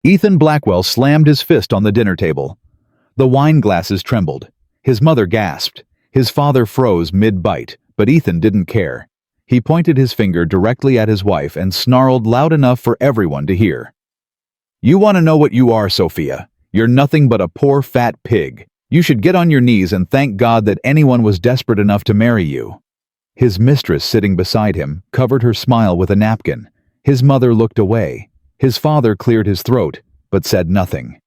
Ethan Blackwell slammed his fist on the dinner table. The wine glasses trembled. His mother gasped. His father froze mid-bite, but Ethan didn't care. He pointed his finger directly at his wife and snarled loud enough for everyone to hear. "You want to know what you are, Sophia? You're nothing but a poor fat pig. You should get on your knees and thank God that anyone was desperate enough to marry you." His mistress, sitting beside him, covered her smile with a napkin. His mother looked away. His father cleared his throat, but said nothing.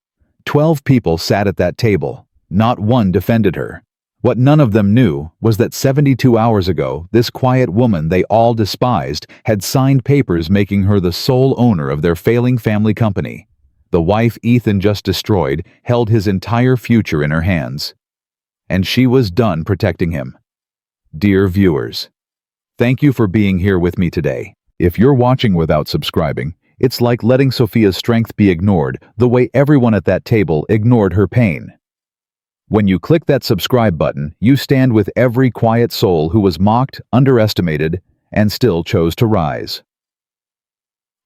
12 people sat at that table. Not one defended her. What none of them knew was that 72 hours ago, this quiet woman they all despised had signed papers making her the sole owner of their failing family company. The wife Ethan just destroyed held his entire future in her hands. And she was done protecting him. Dear viewers, thank you for being here with me today. If you're watching without subscribing, it's like letting Sophia's strength be ignored the way everyone at that table ignored her pain. When you click that subscribe button, you stand with every quiet soul who was mocked, underestimated, and still chose to rise.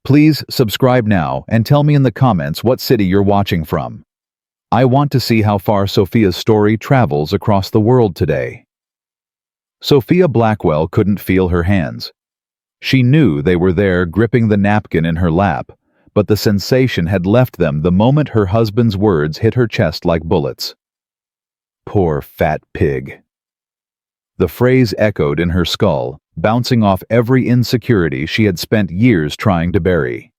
Please subscribe now and tell me in the comments what city you're watching from. I want to see how far Sophia's story travels across the world today. Sophia Blackwell couldn't feel her hands. She knew they were there gripping the napkin in her lap, but the sensation had left them the moment her husband's words hit her chest like bullets. Poor fat pig. The phrase echoed in her skull, bouncing off every insecurity she had spent years trying to bury.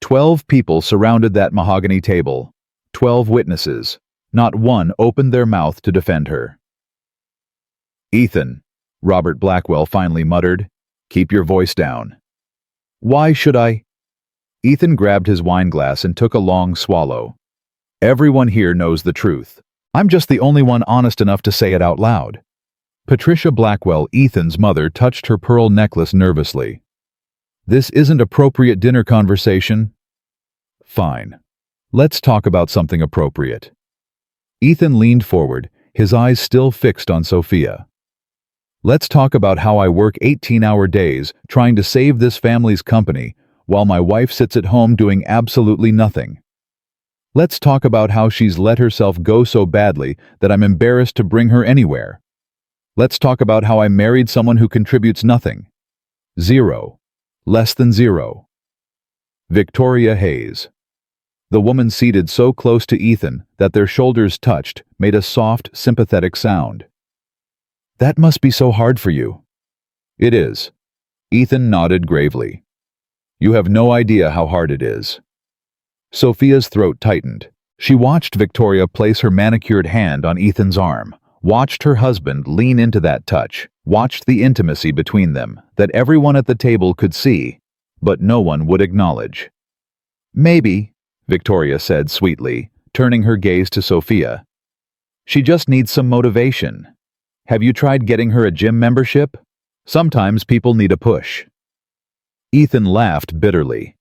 12 people surrounded that mahogany table. 12 witnesses. Not one opened their mouth to defend her. "Ethan," Robert Blackwell finally muttered, "keep your voice down." "Why should I?" Ethan grabbed his wineglass and took a long swallow. "Everyone here knows the truth. I'm just the only one honest enough to say it out loud." Patricia Blackwell, Ethan's mother, touched her pearl necklace nervously. "This isn't appropriate dinner conversation." "Fine. Let's talk about something appropriate." Ethan leaned forward, his eyes still fixed on Sophia. "Let's talk about how I work 18-hour days trying to save this family's company while my wife sits at home doing absolutely nothing. Let's talk about how she's let herself go so badly that I'm embarrassed to bring her anywhere. Let's talk about how I married someone who contributes nothing. Zero. Less than zero." Victoria Hayes. The woman seated so close to Ethan that their shoulders touched made a soft, sympathetic sound. "That must be so hard for you." "It is." Ethan nodded gravely. "You have no idea how hard it is." Sophia's throat tightened. She watched Victoria place her manicured hand on Ethan's arm, watched her husband lean into that touch, watched the intimacy between them that everyone at the table could see, but no one would acknowledge. "Maybe," Victoria said sweetly, turning her gaze to Sophia. "She just needs some motivation. Have you tried getting her a gym membership? Sometimes people need a push." Ethan laughed bitterly.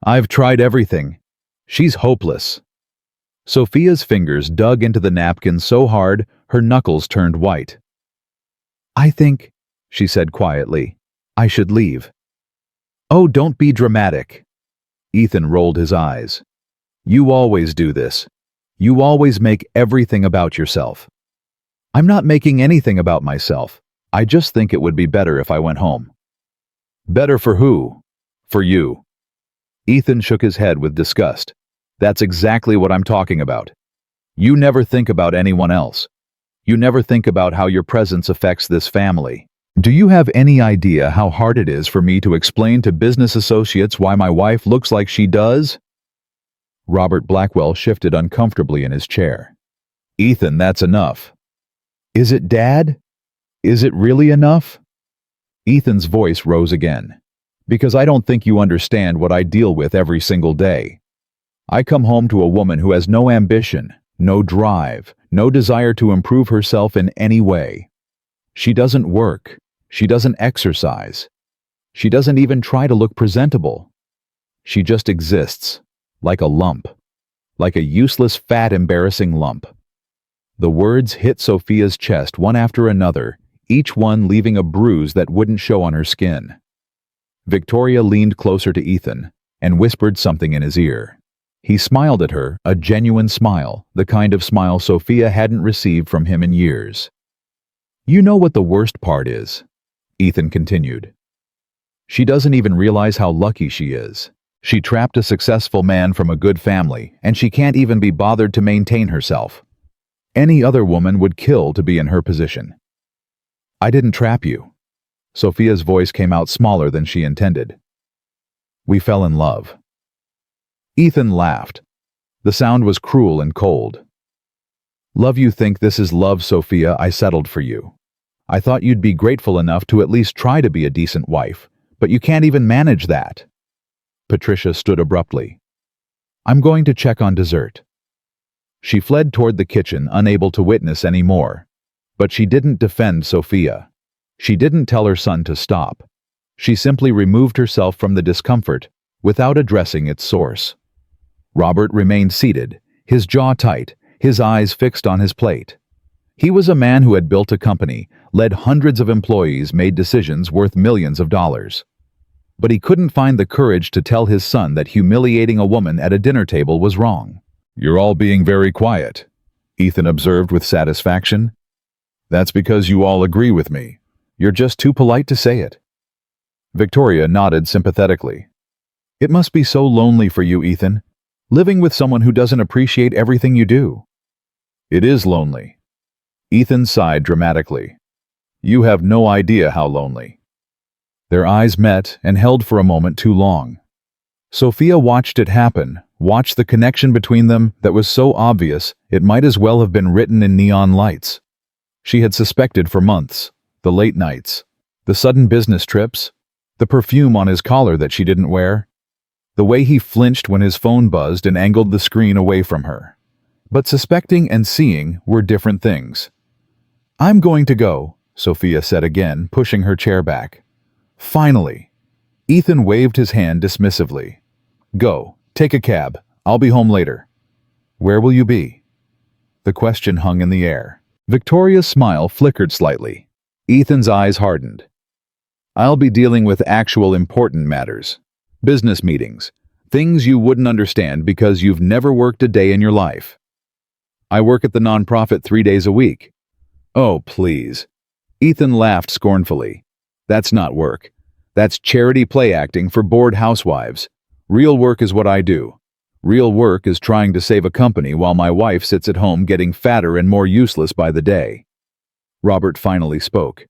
"I've tried everything. She's hopeless." Sophia's fingers dug into the napkin so hard her knuckles turned white. "I think," she said quietly, "I should leave." "Oh, don't be dramatic." Ethan rolled his eyes. "You always do this. You always make everything about yourself." "I'm not making anything about myself. I just think it would be better if I went home." "Better for who?" "For you." Ethan shook his head with disgust. "That's exactly what I'm talking about. You never think about anyone else. You never think about how your presence affects this family. Do you have any idea how hard it is for me to explain to business associates why my wife looks like she does?" Robert Blackwell shifted uncomfortably in his chair. "Ethan, that's enough." "Is it, Dad? Is it really enough?" Ethan's voice rose again. "Because I don't think you understand what I deal with every single day. I come home to a woman who has no ambition, no drive, no desire to improve herself in any way. She doesn't work. She doesn't exercise. She doesn't even try to look presentable. She just exists, like a lump, like a useless, fat, embarrassing lump." The words hit Sophia's chest one after another, each one leaving a bruise that wouldn't show on her skin. Victoria leaned closer to Ethan and whispered something in his ear. He smiled at her, a genuine smile, the kind of smile Sophia hadn't received from him in years. "You know what the worst part is," Ethan continued. "She doesn't even realize how lucky she is. She trapped a successful man from a good family, and she can't even be bothered to maintain herself. Any other woman would kill to be in her position." "I didn't trap you." Sophia's voice came out smaller than she intended. "We fell in love." Ethan laughed. The sound was cruel and cold. "Love, you think this is love, Sophia? I settled for you. I thought you'd be grateful enough to at least try to be a decent wife, but you can't even manage that." Patricia stood abruptly. "I'm going to check on dessert." She fled toward the kitchen, unable to witness any more. But she didn't defend Sophia. She didn't tell her son to stop. She simply removed herself from the discomfort without addressing its source. Robert remained seated, his jaw tight, his eyes fixed on his plate. He was a man who had built a company, led hundreds of employees, made decisions worth millions of dollars. But he couldn't find the courage to tell his son that humiliating a woman at a dinner table was wrong. "You're all being very quiet," Ethan observed with satisfaction. "That's because you all agree with me. You're just too polite to say it." Victoria nodded sympathetically. "It must be so lonely for you, Ethan, living with someone who doesn't appreciate everything you do." "It is lonely." Ethan sighed dramatically. "You have no idea how lonely." Their eyes met and held for a moment too long. Sophia watched it happen, watched the connection between them that was so obvious it might as well have been written in neon lights. She had suspected for months, the late nights, the sudden business trips, the perfume on his collar that she didn't wear, the way he flinched when his phone buzzed and angled the screen away from her. But suspecting and seeing were different things. "I'm going to go," Sophia said again, pushing her chair back. "Finally." Ethan waved his hand dismissively. "Go, take a cab. I'll be home later." "Where will you be?" The question hung in the air. Victoria's smile flickered slightly. Ethan's eyes hardened. "I'll be dealing with actual important matters. Business meetings. Things you wouldn't understand because you've never worked a day in your life. I work at the nonprofit 3 days a week." "Oh, please." Ethan laughed scornfully. "That's not work. That's charity play acting for bored housewives. Real work is what I do. Real work is trying to save a company while my wife sits at home getting fatter and more useless by the day." Robert finally spoke.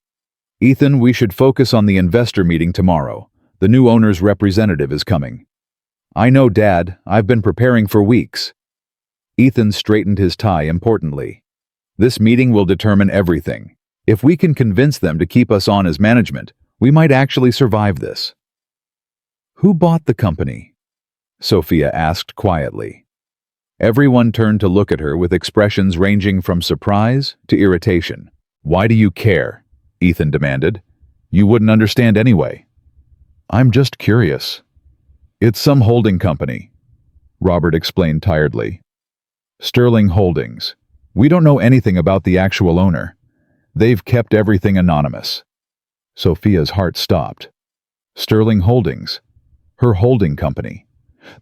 "Ethan, we should focus on the investor meeting tomorrow. The new owner's representative is coming." "I know, Dad. I've been preparing for weeks." Ethan straightened his tie importantly. "This meeting will determine everything. If we can convince them to keep us on as management, we might actually survive this." "Who bought the company?" Sophia asked quietly. Everyone turned to look at her with expressions ranging from surprise to irritation. "Why do you care?" Ethan demanded. "You wouldn't understand anyway." "I'm just curious." "It's some holding company," Robert explained tiredly. "Sterling Holdings. We don't know anything about the actual owner. They've kept everything anonymous." Sophia's heart stopped. Sterling Holdings. Her holding company.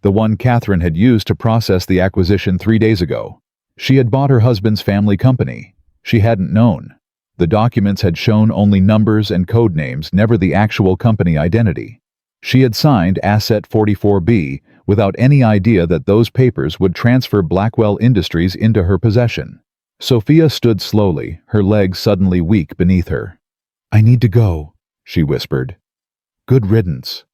The one Catherine had used to process the acquisition 3 days ago. She had bought her husband's family company. She hadn't known. The documents had shown only numbers and code names, never the actual company identity. She had signed Asset 44B without any idea that those papers would transfer Blackwell Industries into her possession. Sophia stood slowly, her legs suddenly weak beneath her. "I need to go," she whispered. "Good riddance."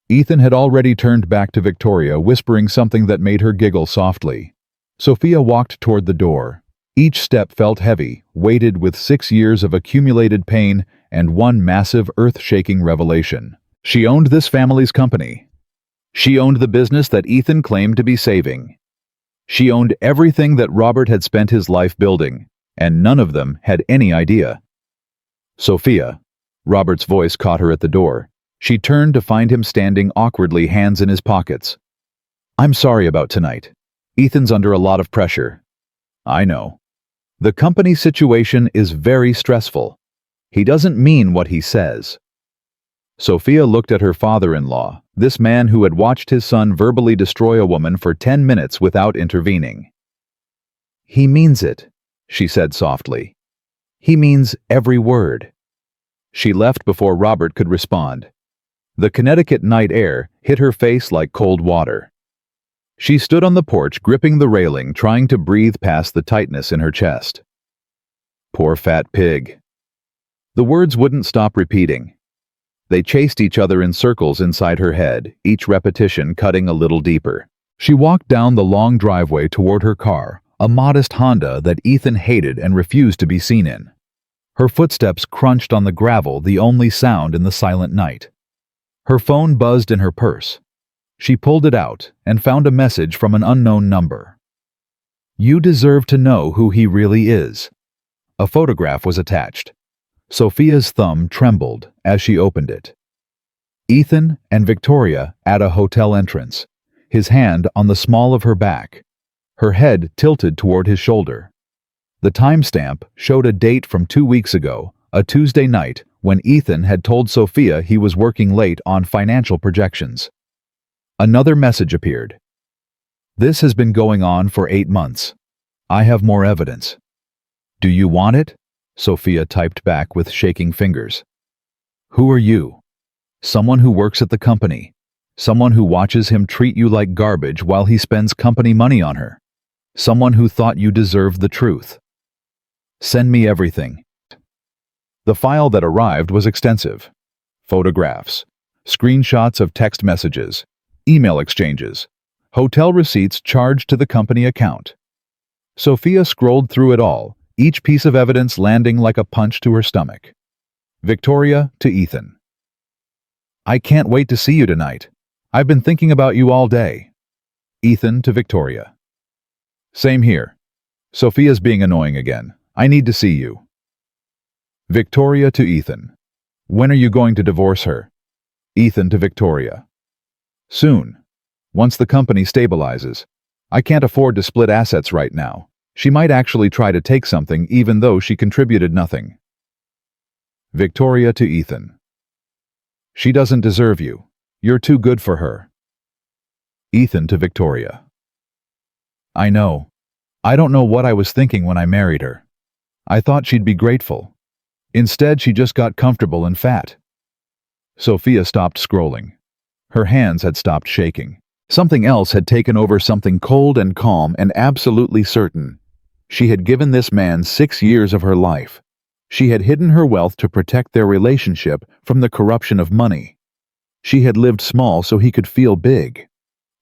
Ethan had already turned back to Victoria, whispering something that made her giggle softly. Sophia walked toward the door. Each step felt heavy, weighted with 6 years of accumulated pain and one massive, earth-shaking revelation. She owned this family's company. She owned the business that Ethan claimed to be saving. She owned everything that Robert had spent his life building, and none of them had any idea. "Sophia," Robert's voice caught her at the door. She turned to find him standing awkwardly, hands in his pockets. "I'm sorry about tonight. Ethan's under a lot of pressure." "I know. The company situation is very stressful. He doesn't mean what he says." Sophia looked at her father-in-law, this man who had watched his son verbally destroy a woman for 10 minutes without intervening. "He means it," she said softly. "He means every word." She left before Robert could respond. The Connecticut night air hit her face like cold water. She stood on the porch gripping the railing, trying to breathe past the tightness in her chest. Poor fat pig. The words wouldn't stop repeating. They chased each other in circles inside her head, each repetition cutting a little deeper. She walked down the long driveway toward her car, a modest Honda that Ethan hated and refused to be seen in. Her footsteps crunched on the gravel, the only sound in the silent night. Her phone buzzed in her purse. She pulled it out and found a message from an unknown number. "You deserve to know who he really is." A photograph was attached. Sophia's thumb trembled as she opened it. Ethan and Victoria at a hotel entrance, his hand on the small of her back, her head tilted toward his shoulder. The timestamp showed a date from 2 weeks ago, a Tuesday night when Ethan had told Sophia he was working late on financial projections. Another message appeared. "This has been going on for 8 months. I have more evidence." "Do you want it?" Sophia typed back with shaking fingers. "Who are you?" "Someone who works at the company. Someone who watches him treat you like garbage while he spends company money on her. Someone who thought you deserved the truth. Send me everything." The file that arrived was extensive. Photographs, screenshots of text messages, email exchanges, hotel receipts charged to the company account. Sophia scrolled through it all, each piece of evidence landing like a punch to her stomach. Victoria to Ethan. "I can't wait to see you tonight. I've been thinking about you all day." Ethan to Victoria. "Same here. Sophia's being annoying again. I need to see you." Victoria to Ethan. "When are you going to divorce her?" Ethan to Victoria. "Soon. Once the company stabilizes. I can't afford to split assets right now. She might actually try to take something even though she contributed nothing." Victoria to Ethan. "She doesn't deserve you. You're too good for her." Ethan to Victoria. "I know. I don't know what I was thinking when I married her. I thought she'd be grateful. Instead, she just got comfortable and fat." Sophia stopped scrolling. Her hands had stopped shaking. Something else had taken over, something cold and calm and absolutely certain. She had given this man 6 years of her life. She had hidden her wealth to protect their relationship from the corruption of money. She had lived small so he could feel big.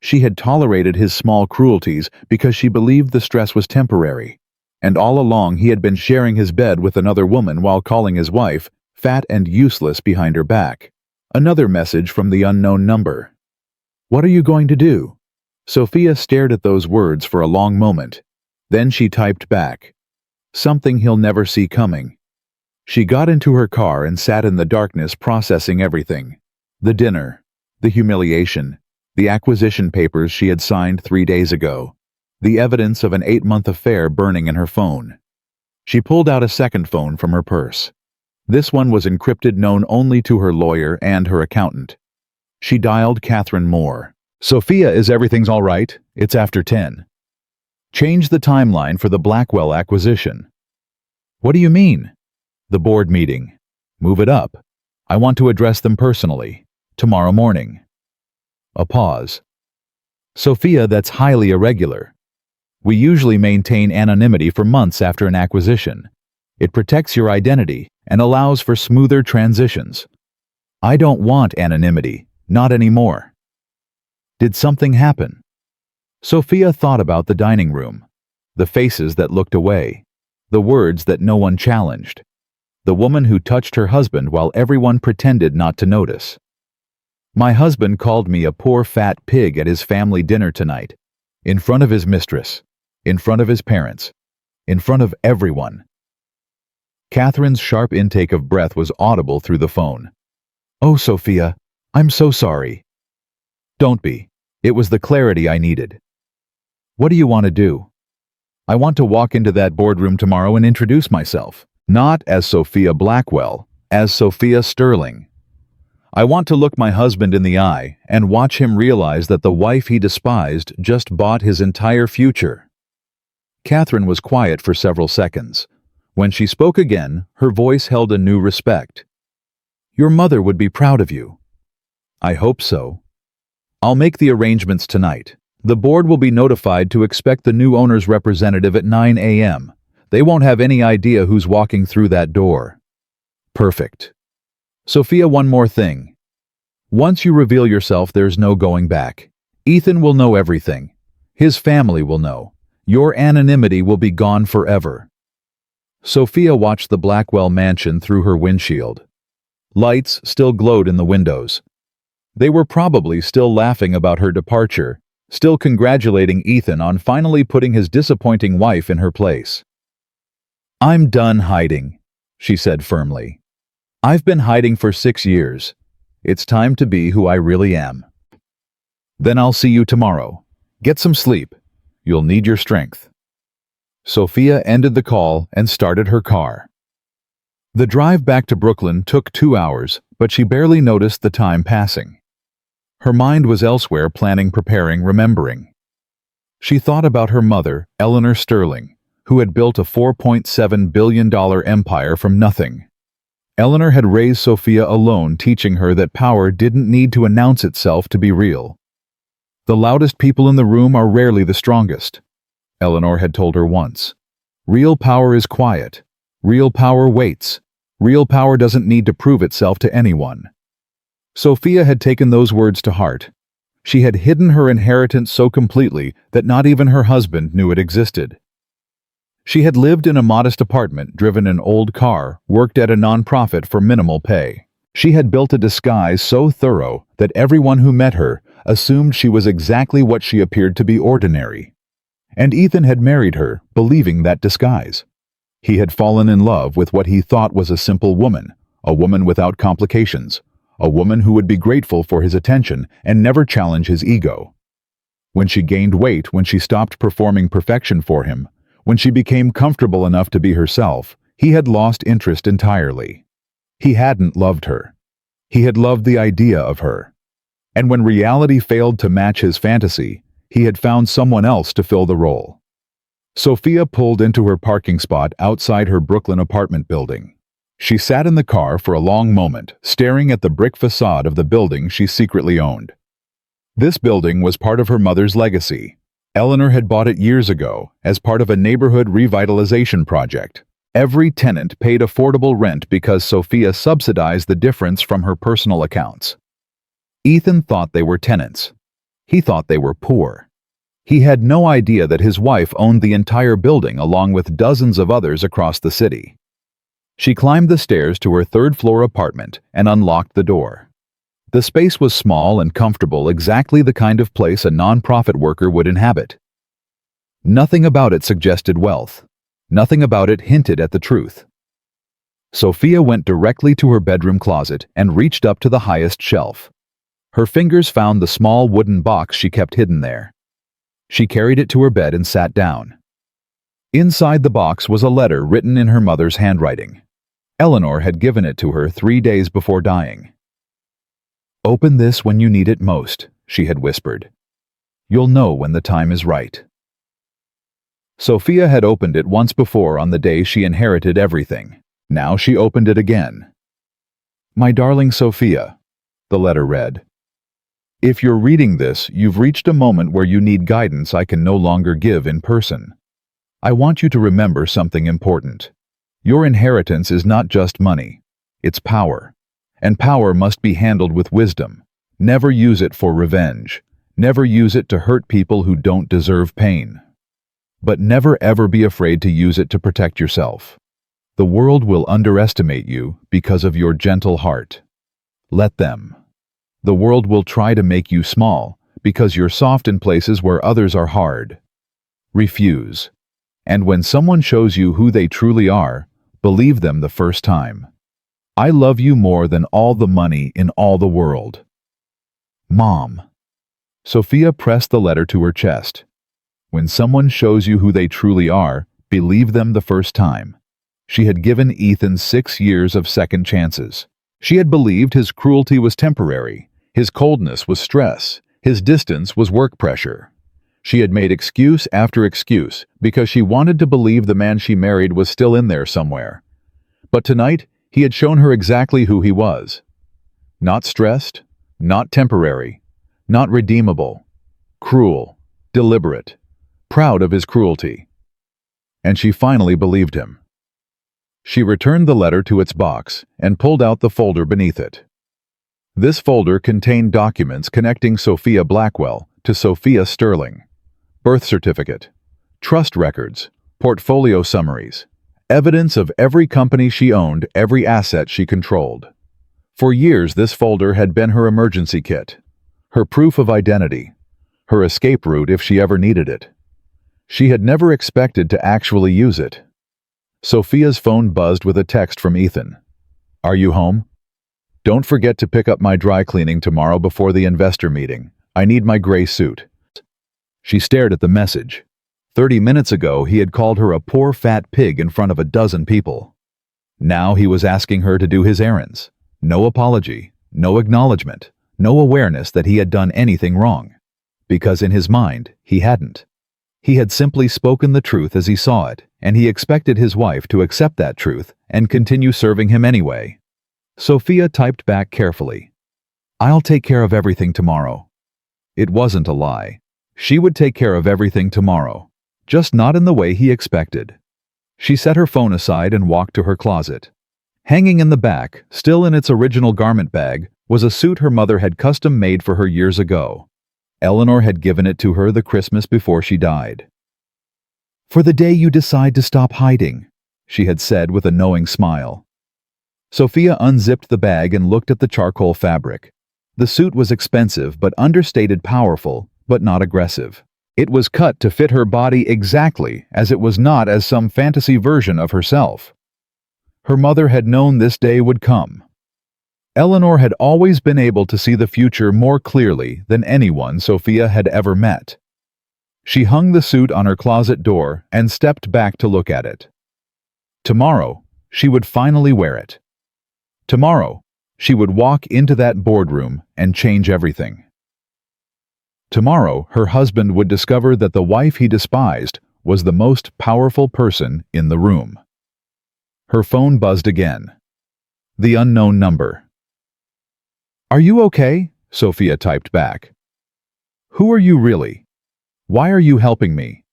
She had tolerated his small cruelties because she believed the stress was temporary. And all along he had been sharing his bed with another woman while calling his wife fat and useless behind her back. Another message from the unknown number. "What are you going to do?" Sophia stared at those words for a long moment. Then she typed back, "Something he'll never see coming." She got into her car and sat in the darkness processing everything. The dinner, the humiliation, the acquisition papers she had signed 3 days ago, the evidence of an 8-month affair burning in her phone. She pulled out a second phone from her purse. This one was encrypted, known only to her lawyer and her accountant. She dialed Catherine Moore. "Sophia, is everything's all right? It's after 10. Change the timeline for the Blackwell acquisition." "What do you mean?" "The board meeting. Move it up. I want to address them personally. Tomorrow morning." A pause. "Sophia, that's highly irregular. We usually maintain anonymity for months after an acquisition. It protects your identity and allows for smoother transitions. I don't want anonymity, not anymore." "Did something happen?" Sophia thought about the dining room, the faces that looked away, the words that no one challenged, the woman who touched her husband while everyone pretended not to notice. "My husband called me a poor fat pig at his family dinner tonight, in front of his mistress, in front of his parents, in front of everyone." Catherine's sharp intake of breath was audible through the phone. "Oh, Sophia, I'm so sorry." "Don't be. It was the clarity I needed." "What do you want to do?" "I want to walk into that boardroom tomorrow and introduce myself, not as Sophia Blackwell, as Sophia Sterling. I want to look my husband in the eye and watch him realize that the wife he despised just bought his entire future." Catherine was quiet for several seconds. When she spoke again, her voice held a new respect. "Your mother would be proud of you." "I hope so. I'll make the arrangements tonight. The board will be notified to expect the new owner's representative at 9 a.m. They won't have any idea who's walking through that door." "Perfect. Sophia, one more thing. Once you reveal yourself, there's no going back. Ethan will know everything. His family will know. Your anonymity will be gone forever." Sophia watched the Blackwell mansion through her windshield. Lights still glowed in the windows. They were probably still laughing about her departure, still congratulating Ethan on finally putting his disappointing wife in her place. "I'm done hiding," she said firmly. "I've been hiding for 6 years. It's time to be who I really am." "Then I'll see you tomorrow. Get some sleep. You'll need your strength." Sophia ended the call and started her car. The drive back to Brooklyn took 2 hours, but she barely noticed the time passing. Her mind was elsewhere, planning, preparing, remembering. She thought about her mother, Eleanor Sterling, who had built a $4.7 billion empire from nothing. Eleanor had raised Sophia alone, teaching her that power didn't need to announce itself to be real. "The loudest people in the room are rarely the strongest," Eleanor had told her once. "Real power is quiet. Real power waits. Real power doesn't need to prove itself to anyone." Sophia had taken those words to heart. She had hidden her inheritance so completely that not even her husband knew it existed. She had lived in a modest apartment, driven an old car, worked at a nonprofit for minimal pay. She had built a disguise so thorough that everyone who met her assumed she was exactly what she appeared to be: ordinary. And Ethan had married her, believing that disguise. He had fallen in love with what he thought was a simple woman, a woman without complications, a woman who would be grateful for his attention and never challenge his ego. When she gained weight, when she stopped performing perfection for him, when she became comfortable enough to be herself, he had lost interest entirely. He hadn't loved her. He had loved the idea of her. And when reality failed to match his fantasy, he had found someone else to fill the role. Sophia pulled into her parking spot outside her Brooklyn apartment building. She sat in the car for a long moment, staring at the brick facade of the building she secretly owned. This building was part of her mother's legacy. Eleanor had bought it years ago as part of a neighborhood revitalization project. Every tenant paid affordable rent because Sophia subsidized the difference from her personal accounts. Ethan thought they were tenants. He thought they were poor. He had no idea that his wife owned the entire building along with dozens of others across the city. She climbed the stairs to her third-floor apartment and unlocked the door. The space was small and comfortable, exactly the kind of place a nonprofit worker would inhabit. Nothing about it suggested wealth. Nothing about it hinted at the truth. Sophia went directly to her bedroom closet and reached up to the highest shelf. Her fingers found the small wooden box she kept hidden there. She carried it to her bed and sat down. Inside the box was a letter written in her mother's handwriting. Eleanor had given it to her 3 days before dying. "Open this when you need it most," she had whispered. "You'll know when the time is right." Sophia had opened it once before on the day she inherited everything. Now she opened it again. "My darling Sophia," the letter read. "If you're reading this, you've reached a moment where you need guidance I can no longer give in person. I want you to remember something important. Your inheritance is not just money. It's power. And power must be handled with wisdom. Never use it for revenge. Never use it to hurt people who don't deserve pain. But never ever be afraid to use it to protect yourself. The world will underestimate you because of your gentle heart. Let them. The world will try to make you small because you're soft in places where others are hard. Refuse. And when someone shows you who they truly are, believe them the first time. I love you more than all the money in all the world. Mom." Sophia pressed the letter to her chest. When someone shows you who they truly are, believe them the first time. She had given Ethan 6 years of second chances. She had believed his cruelty was temporary, his coldness was stress, his distance was work pressure. She had made excuse after excuse because she wanted to believe the man she married was still in there somewhere. But tonight, he had shown her exactly who he was. Not stressed, not temporary, not redeemable. Cruel, deliberate, proud of his cruelty. And she finally believed him. She returned the letter to its box and pulled out the folder beneath it. This folder contained documents connecting Sophia Blackwell to Sophia Sterling. Birth certificate, trust records, portfolio summaries, evidence of every company she owned, every asset she controlled. For years, this folder had been her emergency kit, her proof of identity, her escape route if she ever needed it. She had never expected to actually use it. Sophia's phone buzzed with a text from Ethan. "Are you home? Don't forget to pick up my dry cleaning tomorrow before the investor meeting. I need my gray suit." She stared at the message. 30 minutes ago, he had called her a poor fat pig in front of a dozen people. Now he was asking her to do his errands. No apology, no acknowledgement, no awareness that he had done anything wrong. Because in his mind, he hadn't. He had simply spoken the truth as he saw it, and he expected his wife to accept that truth and continue serving him anyway. Sophia typed back carefully. "I'll take care of everything tomorrow." It wasn't a lie. She would take care of everything tomorrow, just not in the way he expected. She set her phone aside and walked to her closet. Hanging in the back, still in its original garment bag, was a suit her mother had custom made for her years ago. Eleanor had given it to her the Christmas before she died. "For the day you decide to stop hiding," she had said with a knowing smile. Sophia unzipped the bag and looked at the charcoal fabric. The suit was expensive but understated, powerful, but not aggressive. It was cut to fit her body exactly, as it was not as some fantasy version of herself. Her mother had known this day would come. Eleanor had always been able to see the future more clearly than anyone Sophia had ever met. She hung the suit on her closet door and stepped back to look at it. Tomorrow, she would finally wear it. Tomorrow, she would walk into that boardroom and change everything. Tomorrow, her husband would discover that the wife he despised was the most powerful person in the room. Her phone buzzed again. The unknown number. "Are you okay?" Sophia typed back. "Who are you really? Why are you helping me?"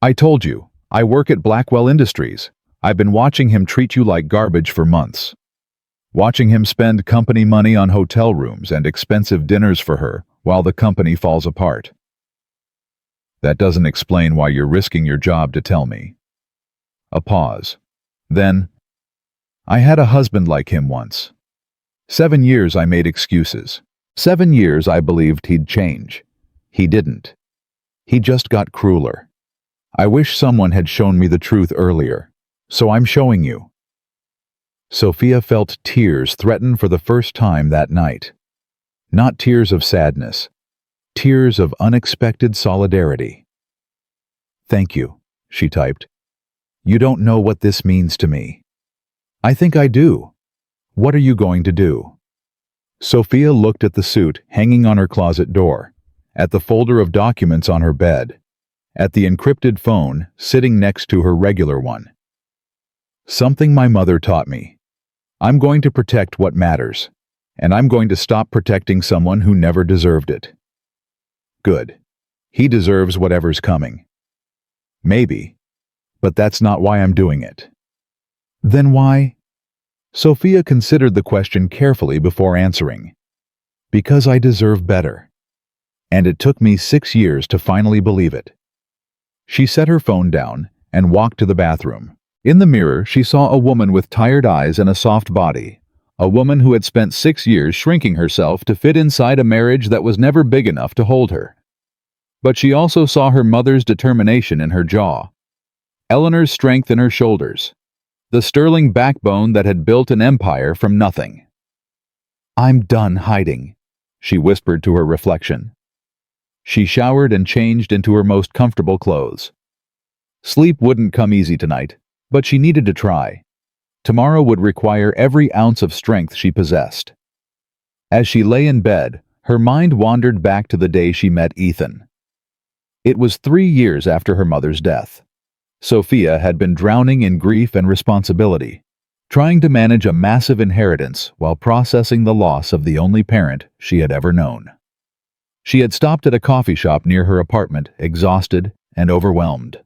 "I told you, I work at Blackwell Industries. I've been watching him treat you like garbage for months. Watching him spend company money on hotel rooms and expensive dinners for her while the company falls apart. That doesn't explain why you're risking your job to tell me." A pause. Then, "I had a husband like him once. 7 years I made excuses. 7 years I believed he'd change. He didn't. He just got crueler. I wish someone had shown me the truth earlier, so I'm showing you." Sophia felt tears threaten for the first time that night. Not tears of sadness, tears of unexpected solidarity. "Thank you," she typed. "You don't know what this means to me." "I think I do. What are you going to do?" Sophia looked at the suit hanging on her closet door, at the folder of documents on her bed, at the encrypted phone sitting next to her regular one. "Something my mother taught me. I'm going to protect what matters, and I'm going to stop protecting someone who never deserved it." Good. He deserves whatever's coming. Maybe, but that's not why I'm doing it. Then why? Sophia considered the question carefully before answering. Because I deserve better. And it took me 6 years to finally believe it. She set her phone down and walked to the bathroom. In the mirror, she saw a woman with tired eyes and a soft body. A woman who had spent 6 years shrinking herself to fit inside a marriage that was never big enough to hold her. But she also saw her mother's determination in her jaw, Eleanor's strength in her shoulders, the sterling backbone that had built an empire from nothing. "I'm done hiding," she whispered to her reflection. She showered and changed into her most comfortable clothes. Sleep wouldn't come easy tonight, but she needed to try. Tomorrow would require every ounce of strength she possessed. As she lay in bed, her mind wandered back to the day she met Ethan. It was 3 years after her mother's death. Sophia had been drowning in grief and responsibility, trying to manage a massive inheritance while processing the loss of the only parent she had ever known. She had stopped at a coffee shop near her apartment, exhausted and overwhelmed.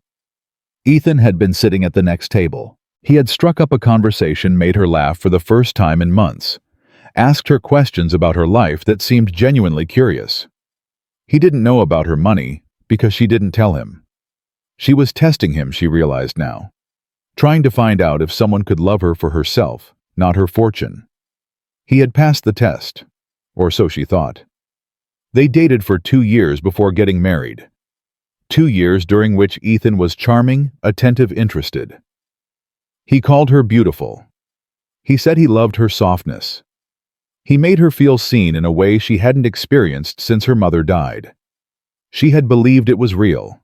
Ethan had been sitting at the next table. He had struck up a conversation, made her laugh for the first time in months, asked her questions about her life that seemed genuinely curious. He didn't know about her money because she didn't tell him. She was testing him, she realized now, trying to find out if someone could love her for herself, not her fortune. He had passed the test, or so she thought. They dated for 2 years before getting married. 2 years during which Ethan was charming, attentive, interested. He called her beautiful. He said he loved her softness. He made her feel seen in a way she hadn't experienced since her mother died. She had believed it was real.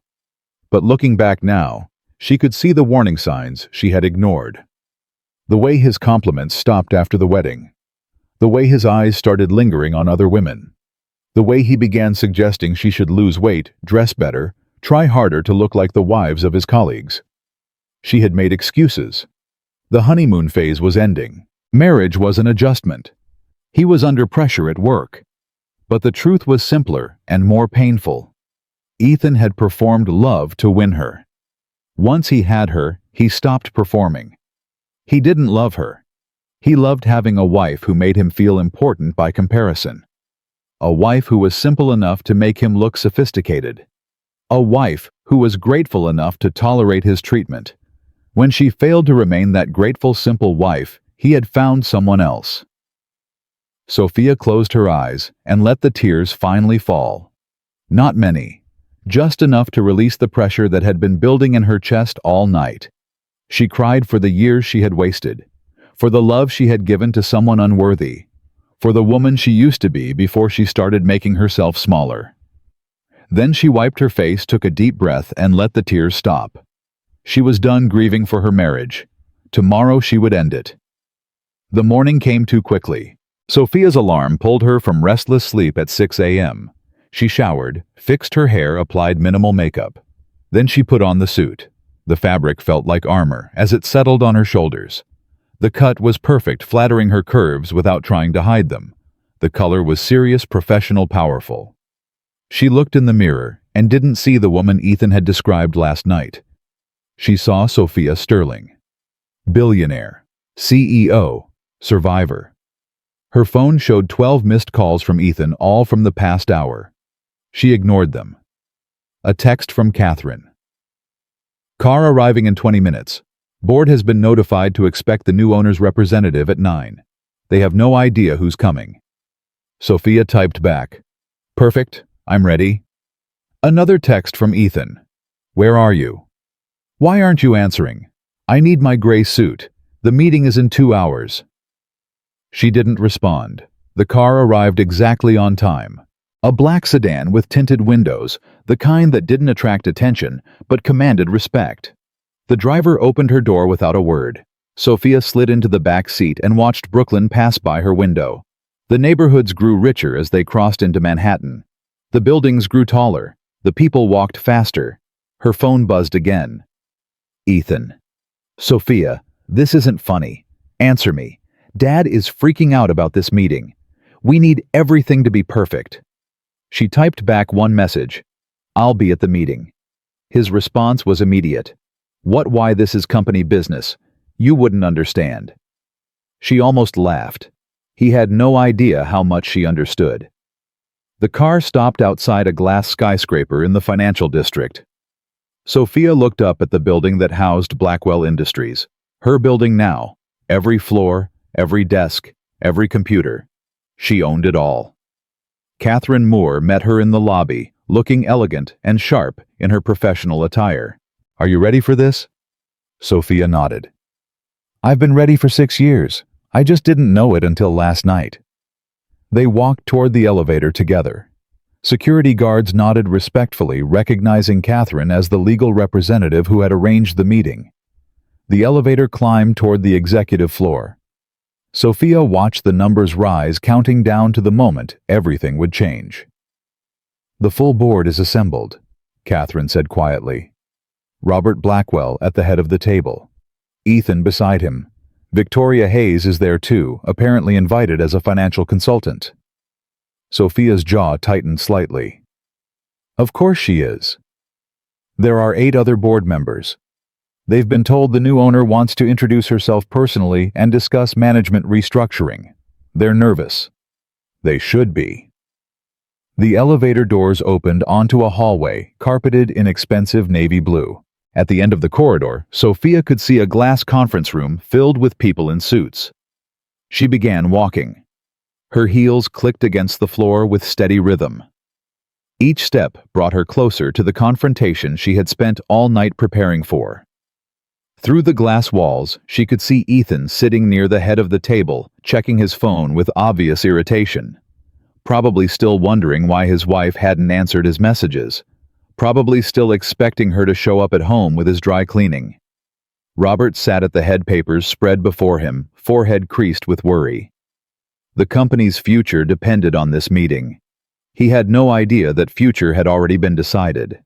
But looking back now, she could see the warning signs she had ignored. The way his compliments stopped after the wedding. The way his eyes started lingering on other women. The way he began suggesting she should lose weight, dress better, try harder to look like the wives of his colleagues. She had made excuses. The honeymoon phase was ending. Marriage was an adjustment. He was under pressure at work. But the truth was simpler and more painful. Ethan had performed love to win her. Once he had her, he stopped performing. He didn't love her. He loved having a wife who made him feel important by comparison. A wife who was simple enough to make him look sophisticated. A wife who was grateful enough to tolerate his treatment. When she failed to remain that grateful, simple wife, he had found someone else. Sophia closed her eyes and let the tears finally fall. Not many. Just enough to release the pressure that had been building in her chest all night. She cried for the years she had wasted, for the love she had given to someone unworthy, for the woman she used to be before she started making herself smaller. Then she wiped her face, took a deep breath, and let the tears stop. She was done grieving for her marriage. Tomorrow she would end it. The morning came too quickly. Sophia's alarm pulled her from restless sleep at 6 a.m. She showered, fixed her hair, applied minimal makeup. Then she put on the suit. The fabric felt like armor as it settled on her shoulders. The cut was perfect, flattering her curves without trying to hide them. The color was serious, professional, powerful. She looked in the mirror and didn't see the woman Ethan had described last night. She saw Sophia Sterling. Billionaire, CEO, survivor. Her phone showed 12 missed calls from Ethan, all from the past hour. She ignored them. A text from Catherine. Car arriving in 20 minutes. Board has been notified to expect the new owner's representative at 9. They have no idea who's coming. Sophia typed back. Perfect, I'm ready. Another text from Ethan. Where are you? Why aren't you answering? I need my gray suit. The meeting is in 2 hours. She didn't respond. The car arrived exactly on time. A black sedan with tinted windows, the kind that didn't attract attention, but commanded respect. The driver opened her door without a word. Sophia slid into the back seat and watched Brooklyn pass by her window. The neighborhoods grew richer as they crossed into Manhattan. The buildings grew taller. The people walked faster. Her phone buzzed again. Ethan. Sophia, this isn't funny. Answer me. Dad is freaking out about this meeting. We need everything to be perfect. She typed back one message. I'll be at the meeting. His response was immediate. Why this is company business. You wouldn't understand. She almost laughed. He had no idea how much she understood. The car stopped outside a glass skyscraper in the financial district. Sophia looked up at the building that housed Blackwell Industries. Her building now. Every floor, every desk, every computer. She owned it all. Catherine Moore met her in the lobby, looking elegant and sharp in her professional attire. Are you ready for this? Sophia nodded. I've been ready for 6 years. I just didn't know it until last night. They walked toward the elevator together. Security guards nodded respectfully, recognizing Catherine as the legal representative who had arranged the meeting. The elevator climbed toward the executive floor. Sophia watched the numbers rise, counting down to the moment everything would change. "The full board is assembled," Catherine said quietly. Robert Blackwell at the head of the table. Ethan beside him. Victoria Hayes is there too, apparently invited as a financial consultant. Sophia's jaw tightened slightly. Of course she is. There are 8 other board members. They've been told the new owner wants to introduce herself personally and discuss management restructuring. They're nervous. They should be. The elevator doors opened onto a hallway, carpeted in expensive navy blue. At the end of the corridor, Sophia could see a glass conference room filled with people in suits. She began walking. Her heels clicked against the floor with steady rhythm. Each step brought her closer to the confrontation she had spent all night preparing for. Through the glass walls, she could see Ethan sitting near the head of the table, checking his phone with obvious irritation. Probably still wondering why his wife hadn't answered his messages. Probably still expecting her to show up at home with his dry cleaning. Robert sat at the head papers spread before him, forehead creased with worry. The company's future depended on this meeting. He had no idea that future had already been decided.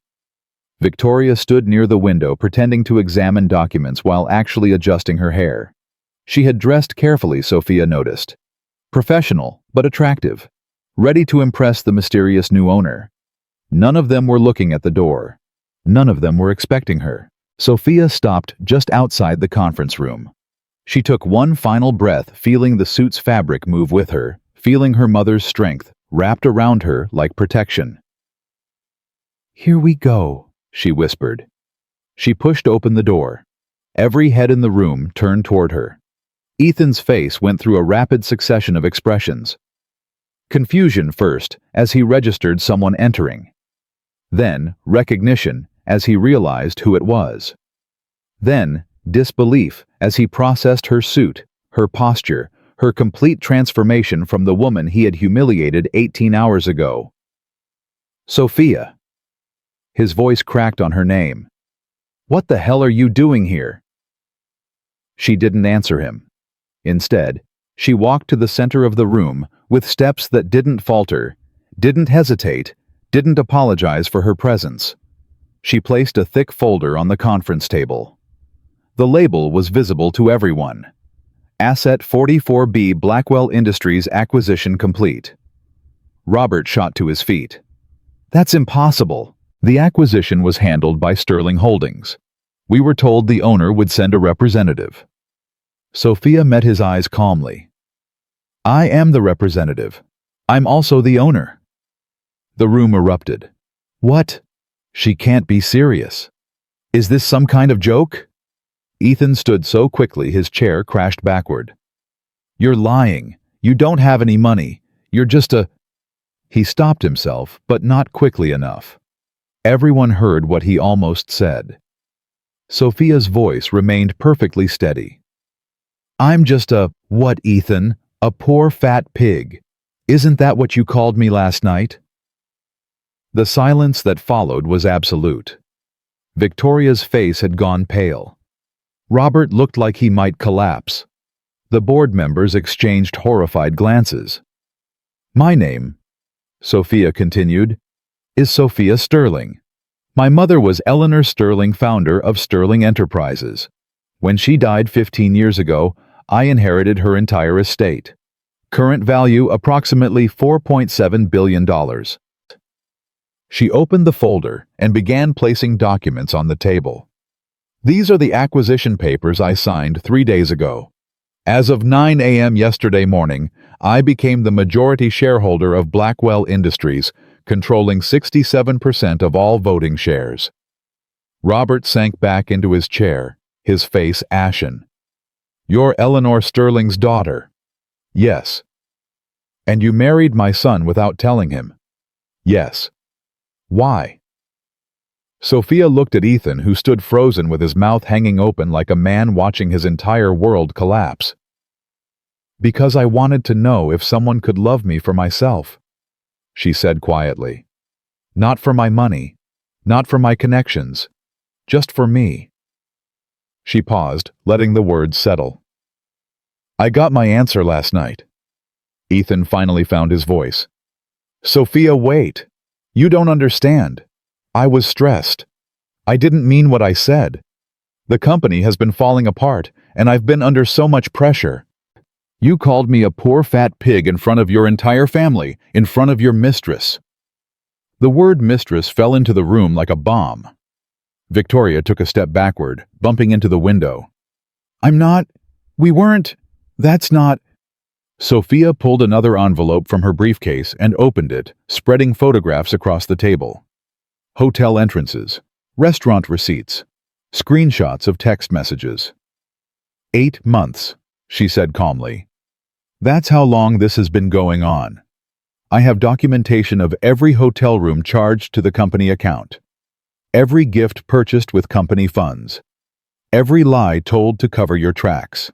Victoria stood near the window pretending to examine documents while actually adjusting her hair. She had dressed carefully, Sophia noticed. Professional, but attractive. Ready to impress the mysterious new owner. None of them were looking at the door. None of them were expecting her. Sophia stopped just outside the conference room. She took one final breath, feeling the suit's fabric move with her, feeling her mother's strength wrapped around her like protection. "Here we go," she whispered. She pushed open the door. Every head in the room turned toward her. Ethan's face went through a rapid succession of expressions. Confusion first, as he registered someone entering. Then recognition, as he realized who it was. Then disbelief, as he processed her suit, her posture, her complete transformation from the woman he had humiliated 18 hours ago. "Sophia." His voice cracked on her name. "What the hell are you doing here?" She didn't answer him. Instead, she walked to the center of the room with steps that didn't falter, didn't hesitate, didn't apologize for her presence. She placed a thick folder on the conference table. The label was visible to everyone. Asset 44B, Blackwell Industries acquisition complete. Robert shot to his feet. "That's impossible." The acquisition was handled by Sterling Holdings. We were told the owner would send a representative. Sophia met his eyes calmly. "I am the representative. I'm also the owner." The room erupted. "What? She can't be serious. Is this some kind of joke?" Ethan stood so quickly his chair crashed backward. "You're lying. You don't have any money. You're just a—" He stopped himself, but not quickly enough. Everyone heard what he almost said. Sophia's voice remained perfectly steady. "I'm just a— What, Ethan? A poor fat pig. Isn't that what you called me last night?" The silence that followed was absolute. Victoria's face had gone pale. Robert looked like he might collapse. The board members exchanged horrified glances. "My name," Sophia continued, "is Sophia Sterling. My mother was Eleanor Sterling, founder of Sterling Enterprises. When she died 15 years ago, I inherited her entire estate. Current value approximately $4.7 billion. She opened the folder and began placing documents on the table. "These are the acquisition papers I signed 3 days ago. As of 9 a.m. yesterday morning, I became the majority shareholder of Blackwell Industries, controlling 67% of all voting shares." Robert sank back into his chair, his face ashen. "You're Eleanor Sterling's daughter?" "Yes." "And you married my son without telling him?" "Yes." "Why?" Sophia looked at Ethan, who stood frozen with his mouth hanging open like a man watching his entire world collapse. "Because I wanted to know if someone could love me for myself," she said quietly. "Not for my money, not for my connections, just for me." She paused, letting the words settle. I got my answer last night. Ethan finally found his voice. Sophia, wait. You don't understand. I was stressed. I didn't mean what I said. The company has been falling apart, and I've been under so much pressure. You called me a poor fat pig in front of your entire family, in front of your mistress. The word mistress fell into the room like a bomb. Victoria took a step backward, bumping into the window. We weren't, that's not. Sophia pulled another envelope from her briefcase and opened it, spreading photographs across the table. Hotel entrances, restaurant receipts, screenshots of text messages. 8 months, she said calmly. That's how long this has been going on. I have documentation of every hotel room charged to the company account, every gift purchased with company funds, every lie told to cover your tracks.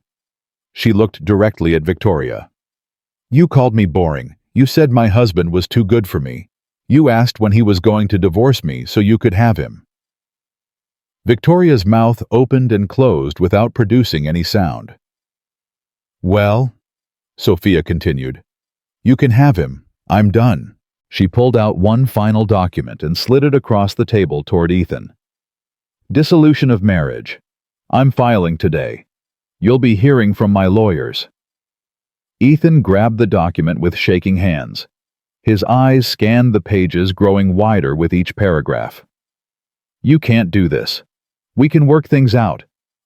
She looked directly at Victoria. You called me boring. You said my husband was too good for me. You asked when he was going to divorce me so you could have him. Victoria's mouth opened and closed without producing any sound. Well, Sophia continued, you can have him. I'm done. She pulled out one final document and slid it across the table toward Ethan. Dissolution of marriage. I'm filing today. You'll be hearing from my lawyers. Ethan grabbed the document with shaking hands. His eyes scanned the pages, growing wider with each paragraph. You can't do this. We can work things out.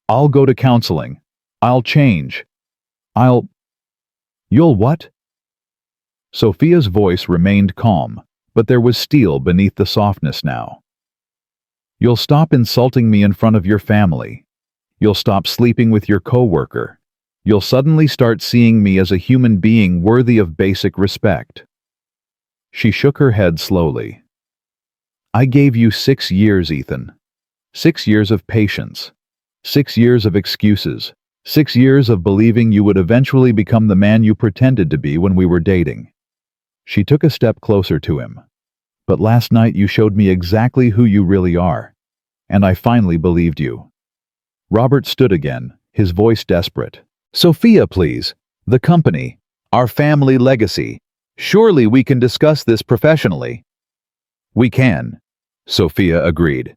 I'll go to counseling. I'll change. You'll what? Sophia's voice remained calm, but there was steel beneath the softness now. You'll stop insulting me in front of your family. You'll stop sleeping with your coworker. You'll suddenly start seeing me as a human being worthy of basic respect. She shook her head slowly. I gave you 6 years, Ethan. 6 years of patience. 6 years of excuses. 6 years of believing you would eventually become the man you pretended to be when we were dating. She took a step closer to him. But last night you showed me exactly who you really are. And I finally believed you. Robert stood again, his voice desperate. Sophia, please. The company. Our family legacy. Surely we can discuss this professionally. We can, Sophia agreed.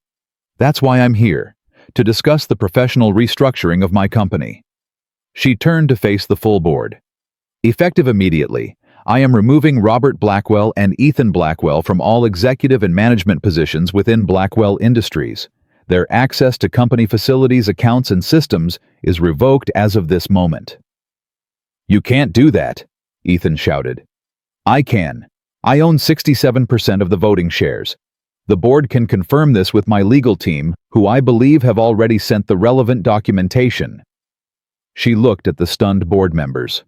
That's why I'm here, to discuss the professional restructuring of my company. She turned to face the full board. Effective immediately, I am removing Robert Blackwell and Ethan Blackwell from all executive and management positions within Blackwell Industries. Their access to company facilities, accounts, and systems is revoked as of this moment. You can't do that, Ethan shouted. I can. I own 67% of the voting shares. The board can confirm this with my legal team, who I believe have already sent the relevant documentation. She looked at the stunned board members.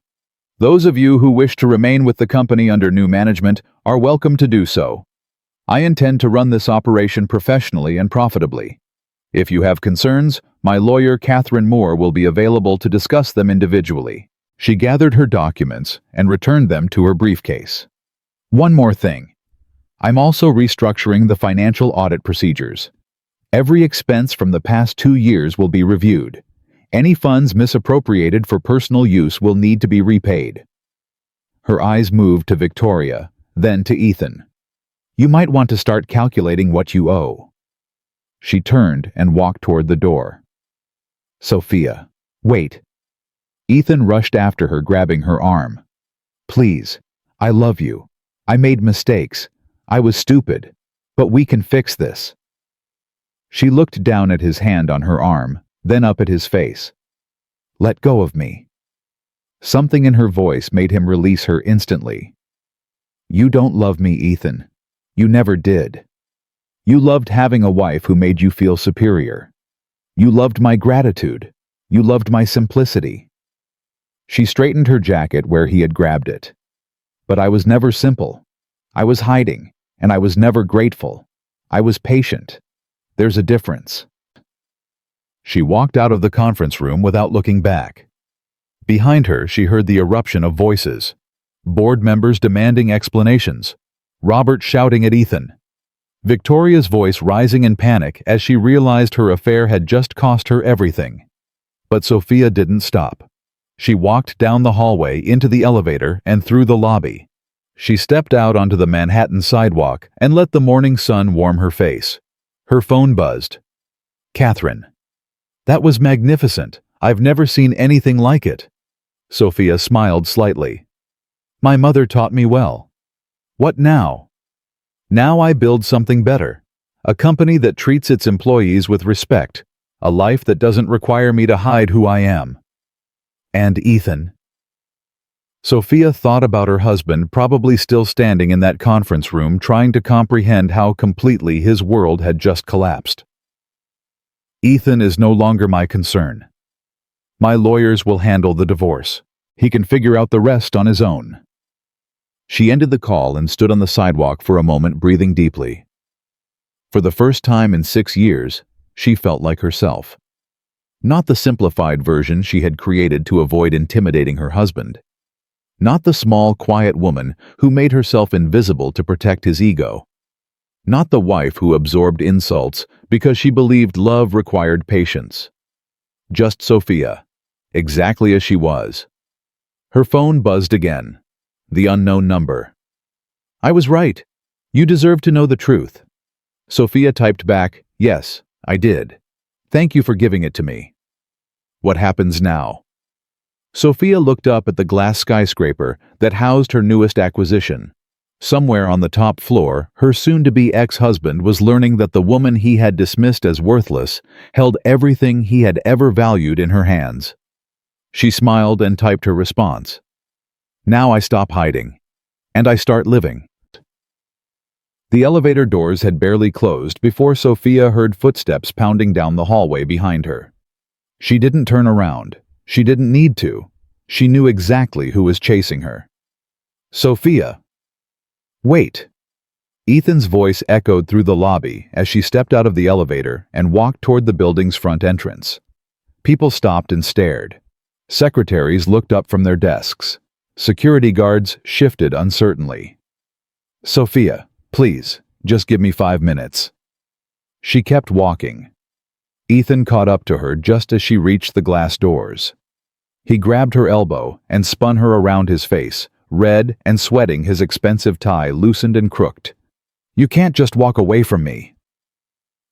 Those of you who wish to remain with the company under new management are welcome to do so. I intend to run this operation professionally and profitably. If you have concerns, my lawyer Catherine Moore will be available to discuss them individually. She gathered her documents and returned them to her briefcase. One more thing. I'm also restructuring the financial audit procedures. Every expense from the past 2 years will be reviewed. Any funds misappropriated for personal use will need to be repaid. Her eyes moved to Victoria, then to Ethan. You might want to start calculating what you owe. She turned and walked toward the door. Sophia, wait. Ethan rushed after her, grabbing her arm. Please, I love you. I made mistakes. I was stupid. But we can fix this. She looked down at his hand on her arm, then up at his face. Let go of me. Something in her voice made him release her instantly. You don't love me, Ethan. You never did. You loved having a wife who made you feel superior. You loved my gratitude. You loved my simplicity. She straightened her jacket where he had grabbed it. But I was never simple. I was hiding, and I was never grateful. I was patient. There's a difference. She walked out of the conference room without looking back. Behind her, she heard the eruption of voices. Board members demanding explanations. Robert shouting at Ethan. Victoria's voice rising in panic as she realized her affair had just cost her everything. But Sophia didn't stop. She walked down the hallway into the elevator and through the lobby. She stepped out onto the Manhattan sidewalk and let the morning sun warm her face. Her phone buzzed. Catherine. That was magnificent. I've never seen anything like it. Sophia smiled slightly. My mother taught me well. What now? Now I build something better. A company that treats its employees with respect. A life that doesn't require me to hide who I am. And Ethan. Sophia thought about her husband probably still standing in that conference room trying to comprehend how completely his world had just collapsed. Ethan is no longer my concern. My lawyers will handle the divorce. He can figure out the rest on his own. She ended the call and stood on the sidewalk for a moment, breathing deeply. For the first time in 6 years, she felt like herself. Not the simplified version she had created to avoid intimidating her husband. Not the small, quiet woman who made herself invisible to protect his ego. Not the wife who absorbed insults because she believed love required patience. Just Sophia, exactly as she was. Her phone buzzed again. The unknown number. I was right. You deserve to know the truth. Sophia typed back, yes, I did. Thank you for giving it to me. What happens now? Sophia looked up at the glass skyscraper that housed her newest acquisition. Somewhere on the top floor, her soon-to-be ex-husband was learning that the woman he had dismissed as worthless held everything he had ever valued in her hands. She smiled and typed her response. Now I stop hiding. And I start living. The elevator doors had barely closed before Sophia heard footsteps pounding down the hallway behind her. She didn't turn around. She didn't need to. She knew exactly who was chasing her. Sophia. Wait. Ethan's voice echoed through the lobby as she stepped out of the elevator and walked toward the building's front entrance. People stopped and stared. Secretaries looked up from their desks. Security guards shifted uncertainly. Sophia, please, just give me 5 minutes. She kept walking. Ethan caught up to her just as she reached the glass doors. He grabbed her elbow and spun her around his face, red and sweating, his expensive tie loosened and crooked. You can't just walk away from me.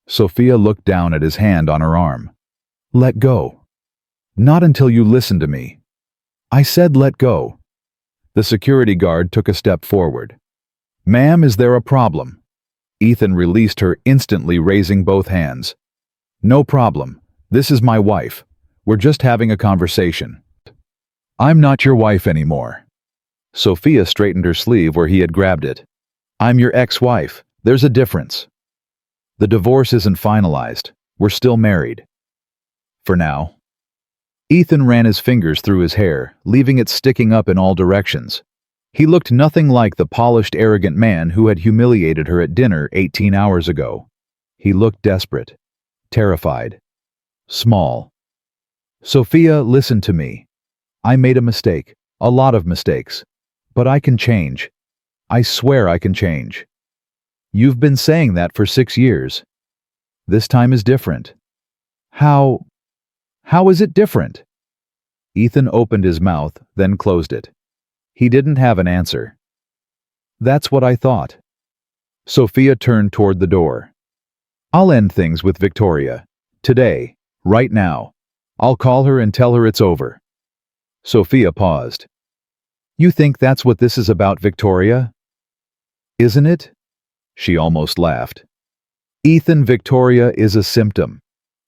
Sophia looked down at his hand on her arm. Let go. Not until you listen to me. I said let go. The security guard took a step forward. Ma'am, is there a problem? Ethan released her, instantly raising both hands. No problem. This is my wife. We're just having a conversation. I'm not your wife anymore. Sophia straightened her sleeve where he had grabbed it. I'm your ex-wife. There's a difference. The divorce isn't finalized. We're still married. For now. Ethan ran his fingers through his hair, leaving it sticking up in all directions. He looked nothing like the polished, arrogant man who had humiliated her at dinner 18 hours ago. He looked desperate, terrified, small. Sophia, listen to me. I made a mistake, a lot of mistakes. But I can change. I swear I can change. You've been saying that for 6 years. This time is different. How is it different? Ethan opened his mouth, then closed it. He didn't have an answer. That's what I thought. Sophia turned toward the door. I'll end things with Victoria. Today, right now. I'll call her and tell her it's over. Sophia paused. You think that's what this is about, Victoria? Isn't it? She almost laughed. Ethan, Victoria is a symptom.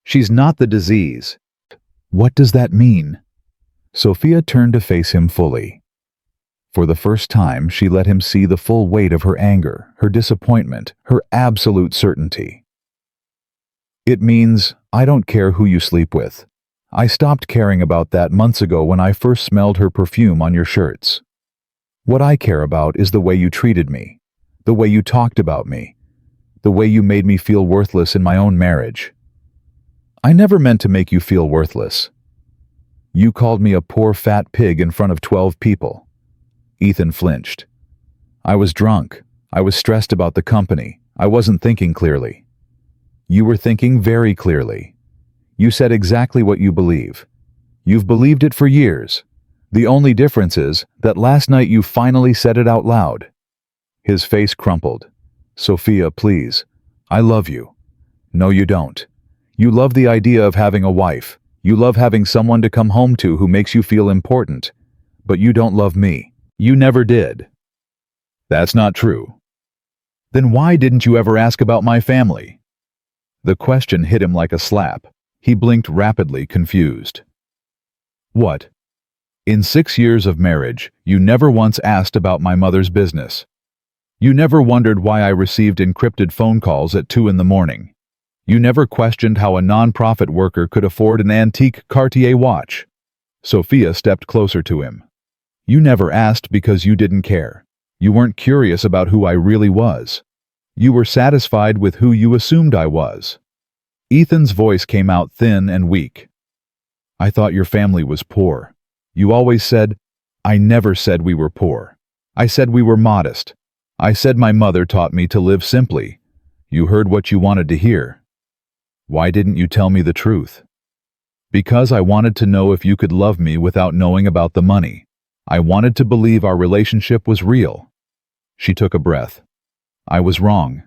She's not the disease. What does that mean? Sophia turned to face him fully. For the first time, she let him see the full weight of her anger, her disappointment, her absolute certainty. It means, I don't care who you sleep with. I stopped caring about that months ago when I first smelled her perfume on your shirts. What I care about is the way you treated me, the way you talked about me, the way you made me feel worthless in my own marriage. I never meant to make you feel worthless. You called me a poor fat pig in front of 12 people. Ethan flinched. I was drunk. I was stressed about the company. I wasn't thinking clearly. You were thinking very clearly. You said exactly what you believe. You've believed it for years. The only difference is that last night you finally said it out loud." His face crumpled. "Sophia, please. I love you." "No, you don't. You love the idea of having a wife. You love having someone to come home to who makes you feel important. But you don't love me. You never did." "That's not true." "Then why didn't you ever ask about my family?" The question hit him like a slap. He blinked rapidly, confused. "What? In 6 years of marriage, you never once asked about my mother's business. You never wondered why I received encrypted phone calls at 2 in the morning. You never questioned how a non-profit worker could afford an antique Cartier watch." Sophia stepped closer to him. "You never asked because you didn't care. You weren't curious about who I really was. You were satisfied with who you assumed I was." Ethan's voice came out thin and weak. "I thought your family was poor. You always said—" "I never said we were poor. I said we were modest. I said my mother taught me to live simply. You heard what you wanted to hear." "Why didn't you tell me the truth?" "Because I wanted to know if you could love me without knowing about the money. I wanted to believe our relationship was real." She took a breath. "I was wrong."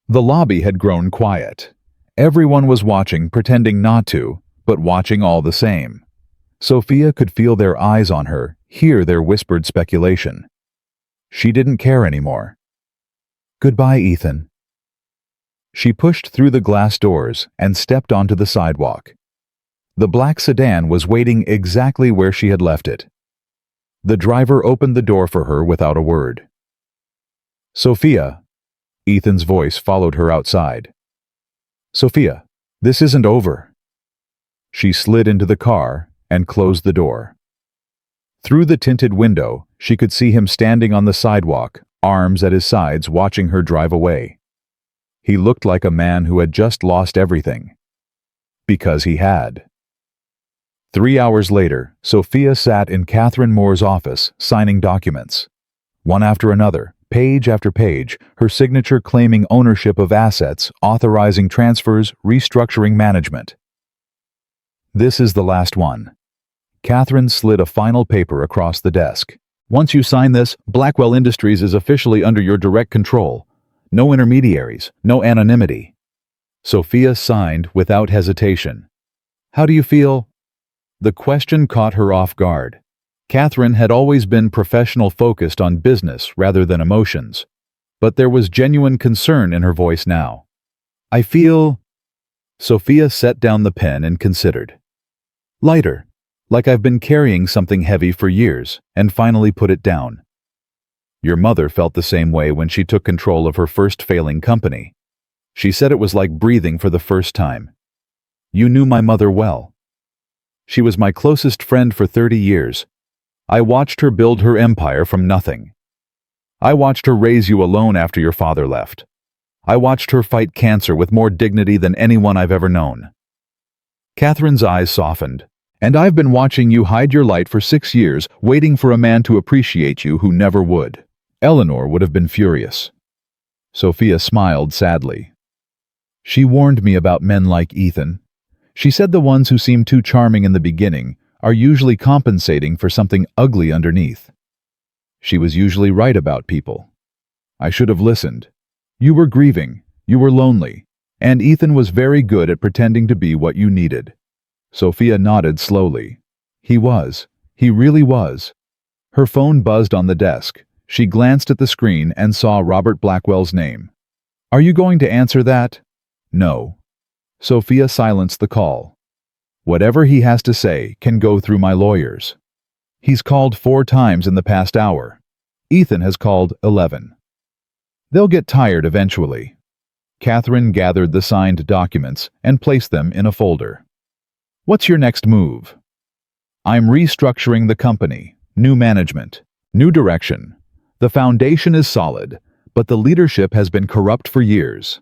The lobby had grown quiet. Everyone was watching, pretending not to, but watching all the same. Sophia could feel their eyes on her, hear their whispered speculation. She didn't care anymore. "Goodbye, Ethan." She pushed through the glass doors and stepped onto the sidewalk. The black sedan was waiting exactly where she had left it. The driver opened the door for her without a word. "Sophia." Ethan's voice followed her outside. "Sophia, this isn't over." She slid into the car and closed the door. Through the tinted window, she could see him standing on the sidewalk, arms at his sides, watching her drive away. He looked like a man who had just lost everything. Because he had. 3 hours later, Sophia sat in Catherine Moore's office, signing documents. One after another, page after page, her signature claiming ownership of assets, authorizing transfers, restructuring management. "This is the last one." Catherine slid a final paper across the desk. "Once you sign this, Blackwell Industries is officially under your direct control. No intermediaries, no anonymity." Sophia signed without hesitation. "How do you feel?" The question caught her off guard. Catherine had always been professional, focused on business rather than emotions. But there was genuine concern in her voice now. "I feel—" Sophia set down the pen and considered. "Lighter. Like I've been carrying something heavy for years, and finally put it down." Your mother felt the same way when she took control of her first failing company. She said it was like breathing for the first time. You knew my mother well. She was my closest friend for 30 years. I watched her build her empire from nothing. I watched her raise you alone after your father left. I watched her fight cancer with more dignity than anyone I've ever known. Catherine's eyes softened. "And I've been watching you hide your light for 6 years, waiting for a man to appreciate you who never would." Eleanor would have been furious. Sophia smiled sadly. "She warned me about men like Ethan. She said the ones who seem too charming in the beginning are usually compensating for something ugly underneath. She was usually right about people. I should have listened. You were grieving, you were lonely, and Ethan was very good at pretending to be what you needed." Sophia nodded slowly. "He was. He really was." Her phone buzzed on the desk. She glanced at the screen and saw Robert Blackwell's name. "Are you going to answer that?" "No." Sophia silenced the call. "Whatever he has to say can go through my lawyers. He's called 4 times in the past hour. Ethan has called 11. They'll get tired eventually." Catherine gathered the signed documents and placed them in a folder. "What's your next move?" "I'm restructuring the company. New management. New direction. The foundation is solid, but the leadership has been corrupt for years."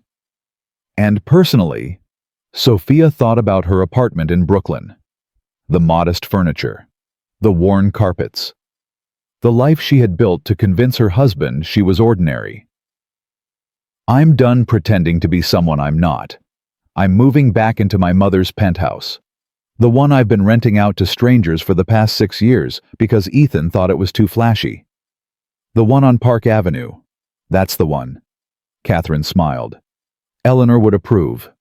And personally, Sophia thought about her apartment in Brooklyn. The modest furniture. The worn carpets. The life she had built to convince her husband she was ordinary. "I'm done pretending to be someone I'm not. I'm moving back into my mother's penthouse. The one I've been renting out to strangers for the past 6 years because Ethan thought it was too flashy. The one on Park Avenue. That's the one. Catherine smiled. Eleanor would approve.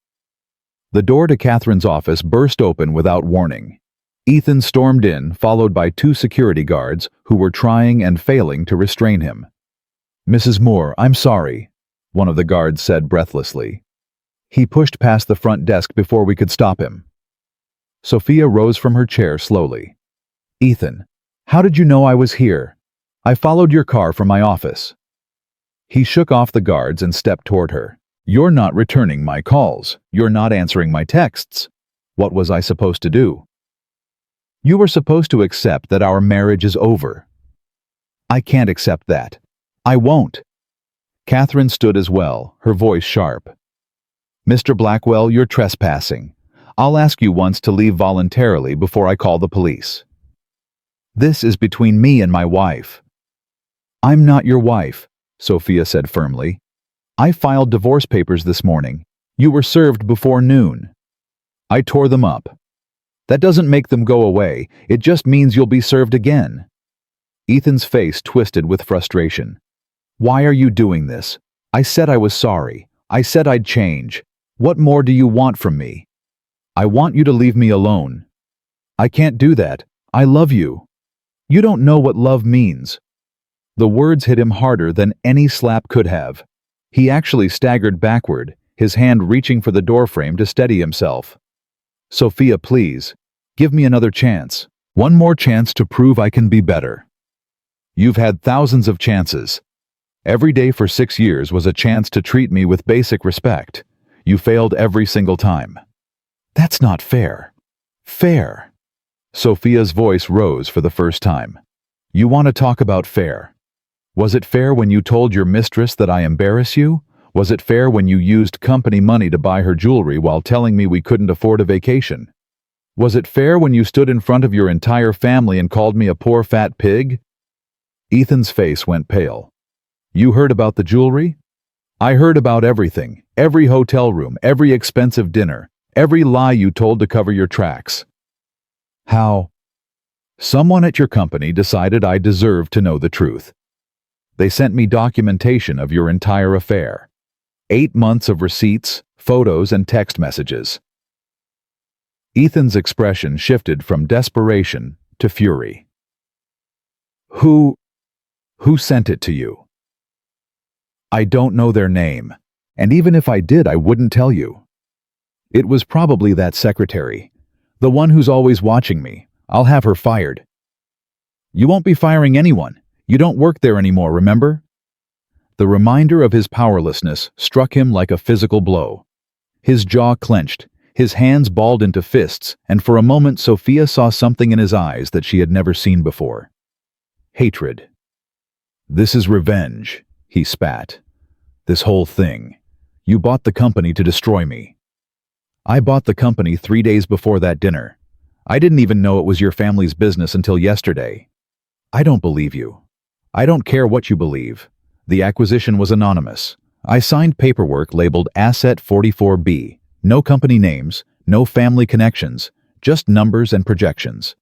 The door to Catherine's office burst open without warning. Ethan stormed in, followed by 2 security guards who were trying and failing to restrain him. "Mrs. Moore, I'm sorry," one of the guards said breathlessly. He pushed past the front desk before we could stop him. Sophia rose from her chair slowly. "Ethan, how did you know I was here? I followed your car from my office." He shook off the guards and stepped toward her. "You're not returning my calls. You're not answering my texts. What was I supposed to do?" "You were supposed to accept that our marriage is over." "I can't accept that. I won't." Catherine stood as well, her voice sharp. "Mr. Blackwell, you're trespassing. I'll ask you once to leave voluntarily before I call the police. This is between me and my wife." "I'm not your wife," Sophia said firmly. "I filed divorce papers this morning. You were served before noon. I tore them up. That doesn't make them go away. It just means you'll be served again." Ethan's face twisted with frustration. "Why are you doing this? I said I was sorry. I said I'd change. What more do you want from me?" "I want you to leave me alone." "I can't do that. I love you." "You don't know what love means." The words hit him harder than any slap could have. He actually staggered backward, his hand reaching for the doorframe to steady himself. "Sophia, please, give me another chance. One more chance to prove I can be better. You've had thousands of chances. Every day for 6 years was a chance to treat me with basic respect. You failed every single time." "That's not fair." "Fair." Sophia's voice rose for the first time. "You want to talk about fair? Was it fair when you told your mistress that I embarrass you? Was it fair when you used company money to buy her jewelry while telling me we couldn't afford a vacation? Was it fair when you stood in front of your entire family and called me a poor fat pig?" Ethan's face went pale. "You heard about the jewelry?" "I heard about everything. Every hotel room, every expensive dinner, every lie you told to cover your tracks." "How?" "Someone at your company decided I deserved to know the truth. They sent me documentation of your entire affair. 8 months of receipts, photos, and text messages." Ethan's expression shifted from desperation to fury. Who sent it to you?" "I don't know their name, and even if I did, I wouldn't tell you. It was probably that secretary, the one who's always watching me. I'll have her fired." "You won't be firing anyone. You don't work there anymore, remember?" The reminder of his powerlessness struck him like a physical blow. His jaw clenched, his hands balled into fists, and for a moment Sophia saw something in his eyes that she had never seen before. Hatred. "This is revenge," he spat. "This whole thing. You bought the company to destroy me." "I bought the company 3 days before that dinner. I didn't even know it was your family's business until yesterday." "I don't believe you. I don't care what you believe. The acquisition was anonymous. I signed paperwork labeled Asset 44B. No company names, no family connections, just numbers and projections."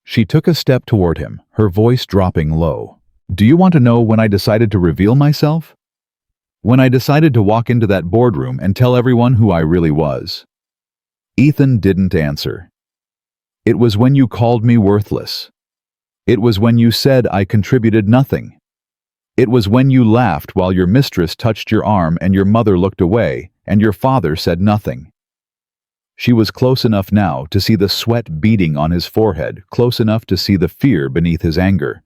She took a step toward him, her voice dropping low. "Do you want to know when I decided to reveal myself? When I decided to walk into that boardroom and tell everyone who I really was." Ethan didn't answer. "It was when you called me worthless. It was when you said I contributed nothing. It was when you laughed while your mistress touched your arm and your mother looked away and your father said nothing." She was close enough now to see the sweat beading on his forehead, close enough to see the fear beneath his anger.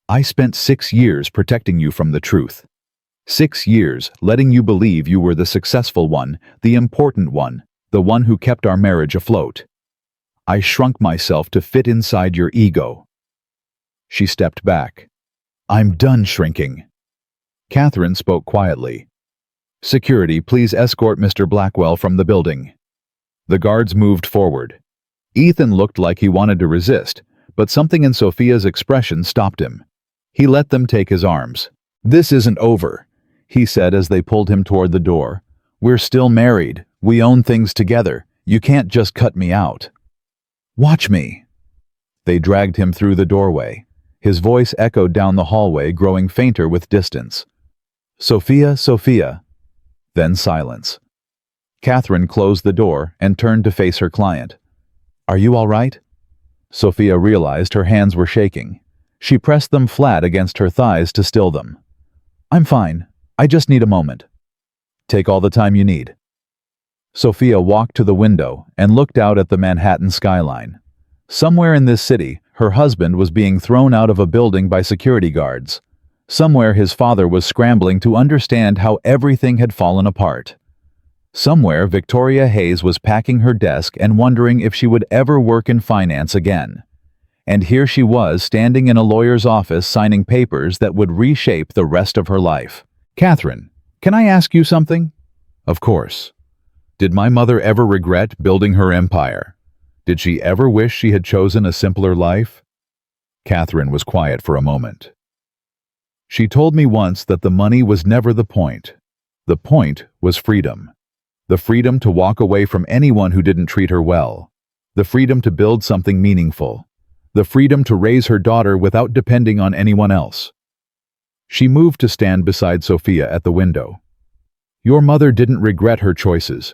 "I spent 6 years protecting you from the truth. 6 years letting you believe you were the successful one, the important one, the one who kept our marriage afloat. I shrunk myself to fit inside your ego." She stepped back. "I'm done shrinking." Catherine spoke quietly. "Security, please escort Mr. Blackwell from the building." The guards moved forward. Ethan looked like he wanted to resist, but something in Sophia's expression stopped him. He let them take his arms. "This isn't over," he said as they pulled him toward the door. "We're still married. We own things together. You can't just cut me out. Watch me. They dragged him through the doorway. His voice echoed down the hallway, growing fainter with distance. Sophia, Sophia. Then silence. Catherine closed the door and turned to face her client. Are you all right? Sophia realized her hands were shaking. She pressed them flat against her thighs to still them. I'm fine. I just need a moment. Take all the time you need. Sophia walked to the window and looked out at the Manhattan skyline. Somewhere in this city, her husband was being thrown out of a building by security guards. Somewhere his father was scrambling to understand how everything had fallen apart. Somewhere Victoria Hayes was packing her desk and wondering if she would ever work in finance again. And here she was standing in a lawyer's office signing papers that would reshape the rest of her life. Catherine, can I ask you something? Of course. Did my mother ever regret building her empire? Did she ever wish she had chosen a simpler life? Catherine was quiet for a moment. She told me once that the money was never the point. The point was freedom. The freedom to walk away from anyone who didn't treat her well. The freedom to build something meaningful. The freedom to raise her daughter without depending on anyone else. She moved to stand beside Sophia at the window. Your mother didn't regret her choices.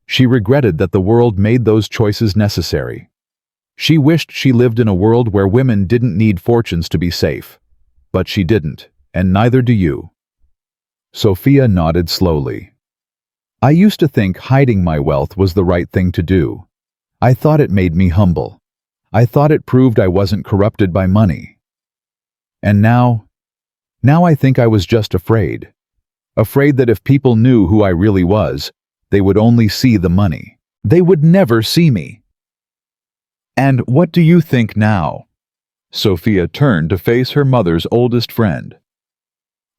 She regretted that the world made those choices necessary. She wished she lived in a world where women didn't need fortunes to be safe. But she didn't, and neither do you. Sophia nodded slowly. I used to think hiding my wealth was the right thing to do. I thought it made me humble. I thought it proved I wasn't corrupted by money. And now I think I was just afraid. Afraid that if people knew who I really was, they would only see the money. They would never see me. And what do you think now? Sophia turned to face her mother's oldest friend.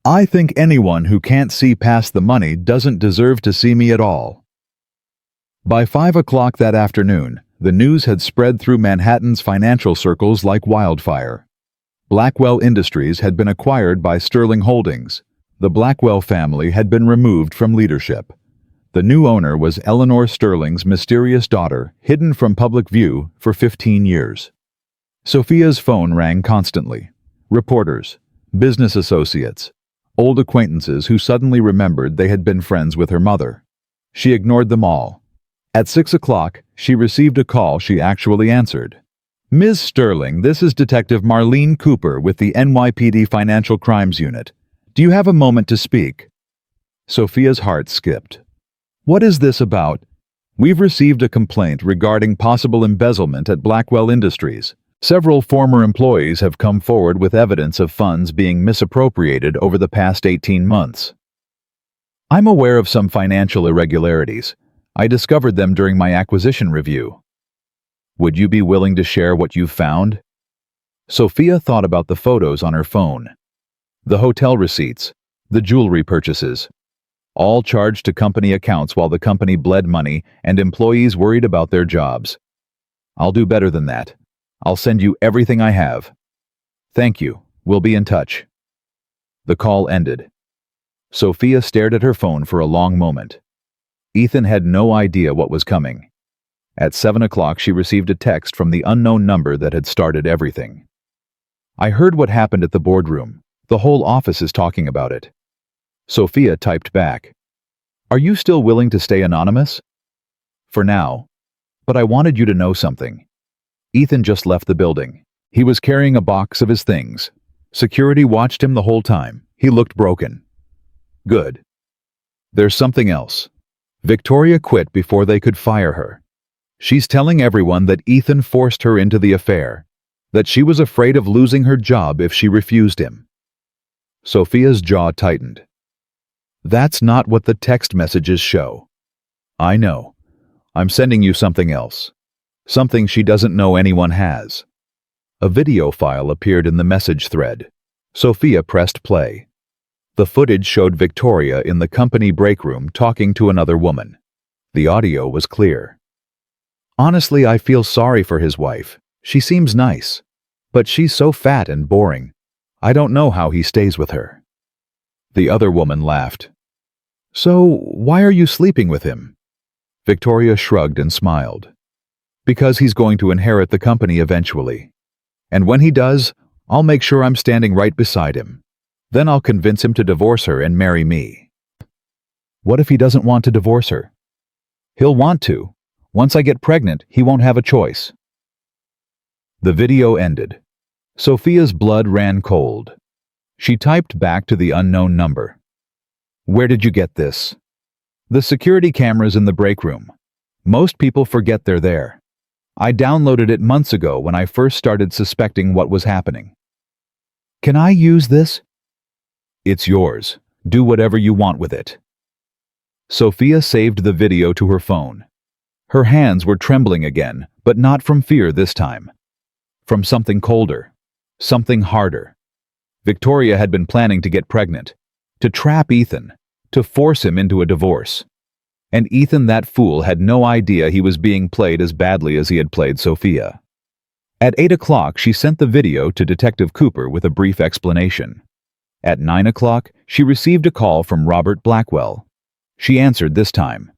I think anyone who can't see past the money doesn't deserve to see me at all. By 5 o'clock that afternoon, the news had spread through Manhattan's financial circles like wildfire. Blackwell Industries had been acquired by Sterling Holdings. The Blackwell family had been removed from leadership. The new owner was Eleanor Sterling's mysterious daughter, hidden from public view for 15 years. Sophia's phone rang constantly. Reporters, business associates, old acquaintances who suddenly remembered they had been friends with her mother. She ignored them all. At 6 o'clock, she received a call she actually answered. Ms. Sterling, this is Detective Marlene Cooper with the NYPD Financial Crimes Unit. Do you have a moment to speak? Sophia's heart skipped. What is this about? We've received a complaint regarding possible embezzlement at Blackwell Industries. Several former employees have come forward with evidence of funds being misappropriated over the past 18 months. I'm aware of some financial irregularities. I discovered them during my acquisition review. Would you be willing to share what you've found? Sophia thought about the photos on her phone. The hotel receipts, the jewelry purchases, all charged to company accounts while the company bled money and employees worried about their jobs. I'll do better than that. I'll send you everything I have. Thank you. We'll be in touch. The call ended. Sophia stared at her phone for a long moment. Ethan had no idea what was coming. At 7 o'clock, she received a text from the unknown number that had started everything. I heard what happened at the boardroom. The whole office is talking about it. Sophia typed back. Are you still willing to stay anonymous? For now. But I wanted you to know something. Ethan just left the building. He was carrying a box of his things. Security watched him the whole time. He looked broken. Good. There's something else. Victoria quit before they could fire her. She's telling everyone that Ethan forced her into the affair, that she was afraid of losing her job if she refused him. Sophia's jaw tightened. That's not what the text messages show. I know. I'm sending you something else. Something she doesn't know anyone has. A video file appeared in the message thread. Sophia pressed play. The footage showed Victoria in the company break room talking to another woman. The audio was clear. Honestly, I feel sorry for his wife. She seems nice. But she's so fat and boring. I don't know how he stays with her. The other woman laughed. So, why are you sleeping with him? Victoria shrugged and smiled. Because he's going to inherit the company eventually. And when he does, I'll make sure I'm standing right beside him. Then I'll convince him to divorce her and marry me. What if he doesn't want to divorce her? He'll want to. Once I get pregnant, he won't have a choice. The video ended. Sophia's blood ran cold. She typed back to the unknown number. Where did you get this? The security cameras in the break room. Most people forget they're there. I downloaded it months ago when I first started suspecting what was happening. Can I use this? It's yours. Do whatever you want with it. Sophia saved the video to her phone. Her hands were trembling again, but not from fear this time. From something colder. Something harder. Victoria had been planning to get pregnant. To trap Ethan. To force him into a divorce. And Ethan, that fool, had no idea he was being played as badly as he had played Sophia. At 8 o'clock, she sent the video to Detective Cooper with a brief explanation. At 9 o'clock, she received a call from Robert Blackwell. She answered this time.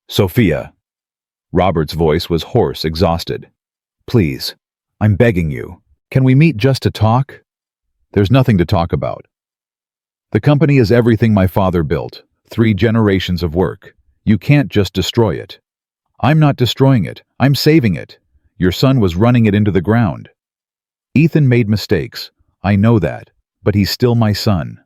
Sophia. Robert's voice was hoarse, exhausted. Please, I'm begging you. Can we meet just to talk? There's nothing to talk about. The company is everything my father built. 3 generations of work. You can't just destroy it. I'm not destroying it. I'm saving it. Your son was running it into the ground. Ethan made mistakes. I know that. But he's still my son.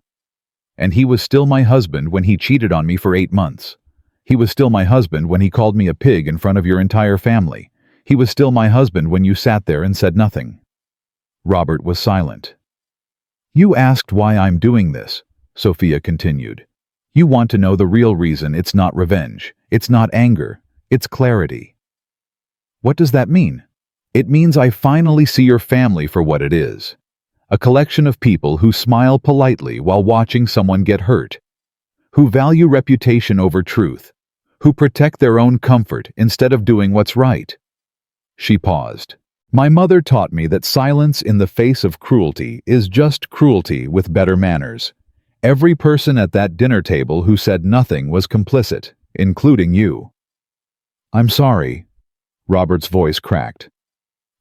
And he was still my husband when he cheated on me for 8 months. He was still my husband when he called me a pig in front of your entire family. He was still my husband when you sat there and said nothing. Robert was silent. You asked why I'm doing this, Sophia continued. You want to know the real reason. It's not revenge. It's not anger. It's clarity. What does that mean? It means I finally see your family for what it is. A collection of people who smile politely while watching someone get hurt. Who value reputation over truth. Who protect their own comfort instead of doing what's right. She paused. My mother taught me that silence in the face of cruelty is just cruelty with better manners. Every person at that dinner table who said nothing was complicit, including you. I'm sorry. Robert's voice cracked.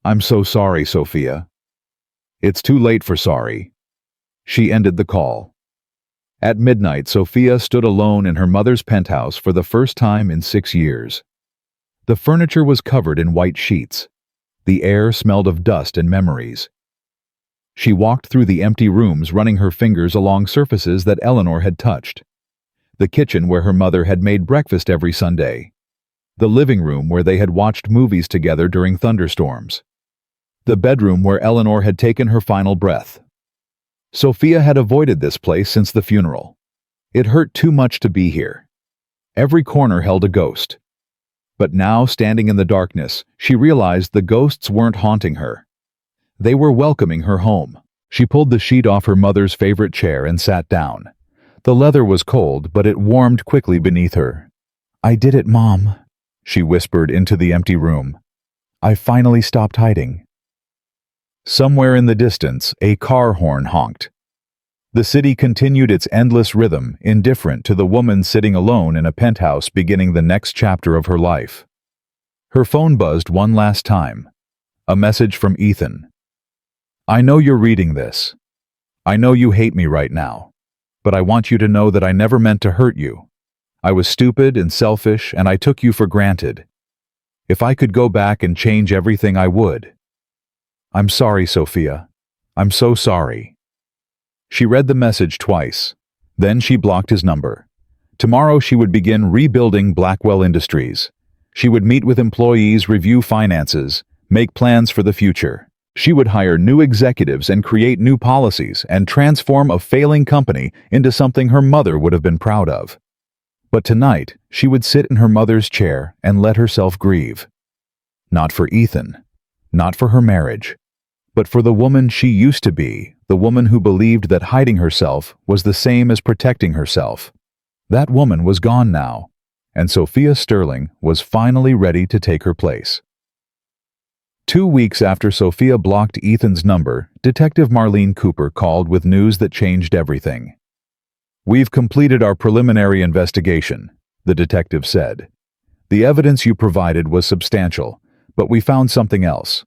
I'm so sorry, Sophia. It's too late for sorry. She ended the call. At midnight, Sophia stood alone in her mother's penthouse for the first time in 6 years. The furniture was covered in white sheets. The air smelled of dust and memories. She walked through the empty rooms, running her fingers along surfaces that Eleanor had touched. The kitchen where her mother had made breakfast every Sunday. The living room where they had watched movies together during thunderstorms. The bedroom where Eleanor had taken her final breath. Sophia had avoided this place since the funeral. It hurt too much to be here. Every corner held a ghost. But now, standing in the darkness, she realized the ghosts weren't haunting her. They were welcoming her home. She pulled the sheet off her mother's favorite chair and sat down. The leather was cold, but it warmed quickly beneath her. I did it, Mom, she whispered into the empty room. I finally stopped hiding. Somewhere in the distance, a car horn honked. The city continued its endless rhythm, indifferent to the woman sitting alone in a penthouse beginning the next chapter of her life. Her phone buzzed one last time. A message from Ethan. I know you're reading this. I know you hate me right now. But I want you to know that I never meant to hurt you. I was stupid and selfish, and I took you for granted. If I could go back and change everything, I would. I'm sorry, Sophia. I'm so sorry. She read the message twice. Then she blocked his number. Tomorrow she would begin rebuilding Blackwell Industries. She would meet with employees, review finances, make plans for the future. She would hire new executives and create new policies and transform a failing company into something her mother would have been proud of. But tonight, she would sit in her mother's chair and let herself grieve. Not for Ethan, not for her marriage, but for the woman she used to be, the woman who believed that hiding herself was the same as protecting herself. That woman was gone now, and Sophia Sterling was finally ready to take her place. 2 weeks after Sophia blocked Ethan's number, Detective Marlene Cooper called with news that changed everything. We've completed our preliminary investigation, the detective said. The evidence you provided was substantial, but we found something else.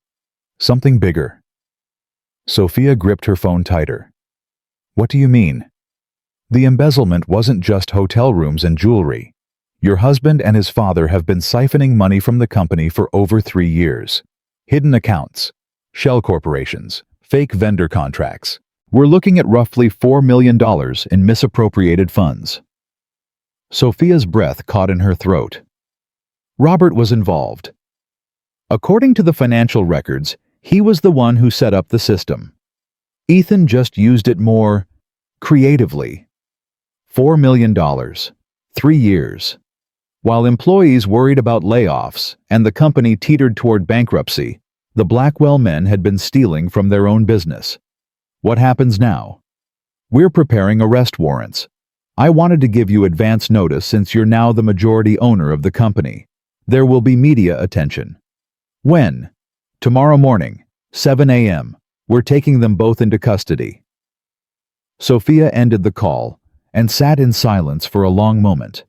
Something bigger. Sophia gripped her phone tighter. What do you mean? The embezzlement wasn't just hotel rooms and jewelry. Your husband and his father have been siphoning money from the company for over 3 years. Hidden accounts, shell corporations, fake vendor contracts. We're looking at roughly $4 million in misappropriated funds. Sophia's breath caught in her throat. Robert was involved. According to the financial records, he was the one who set up the system. Ethan just used it more creatively. $4 million. 3 years. While employees worried about layoffs and the company teetered toward bankruptcy, the Blackwell men had been stealing from their own business. What happens now? We're preparing arrest warrants. I wanted to give you advance notice since you're now the majority owner of the company. There will be media attention. When? Tomorrow morning, 7 a.m. We're taking them both into custody. Sophia ended the call and sat in silence for a long moment.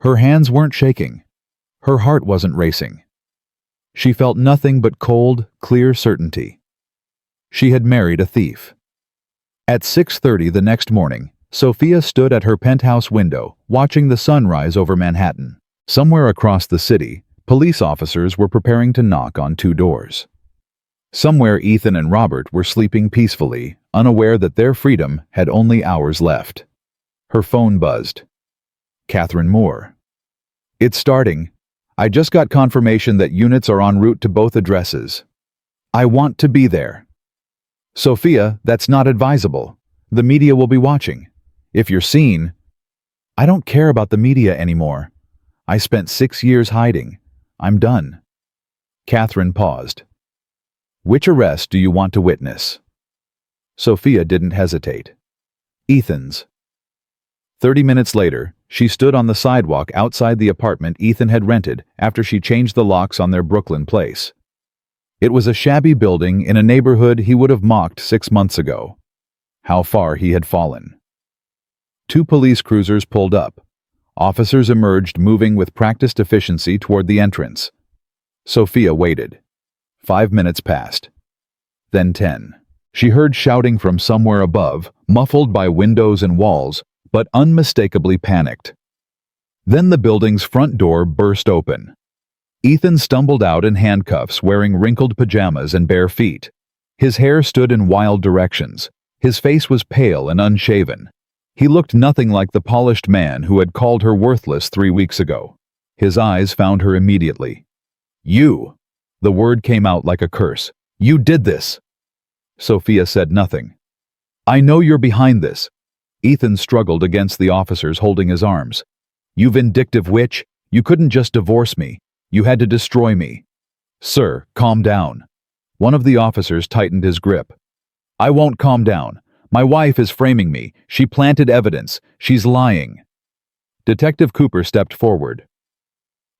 Her hands weren't shaking. Her heart wasn't racing. She felt nothing but cold, clear certainty. She had married a thief. At 6:30 the next morning, Sophia stood at her penthouse window, watching the sun rise over Manhattan. Somewhere across the city, police officers were preparing to knock on 2 doors. Somewhere Ethan and Robert were sleeping peacefully, unaware that their freedom had only hours left. Her phone buzzed. Catherine Moore. It's starting. I just got confirmation that units are en route to both addresses. I want to be there. Sophia, that's not advisable. The media will be watching. If you're seen... I don't care about the media anymore. I spent 6 years hiding. I'm done. Catherine paused. Which arrest do you want to witness? Sophia didn't hesitate. Ethan's. 30 minutes later, she stood on the sidewalk outside the apartment Ethan had rented after she changed the locks on their Brooklyn place. It was a shabby building in a neighborhood he would have mocked 6 months ago. How far he had fallen. 2 police cruisers pulled up. Officers emerged, moving with practiced efficiency toward the entrance. Sophia waited. 5 minutes passed. Then 10. She heard shouting from somewhere above, muffled by windows and walls, but unmistakably panicked. Then the building's front door burst open. Ethan stumbled out in handcuffs, wearing wrinkled pajamas and bare feet. His hair stood in wild directions. His face was pale and unshaven. He looked nothing like the polished man who had called her worthless 3 weeks ago. His eyes found her immediately. You! The word came out like a curse. You did this! Sophia said nothing. I know you're behind this. Ethan struggled against the officers holding his arms. You vindictive witch, you couldn't just divorce me. You had to destroy me. Sir, calm down. One of the officers tightened his grip. I won't calm down. My wife is framing me. She planted evidence. She's lying. Detective Cooper stepped forward.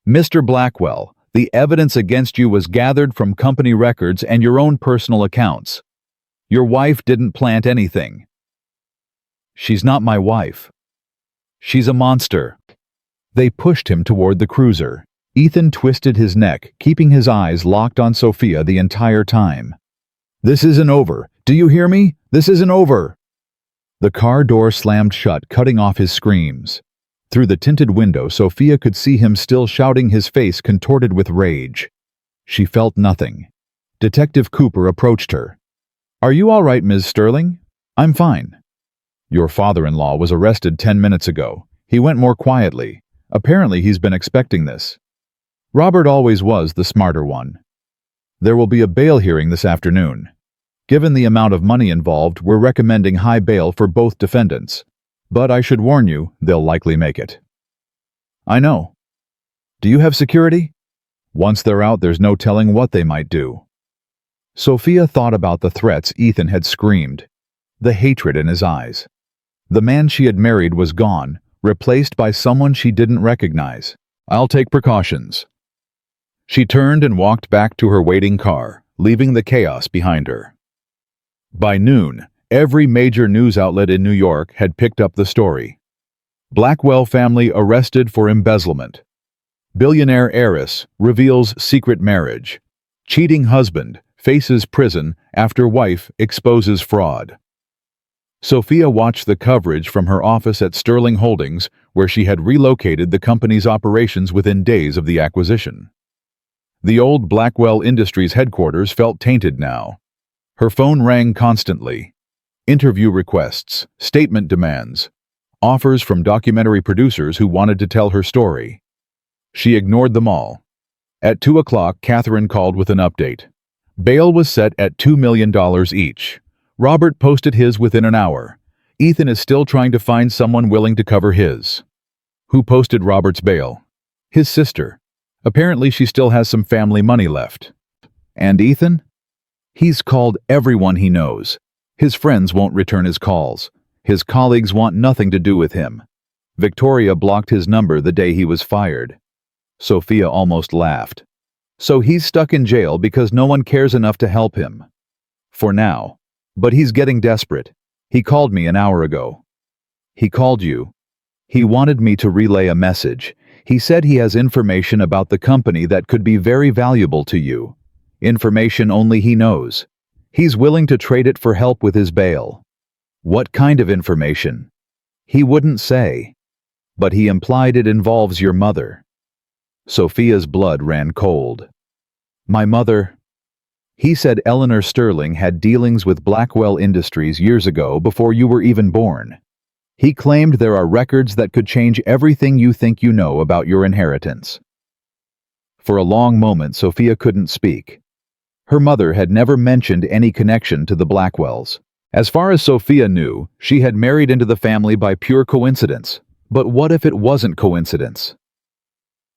Mr. Blackwell, the evidence against you was gathered from company records and your own personal accounts. Your wife didn't plant anything. She's not my wife. She's a monster. They pushed him toward the cruiser. Ethan twisted his neck, keeping his eyes locked on Sophia the entire time. This isn't over. Do you hear me? This isn't over. The car door slammed shut, cutting off his screams. Through the tinted window, Sophia could see him still shouting, his face contorted with rage. She felt nothing. Detective Cooper approached her. Are you all right, Ms. Sterling? I'm fine. Your father-in-law was arrested 10 minutes ago. He went more quietly. Apparently he's been expecting this. Robert always was the smarter one. There will be a bail hearing this afternoon. Given the amount of money involved, we're recommending high bail for both defendants. But I should warn you, they'll likely make it. I know. Do you have security? Once they're out, there's no telling what they might do. Sophia thought about the threats Ethan had screamed, the hatred in his eyes. The man she had married was gone, replaced by someone she didn't recognize. I'll take precautions. She turned and walked back to her waiting car, leaving the chaos behind her. By noon, every major news outlet in New York had picked up the story. Blackwell family arrested for embezzlement. Billionaire heiress reveals secret marriage. Cheating husband faces prison after wife exposes fraud. Sophia watched the coverage from her office at Sterling Holdings, where she had relocated the company's operations within days of the acquisition. The old Blackwell Industries headquarters felt tainted now. Her phone rang constantly. Interview requests, statement demands, offers from documentary producers who wanted to tell her story. She ignored them all. At 2 o'clock, Catherine called with an update. Bail was set at $2 million each. Robert posted his within an hour. Ethan is still trying to find someone willing to cover his. Who posted Robert's bail? His sister. Apparently she still has some family money left. And Ethan? He's called everyone he knows. His friends won't return his calls. His colleagues want nothing to do with him. Victoria blocked his number the day he was fired. Sophia almost laughed. So he's stuck in jail because no one cares enough to help him. For now. But he's getting desperate. He called me an hour ago. He called you. He wanted me to relay a message. He said he has information about the company that could be very valuable to you. Information only he knows. He's willing to trade it for help with his bail. What kind of information? He wouldn't say. But he implied it involves your mother. Sophia's blood ran cold. My mother... He said Eleanor Sterling had dealings with Blackwell Industries years ago before you were even born. He claimed there are records that could change everything you think you know about your inheritance. For a long moment, Sophia couldn't speak. Her mother had never mentioned any connection to the Blackwells. As far as Sophia knew, she had married into the family by pure coincidence. But what if it wasn't coincidence?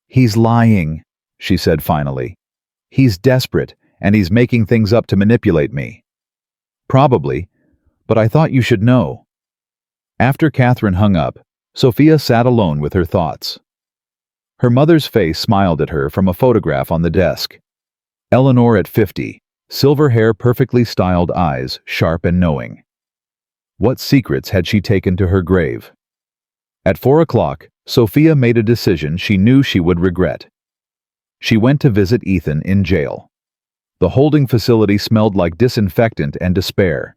He's lying, she said finally. He's desperate. And he's making things up to manipulate me. Probably, but I thought you should know. After Catherine hung up, Sophia sat alone with her thoughts. Her mother's face smiled at her from a photograph on the desk. Eleanor at 50, silver hair, perfectly styled eyes, sharp and knowing. What secrets had she taken to her grave? At 4 o'clock, Sophia made a decision she knew she would regret. She went to visit Ethan in jail. The holding facility smelled like disinfectant and despair.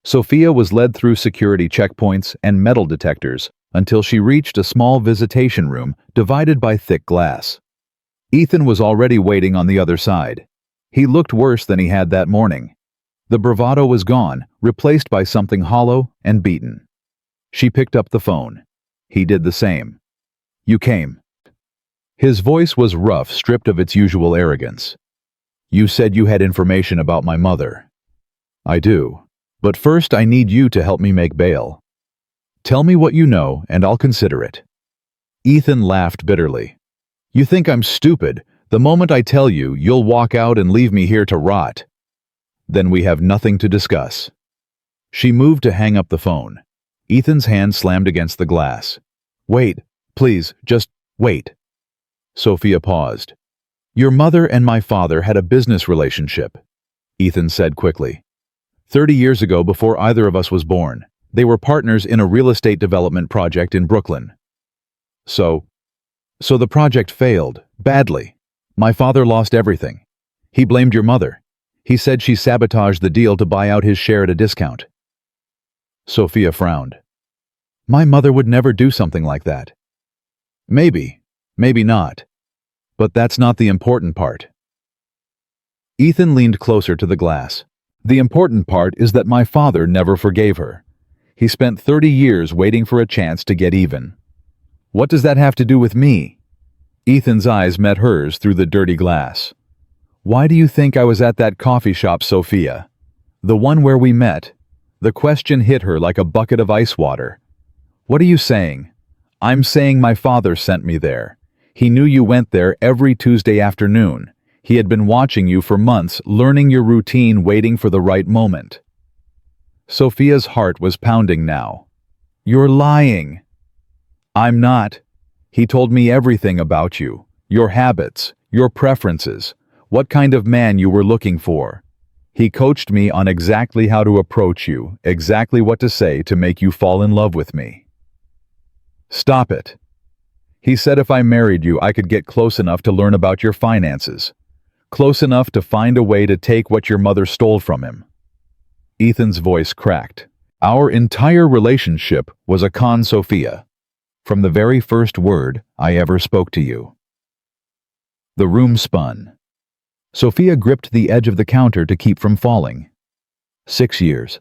Sophia was led through security checkpoints and metal detectors until she reached a small visitation room divided by thick glass. Ethan was already waiting on the other side. He looked worse than he had that morning. The bravado was gone, replaced by something hollow and beaten. She picked up the phone. He did the same. You came. His voice was rough, stripped of its usual arrogance. You said you had information about my mother. I do. But first I need you to help me make bail. Tell me what you know and I'll consider it. Ethan laughed bitterly. You think I'm stupid. The moment I tell you, you'll walk out and leave me here to rot. Then we have nothing to discuss. She moved to hang up the phone. Ethan's hand slammed against the glass. Wait, please, just wait. Sophia paused. Your mother and my father had a business relationship, Ethan said quickly. 30 years ago, before either of us was born, they were partners in a real estate development project in Brooklyn. So the project failed, badly. My father lost everything. He blamed your mother. He said she sabotaged the deal to buy out his share at a discount. Sophia frowned. My mother would never do something like that. Maybe, maybe not. But that's not the important part. Ethan leaned closer to the glass. The important part is that my father never forgave her. He spent 30 years waiting for a chance to get even. What does that have to do with me? Ethan's eyes met hers through the dirty glass. Why do you think I was at that coffee shop, Sophia? The one where we met. The question hit her like a bucket of ice water. What are you saying? I'm saying my father sent me there. He knew you went there every Tuesday afternoon. He had been watching you for months, learning your routine, waiting for the right moment. Sophia's heart was pounding now. You're lying. I'm not. He told me everything about you, your habits, your preferences, what kind of man you were looking for. He coached me on exactly how to approach you, exactly what to say to make you fall in love with me. Stop it. He said if I married you, I could get close enough to learn about your finances. Close enough to find a way to take what your mother stole from him. Ethan's voice cracked. Our entire relationship was a con, Sophia. From the very first word I ever spoke to you. The room spun. Sophia gripped the edge of the counter to keep from falling. 6 years.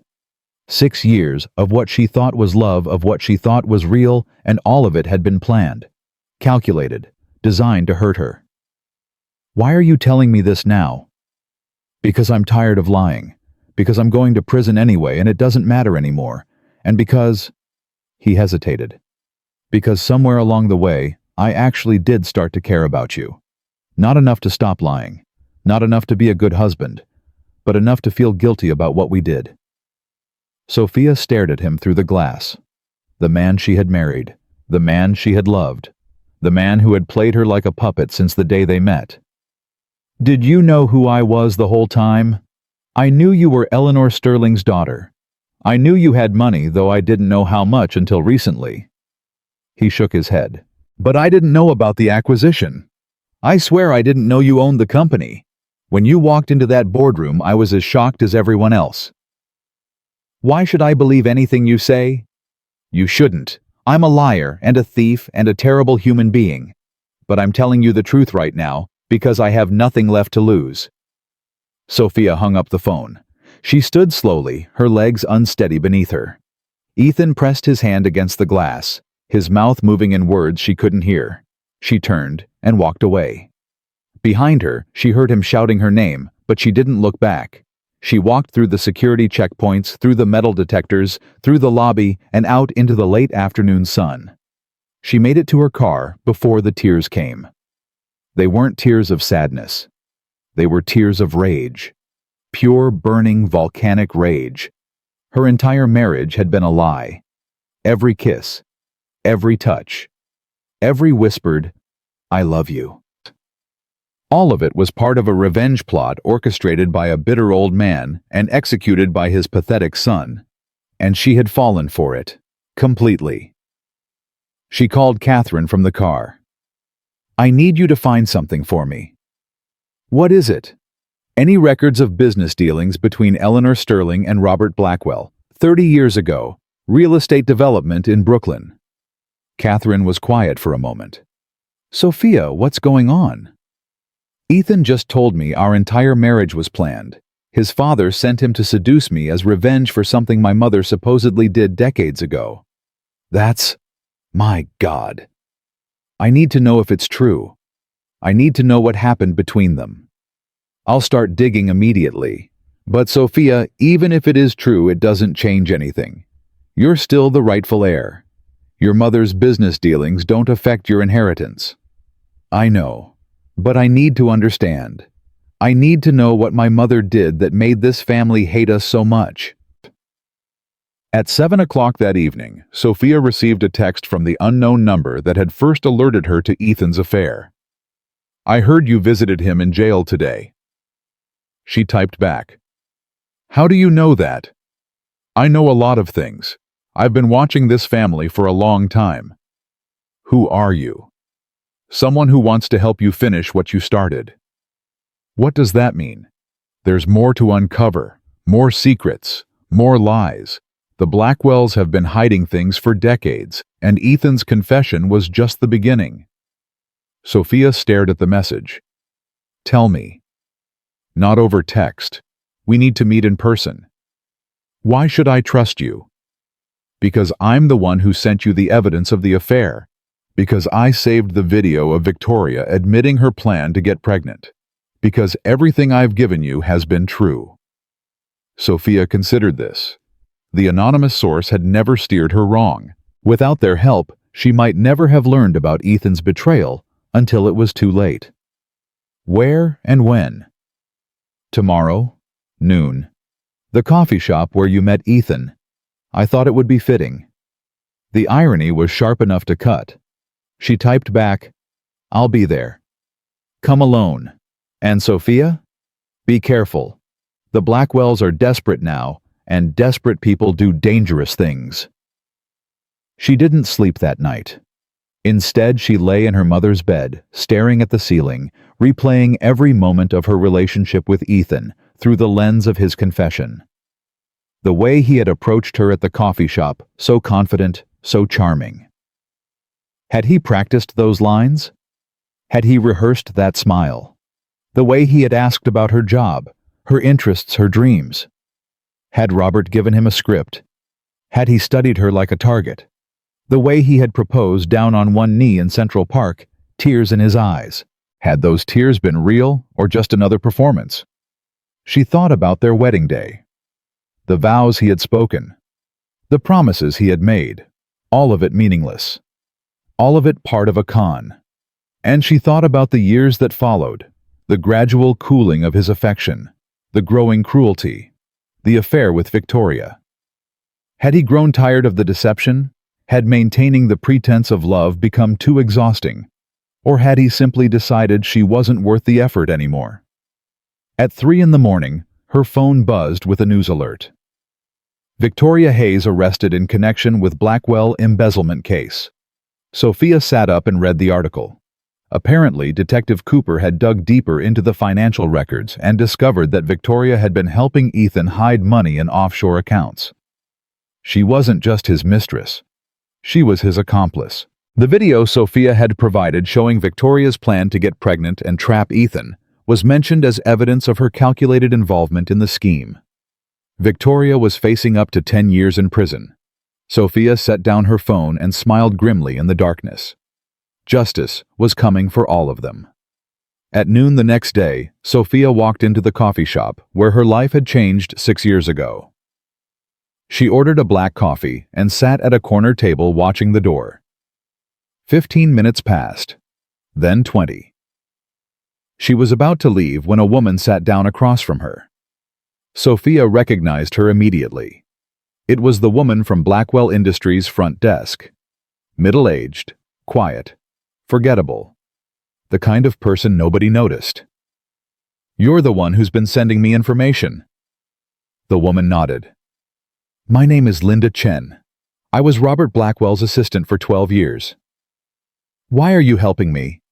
6 years of what she thought was love, of what she thought was real, and all of it had been planned, calculated, designed to hurt her. Why are you telling me this now? Because I'm tired of lying. Because I'm going to prison anyway and it doesn't matter anymore. And because... He hesitated. Because somewhere along the way, I actually did start to care about you. Not enough to stop lying. Not enough to be a good husband. But enough to feel guilty about what we did. Sophia stared at him through the glass. The man she had married. The man she had loved. The man who had played her like a puppet since the day they met. Did you know who I was the whole time? I knew you were Eleanor Sterling's daughter. I knew you had money, though I didn't know how much until recently. He shook his head. But I didn't know about the acquisition. I swear I didn't know you owned the company. When you walked into that boardroom, I was as shocked as everyone else. Why should I believe anything you say? You shouldn't. I'm a liar and a thief and a terrible human being. But I'm telling you the truth right now, because I have nothing left to lose. Sophia hung up the phone. She stood slowly, her legs unsteady beneath her. Ethan pressed his hand against the glass, his mouth moving in words she couldn't hear. She turned and walked away. Behind her, she heard him shouting her name, but she didn't look back. She walked through the security checkpoints, through the metal detectors, through the lobby, and out into the late afternoon sun. She made it to her car before the tears came. They weren't tears of sadness. They were tears of rage. Pure, burning, volcanic rage. Her entire marriage had been a lie. Every kiss, every touch, every whispered, "I love you." All of it was part of a revenge plot orchestrated by a bitter old man and executed by his pathetic son. And she had fallen for it, completely. She called Catherine from the car. "I need you to find something for me." "What is it?" "Any records of business dealings between Eleanor Sterling and Robert Blackwell, 30 years ago, real estate development in Brooklyn." Catherine was quiet for a moment. "Sophia, what's going on?" "Ethan just told me our entire marriage was planned. His father sent him to seduce me as revenge for something my mother supposedly did decades ago." "That's... my God. I need to know if it's true. I need to know what happened between them. I'll start digging immediately. But Sophia, even if it is true, it doesn't change anything. You're still the rightful heir. Your mother's business dealings don't affect your inheritance." "I know. But I need to understand. I need to know what my mother did that made this family hate us so much." At 7 o'clock that evening, Sophia received a text from the unknown number that had first alerted her to Ethan's affair. "I heard you visited him in jail today." She typed back, "How do you know that?" "I know a lot of things. I've been watching this family for a long time." "Who are you?" "Someone who wants to help you finish what you started." "What does that mean?" "There's more to uncover, more secrets, more lies. The Blackwells have been hiding things for decades, and Ethan's confession was just the beginning." Sophia stared at the message. "Tell me." "Not over text. We need to meet in person." "Why should I trust you?" "Because I'm the one who sent you the evidence of the affair. Because I saved the video of Victoria admitting her plan to get pregnant. Because everything I've given you has been true." Sophia considered this. The anonymous source had never steered her wrong. Without their help, she might never have learned about Ethan's betrayal until it was too late. Where and when? "Tomorrow, noon. The coffee shop where you met Ethan. I thought it would be fitting." The irony was sharp enough to cut. She typed back, "I'll be there. Come alone. And Sophia? Be careful. The Blackwells are desperate now, and desperate people do dangerous things." She didn't sleep that night. Instead, she lay in her mother's bed, staring at the ceiling, replaying every moment of her relationship with Ethan through the lens of his confession. The way he had approached her at the coffee shop, so confident, so charming. Had he practiced those lines? Had he rehearsed that smile? The way he had asked about her job, her interests, her dreams? Had Robert given him a script? Had he studied her like a target? The way he had proposed down on one knee in Central Park, tears in his eyes. Had those tears been real or just another performance? She thought about their wedding day. The vows he had spoken. The promises he had made. All of it meaningless. All of it part of a con. And she thought about the years that followed, the gradual cooling of his affection, the growing cruelty, the affair with Victoria. Had he grown tired of the deception? Had maintaining the pretense of love become too exhausting? Or had he simply decided she wasn't worth the effort anymore? At 3 a.m, her phone buzzed with a news alert. Victoria Hayes arrested in connection with Blackwell embezzlement case. Sophia sat up and read the article. Apparently, Detective Cooper had dug deeper into the financial records and discovered that Victoria had been helping Ethan hide money in offshore accounts. She wasn't just his mistress. She was his accomplice. The video Sophia had provided showing Victoria's plan to get pregnant and trap Ethan was mentioned as evidence of her calculated involvement in the scheme. Victoria was facing up to 10 years in prison. Sophia set down her phone and smiled grimly in the darkness. Justice was coming for all of them. At noon the next day, Sophia walked into the coffee shop where her life had changed 6 years ago. She ordered a black coffee and sat at a corner table watching the door. 15 minutes passed, then 20. She was about to leave when a woman sat down across from her. Sophia recognized her immediately. It was the woman from Blackwell Industries' front desk. Middle-aged, quiet, forgettable. The kind of person nobody noticed. "You're the one who's been sending me information." The woman nodded. "My name is Linda Chen. I was Robert Blackwell's assistant for 12 years. Why are you helping me?"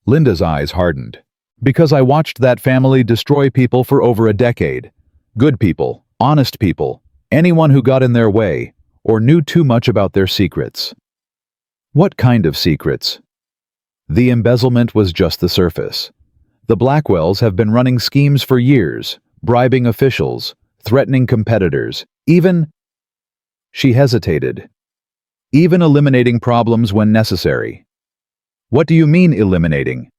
Linda's eyes hardened. "Because I watched that family destroy people for over a decade. Good people, honest people, anyone who got in their way or knew too much about their secrets." "What kind of secrets?" The embezzlement was just the surface. The Blackwells have been running schemes for years, bribing officials, threatening competitors, even— She hesitated. "Even eliminating problems when necessary." "What do you mean eliminating?"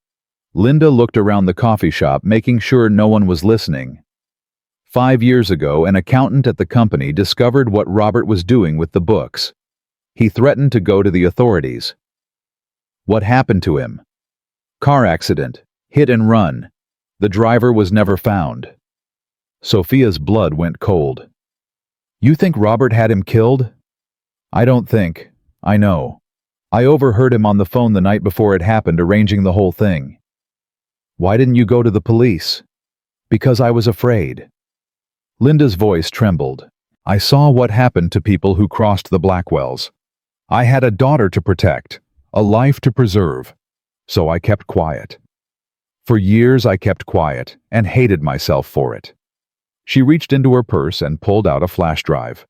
Linda looked around the coffee shop, making sure no one was listening. 5 years ago, an accountant at the company discovered what Robert was doing with the books. He threatened to go to the authorities. What happened to him? Car accident, hit and run. The driver was never found. Sophia's blood went cold. "You think Robert had him killed?" "I don't think. I know. I overheard him on the phone the night before it happened, arranging the whole thing." "Why didn't you go to the police?" "Because I was afraid." Linda's voice trembled. "I saw what happened to people who crossed the Blackwells. I had a daughter to protect, a life to preserve. So I kept quiet. For years I kept quiet and hated myself for it." She reached into her purse and pulled out a flash drive.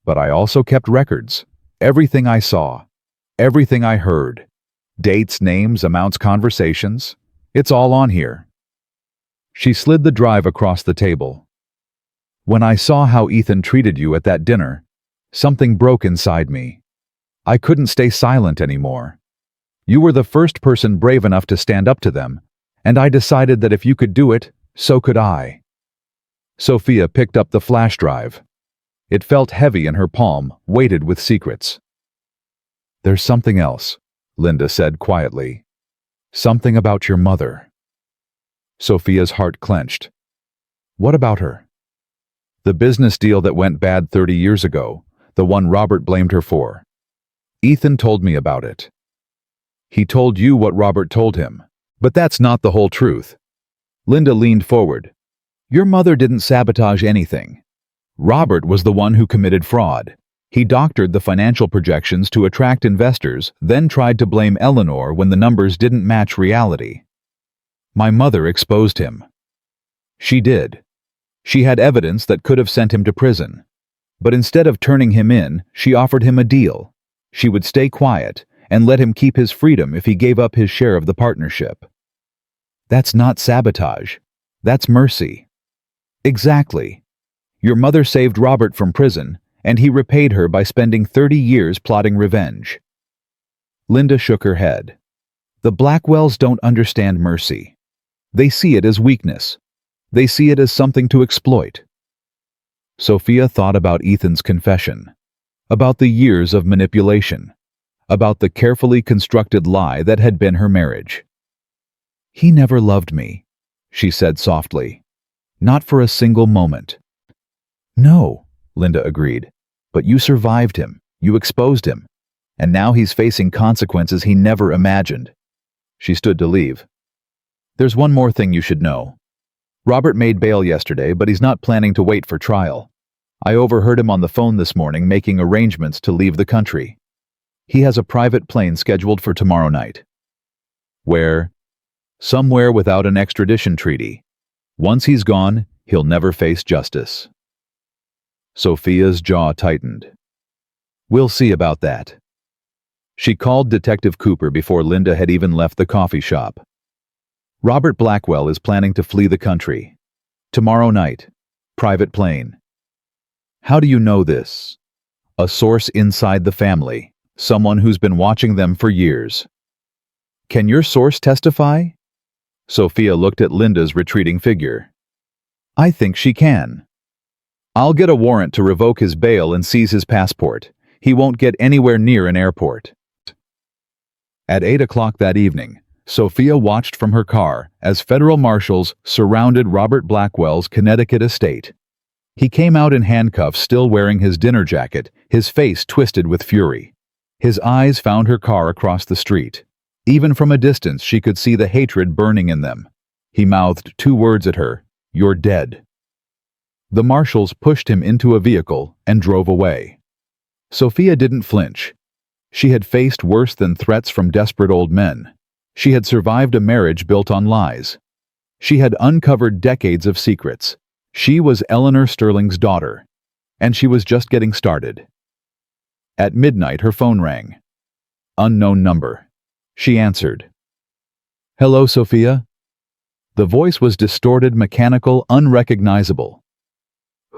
"But I also kept records. Everything I saw. Everything I heard. Dates, names, amounts, conversations. It's all on here." She slid the drive across the table. "When I saw how Ethan treated you at that dinner, something broke inside me. I couldn't stay silent anymore. You were the first person brave enough to stand up to them, and I decided that if you could do it, so could I." Sophia picked up the flash drive. It felt heavy in her palm, weighted with secrets. "There's something else," Linda said quietly. "Something about your mother." Sophia's heart clenched. "What about her?" "The business deal that went bad 30 years ago, the one Robert blamed her for. Ethan told me about it." "He told you what Robert told him. But that's not the whole truth." Linda leaned forward. "Your mother didn't sabotage anything. Robert was the one who committed fraud. He doctored the financial projections to attract investors, then tried to blame Eleanor when the numbers didn't match reality. My mother exposed him. She did. She had evidence that could have sent him to prison. But instead of turning him in, she offered him a deal. She would stay quiet and let him keep his freedom if he gave up his share of the partnership. That's not sabotage. That's mercy. Exactly. Your mother saved Robert from prison, and he repaid her by spending 30 years plotting revenge. Linda shook her head. The Blackwells don't understand mercy. They see it as weakness. They see it as something to exploit. Sophia thought about Ethan's confession, about the years of manipulation, about the carefully constructed lie that had been her marriage. He never loved me, she said softly. Not for a single moment. No, Linda agreed, but you survived him, you exposed him, and now he's facing consequences he never imagined. She stood to leave. There's one more thing you should know. Robert made bail yesterday, but he's not planning to wait for trial. I overheard him on the phone this morning making arrangements to leave the country. He has a private plane scheduled for tomorrow night. Where? Somewhere without an extradition treaty. Once he's gone, he'll never face justice. Sophia's jaw tightened. We'll see about that. She called Detective Cooper before Linda had even left the coffee shop. Robert Blackwell is planning to flee the country. Tomorrow night. Private plane. How do you know this? A source inside the family. Someone who's been watching them for years. Can your source testify? Sophia looked at Linda's retreating figure. I think she can. I'll get a warrant to revoke his bail and seize his passport. He won't get anywhere near an airport. At 8 o'clock that evening, Sophia watched from her car as federal marshals surrounded Robert Blackwell's Connecticut estate. He came out in handcuffs, still wearing his dinner jacket, his face twisted with fury. His eyes found her car across the street. Even from a distance, she could see the hatred burning in them. He mouthed 2 words at her, "You're dead." The marshals pushed him into a vehicle and drove away. Sophia didn't flinch. She had faced worse than threats from desperate old men. She had survived a marriage built on lies. She had uncovered decades of secrets. She was Eleanor Sterling's daughter, and she was just getting started. At midnight, her phone rang. Unknown number. She answered. Hello, Sophia? The voice was distorted, mechanical, unrecognizable.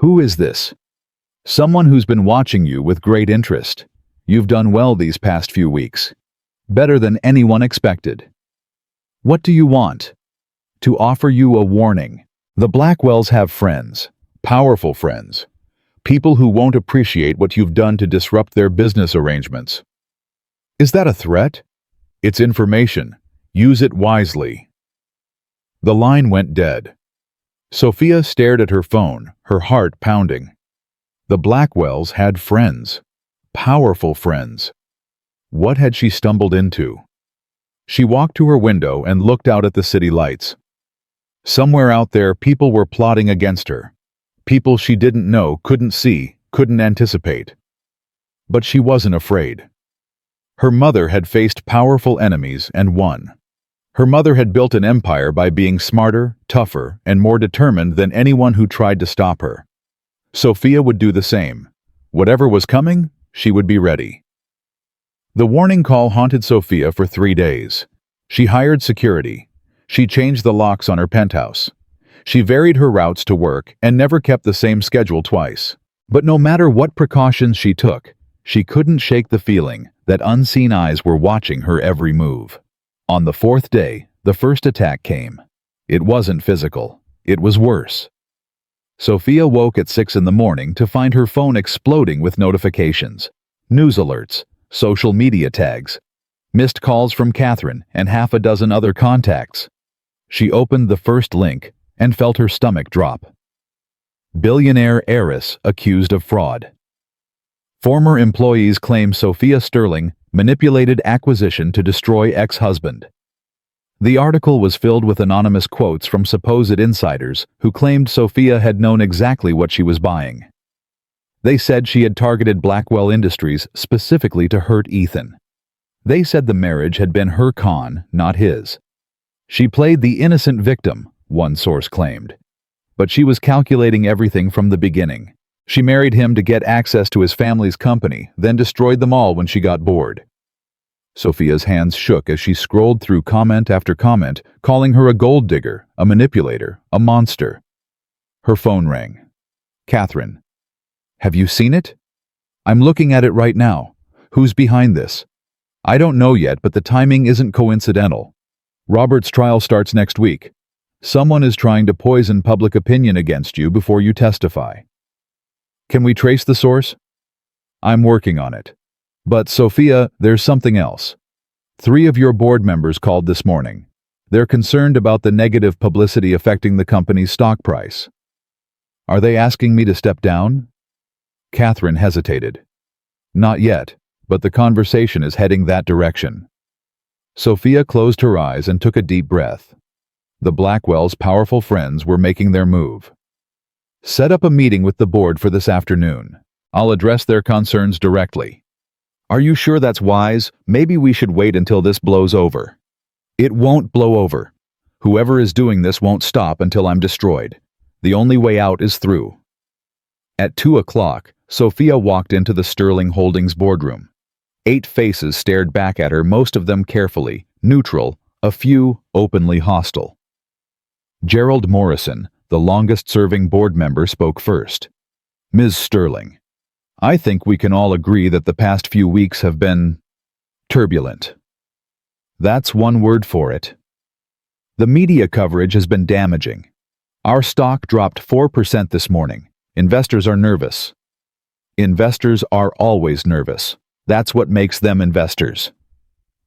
Who is this? Someone who's been watching you with great interest. You've done well these past few weeks. Better than anyone expected. What do you want? To offer you a warning. The Blackwells have friends, powerful friends, people who won't appreciate what you've done to disrupt their business arrangements. Is that a threat? It's information. Use it wisely. The line went dead. Sophia stared at her phone, her heart pounding. The Blackwells had friends, powerful friends. What had she stumbled into? She walked to her window and looked out at the city lights. Somewhere out there, people were plotting against her. People she didn't know, couldn't see, couldn't anticipate. But she wasn't afraid. Her mother had faced powerful enemies and won. Her mother had built an empire by being smarter, tougher, and more determined than anyone who tried to stop her. Sophia would do the same. Whatever was coming, she would be ready. The warning call haunted Sophia for 3 days. She hired security. She changed the locks on her penthouse. She varied her routes to work and never kept the same schedule twice. But no matter what precautions she took, she couldn't shake the feeling that unseen eyes were watching her every move. On the 4th day, the first attack came. It wasn't physical. It was worse. Sophia woke at 6 in the morning to find her phone exploding with notifications, news alerts, social media tags, missed calls from Catherine and half a dozen other contacts. She opened the first link and felt her stomach drop. Billionaire heiress accused of fraud. Former employees claim Sophia Sterling manipulated acquisition to destroy ex-husband. The article was filled with anonymous quotes from supposed insiders who claimed Sophia had known exactly what she was buying. They said she had targeted Blackwell Industries specifically to hurt Ethan. They said the marriage had been her con, not his. She played the innocent victim, one source claimed. But she was calculating everything from the beginning. She married him to get access to his family's company, then destroyed them all when she got bored. Sophia's hands shook as she scrolled through comment after comment, calling her a gold digger, a manipulator, a monster. Her phone rang. Catherine. Have you seen it? I'm looking at it right now. Who's behind this? I don't know yet, but the timing isn't coincidental. Robert's trial starts next week. Someone is trying to poison public opinion against you before you testify. Can we trace the source? I'm working on it. But, Sophia, there's something else. 3 of your board members called this morning. They're concerned about the negative publicity affecting the company's stock price. Are they asking me to step down? Catherine hesitated. Not yet, but the conversation is heading that direction. Sophia closed her eyes and took a deep breath. The Blackwells' powerful friends were making their move. Set up a meeting with the board for this afternoon. I'll address their concerns directly. Are you sure that's wise? Maybe we should wait until this blows over. It won't blow over. Whoever is doing this won't stop until I'm destroyed. The only way out is through. At 2 o'clock, Sophia walked into the Sterling Holdings boardroom. 8 faces stared back at her, most of them carefully, neutral, a few openly hostile. Gerald Morrison, the longest-serving board member, spoke first. Ms. Sterling, I think we can all agree that the past few weeks have been turbulent. That's one word for it. The media coverage has been damaging. Our stock dropped 4% this morning. Investors are nervous. Investors are always nervous. That's what makes them investors.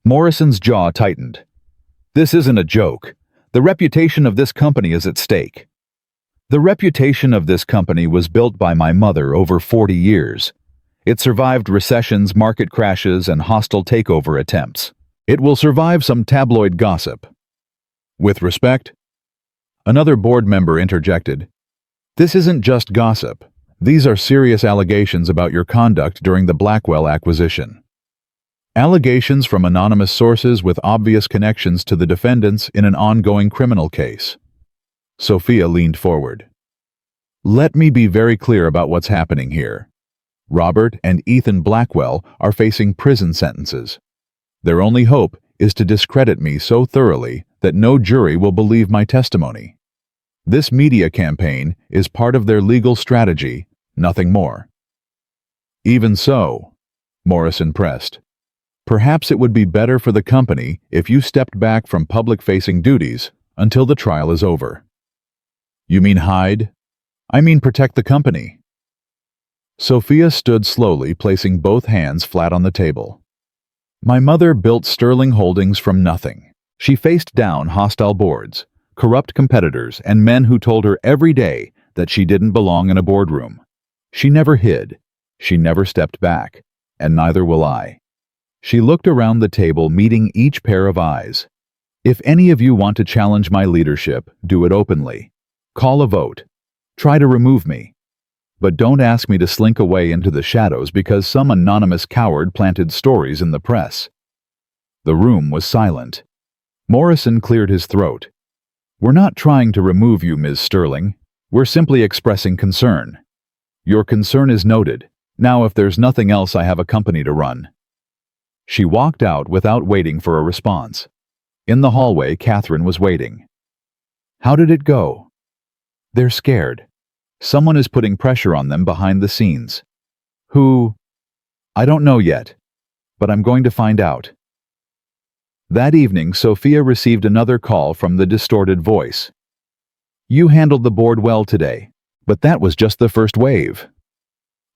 Morrison's jaw tightened. This isn't a joke. The reputation of this company is at stake. The reputation of this company was built by my mother over 40 years. It survived recessions, market crashes, and hostile takeover attempts. It will survive some tabloid gossip. With respect, another board member interjected. This isn't just gossip. These are serious allegations about your conduct during the Blackwell acquisition. Allegations from anonymous sources with obvious connections to the defendants in an ongoing criminal case. Sophia leaned forward. Let me be very clear about what's happening here. Robert and Ethan Blackwell are facing prison sentences. Their only hope is to discredit me so thoroughly that no jury will believe my testimony. This media campaign is part of their legal strategy, nothing more. Even so, Morrison pressed, perhaps it would be better for the company if you stepped back from public-facing duties until the trial is over. You mean hide? I mean protect the company. Sophia stood slowly, placing both hands flat on the table. My mother built Sterling Holdings from nothing. She faced down hostile boards, corrupt competitors, and men who told her every day that she didn't belong in a boardroom. She never hid. She never stepped back, and neither will I. She looked around the table, meeting each pair of eyes. If any of you want to challenge my leadership, do it openly. Call a vote. Try to remove me. But don't ask me to slink away into the shadows because some anonymous coward planted stories in the press. The room was silent. Morrison cleared his throat. We're not trying to remove you, Ms. Sterling. We're simply expressing concern. Your concern is noted. Now, if there's nothing else, I have a company to run. She walked out without waiting for a response. In the hallway, Catherine was waiting. How did it go? They're scared. Someone is putting pressure on them behind the scenes. Who? I don't know yet, but I'm going to find out. That evening, Sophia received another call from the distorted voice. You handled the board well today, but that was just the first wave.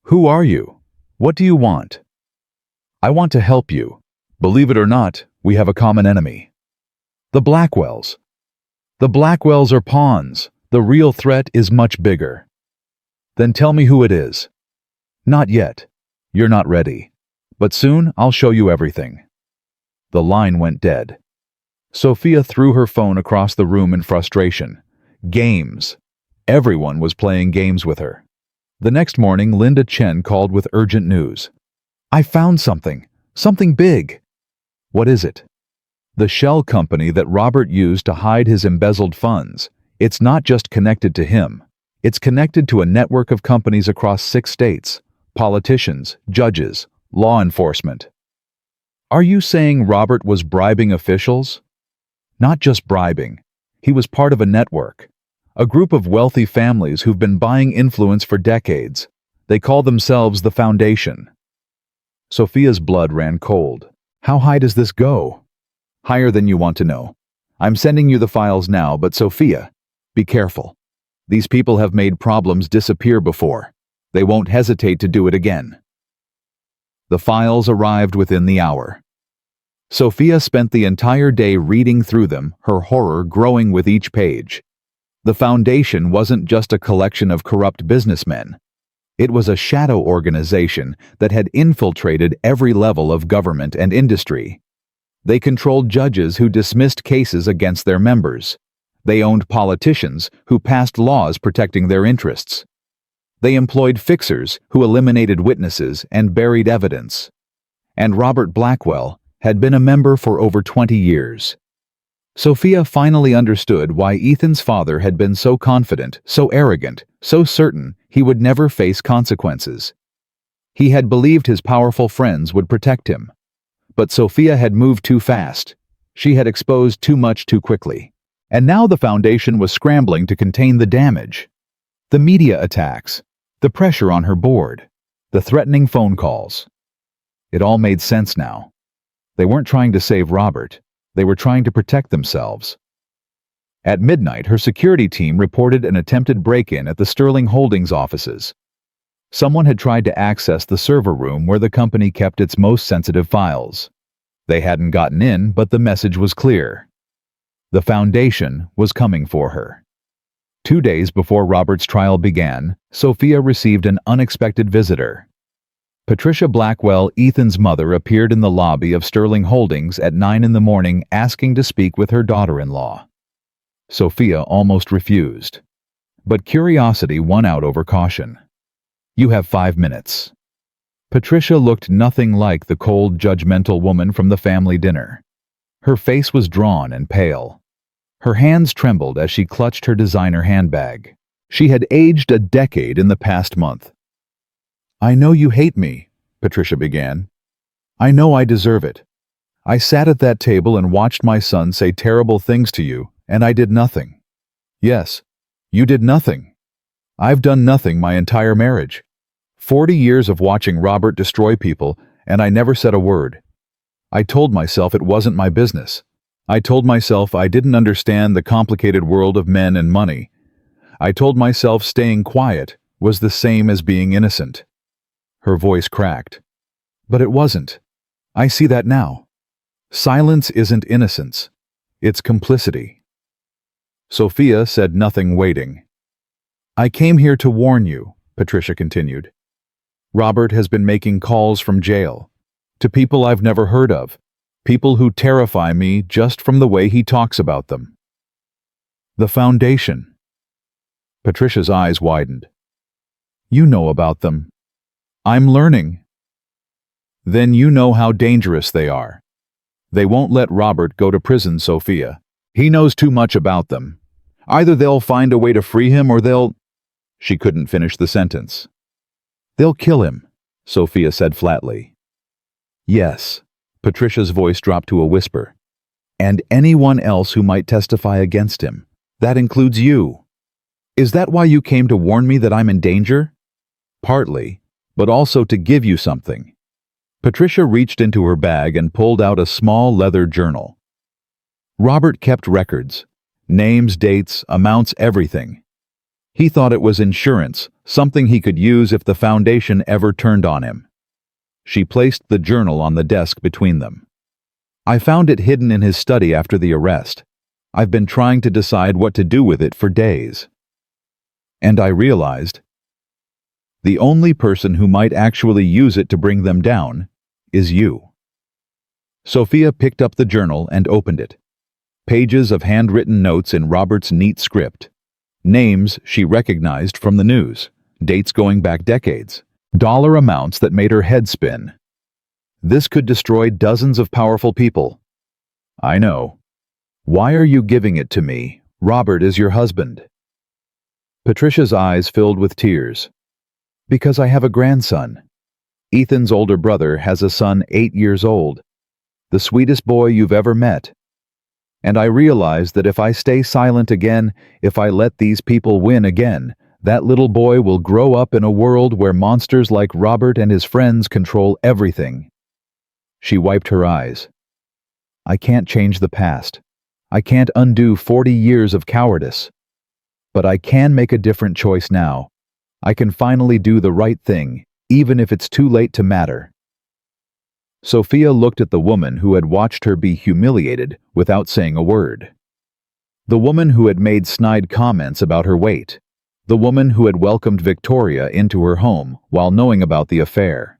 Who are you? What do you want? I want to help you. Believe it or not, we have a common enemy. The Blackwells. The Blackwells are pawns. The real threat is much bigger. Then tell me who it is. Not yet. You're not ready. But soon I'll show you everything. The line went dead. Sophia threw her phone across the room in frustration. Games. Everyone was playing games with her. The next morning, Linda Chen called with urgent news. I found something. Something big. What is it? The shell company that Robert used to hide his embezzled funds. It's not just connected to him. It's connected to a network of companies across 6 states, politicians, judges, law enforcement. Are you saying Robert was bribing officials? Not just bribing. He was part of a network. A group of wealthy families who've been buying influence for decades. They call themselves the Foundation. Sophia's blood ran cold. How high does this go? Higher than you want to know. I'm sending you the files now, but Sophia, be careful. These people have made problems disappear before. They won't hesitate to do it again. The files arrived within the hour. Sophia spent the entire day reading through them, her horror growing with each page. The Foundation wasn't just a collection of corrupt businessmen. It was a shadow organization that had infiltrated every level of government and industry. They controlled judges who dismissed cases against their members. They owned politicians who passed laws protecting their interests. They employed fixers who eliminated witnesses and buried evidence. And Robert Blackwell had been a member for over 20 years. Sophia finally understood why Ethan's father had been so confident, so arrogant, so certain he would never face consequences. He had believed his powerful friends would protect him. But Sophia had moved too fast. She had exposed too much too quickly. And now the Foundation was scrambling to contain the damage. The media attacks, the pressure on her board, the threatening phone calls. It all made sense now. They weren't trying to save Robert. They were trying to protect themselves. At midnight, her security team reported an attempted break-in at the Sterling Holdings offices. Someone had tried to access the server room where the company kept its most sensitive files. They hadn't gotten in, but the message was clear. The Foundation was coming for her. 2 days before Robert's trial began, Sophia received an unexpected visitor. Patricia Blackwell, Ethan's mother, appeared in the lobby of Sterling Holdings at 9 a.m. asking to speak with her daughter-in-law. Sophia almost refused. But curiosity won out over caution. You have 5 minutes. Patricia looked nothing like the cold, judgmental woman from the family dinner. Her face was drawn and pale. Her hands trembled as she clutched her designer handbag. She had aged a decade in the past month. I know you hate me, Patricia began. I know I deserve it. I sat at that table and watched my son say terrible things to you, and I did nothing. Yes, you did nothing. I've done nothing my entire marriage. 40 years of watching Robert destroy people, and I never said a word. I told myself it wasn't my business. I told myself I didn't understand the complicated world of men and money. I told myself staying quiet was the same as being innocent. Her voice cracked. But it wasn't. I see that now. Silence isn't innocence. It's complicity. Sophia said nothing, waiting. I came here to warn you, Patricia continued. Robert has been making calls from jail. To people I've never heard of. People who terrify me just from the way he talks about them. The Foundation. Patricia's eyes widened. You know about them. I'm learning. Then you know how dangerous they are. They won't let Robert go to prison, Sophia. He knows too much about them. Either they'll find a way to free him or they'll... She couldn't finish the sentence. They'll kill him, Sophia said flatly. Yes. Patricia's voice dropped to a whisper. And anyone else who might testify against him. That includes you. Is that why you came to warn me that I'm in danger? Partly. But also to give you something. Patricia reached into her bag and pulled out a small leather journal. Robert kept records. Names, dates, amounts, everything. He thought it was insurance, something he could use if the Foundation ever turned on him. She placed the journal on the desk between them. I found it hidden in his study after the arrest. I've been trying to decide what to do with it for days. And I realized the only person who might actually use it to bring them down is you. Sophia picked up the journal and opened it. Pages of handwritten notes in Robert's neat script. Names she recognized from the news. dates going back decades, dollar amounts that made her head spin. This could destroy dozens of powerful people. I know. Why are you giving it to me? Robert is your husband. Patricia's eyes filled with tears. Because I have a grandson. Ethan's older brother has a son 8 years old. The sweetest boy you've ever met. And I realize that if I stay silent again, if I let these people win again, that little boy will grow up in a world where monsters like Robert and his friends control everything. She wiped her eyes. I can't change the past. I can't undo 40 years of cowardice. But I can make a different choice now. I can finally do the right thing, even if it's too late to matter. Sophia looked at the woman who had watched her be humiliated without saying a word. The woman who had made snide comments about her weight. The woman who had welcomed Victoria into her home while knowing about the affair.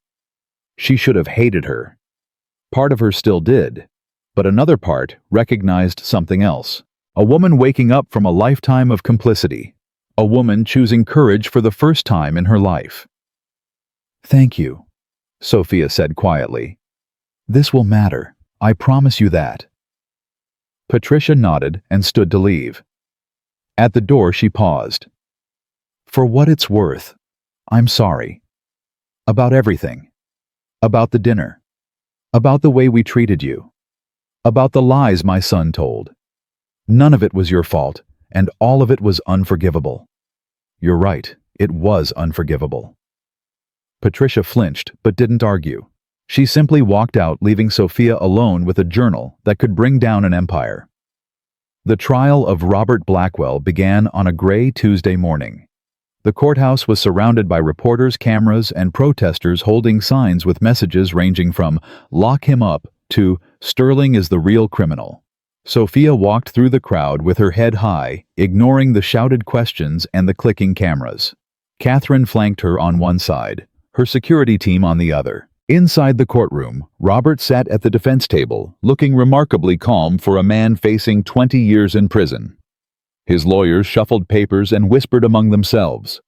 She should have hated her. Part of her still did, but another part recognized something else. A woman waking up from a lifetime of complicity. A woman choosing courage for the first time in her life. Thank you, Sophia said quietly. This will matter. I promise you that. Patricia nodded and stood to leave. At the door she paused. For what it's worth, I'm sorry. About everything. About the dinner. About the way we treated you. About the lies my son told. None of it was your fault, and all of it was unforgivable. You're right, it was unforgivable. Patricia flinched, but didn't argue. She simply walked out, leaving Sophia alone with a journal that could bring down an empire. The trial of Robert Blackwell began on a gray Tuesday morning. The courthouse was surrounded by reporters, cameras, and protesters holding signs with messages ranging from "Lock him up" to "Sterling is the real criminal." Sophia walked through the crowd with her head high, ignoring the shouted questions and the clicking cameras. Catherine flanked her on one side, her security team on the other. Inside the courtroom, Robert sat at the defense table, looking remarkably calm for a man facing 20 years in prison. His lawyers shuffled papers and whispered among themselves.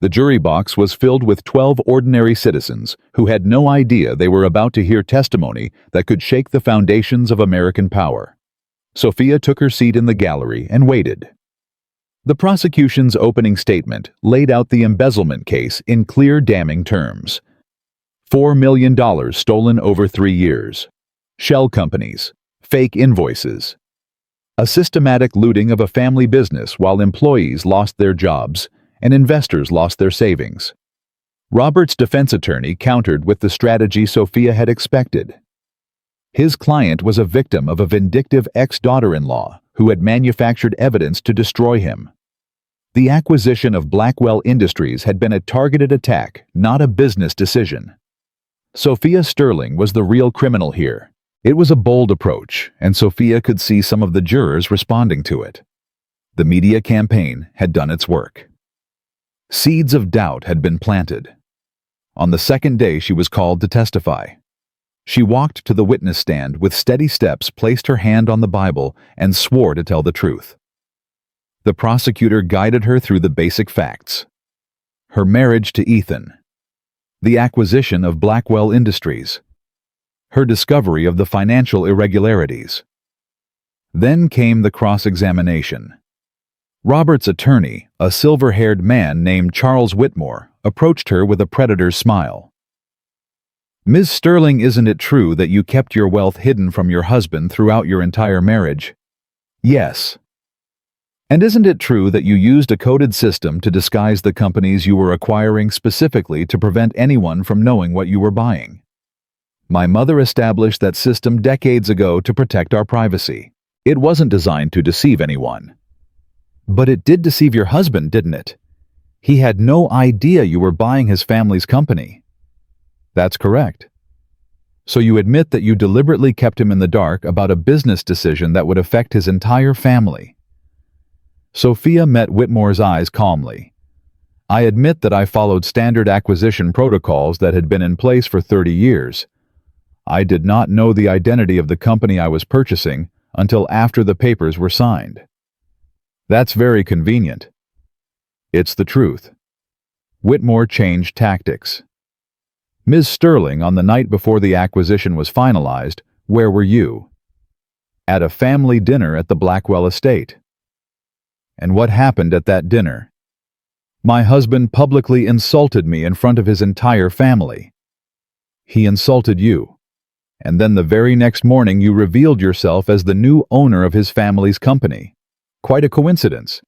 The jury box was filled with 12 ordinary citizens who had no idea they were about to hear testimony that could shake the foundations of American power. Sophia took her seat in the gallery and waited. The prosecution's opening statement laid out the embezzlement case in clear, damning terms. $4 million stolen over 3 years. Shell companies. Fake invoices. A systematic looting of a family business while employees lost their jobs and investors lost their savings. Robert's defense attorney countered with the strategy Sophia had expected. His client was a victim of a vindictive ex-daughter-in-law who had manufactured evidence to destroy him. The acquisition of Blackwell Industries had been a targeted attack, not a business decision. Sophia Sterling was the real criminal here. It was a bold approach, and Sophia could see some of the jurors responding to it. The media campaign had done its work. Seeds of doubt had been planted. On the second day she was called to testify. She walked to the witness stand with steady steps, placed her hand on the Bible, and swore to tell the truth. The prosecutor guided her through the basic facts. Her marriage to Ethan. The acquisition of Blackwell Industries. Her discovery of the financial irregularities. Then came the cross-examination. Robert's attorney, a silver-haired man named Charles Whitmore, approached her with a predator's smile. Ms. Sterling, isn't it true that you kept your wealth hidden from your husband throughout your entire marriage? Yes. And isn't it true that you used a coded system to disguise the companies you were acquiring specifically to prevent anyone from knowing what you were buying? My mother established that system decades ago to protect our privacy. It wasn't designed to deceive anyone. But it did deceive your husband, didn't it? He had no idea you were buying his family's company. That's correct. So you admit that you deliberately kept him in the dark about a business decision that would affect his entire family. Sophia met Whitmore's eyes calmly. I admit that I followed standard acquisition protocols that had been in place for 30 years. I did not know the identity of the company I was purchasing until after the papers were signed. That's very convenient. It's the truth. Whitmore changed tactics. Ms. Sterling, on the night before the acquisition was finalized, where were you? At a family dinner at the Blackwell estate. And what happened at that dinner? My husband publicly insulted me in front of his entire family. He insulted you. And then the very next morning you revealed yourself as the new owner of his family's company. Quite a coincidence.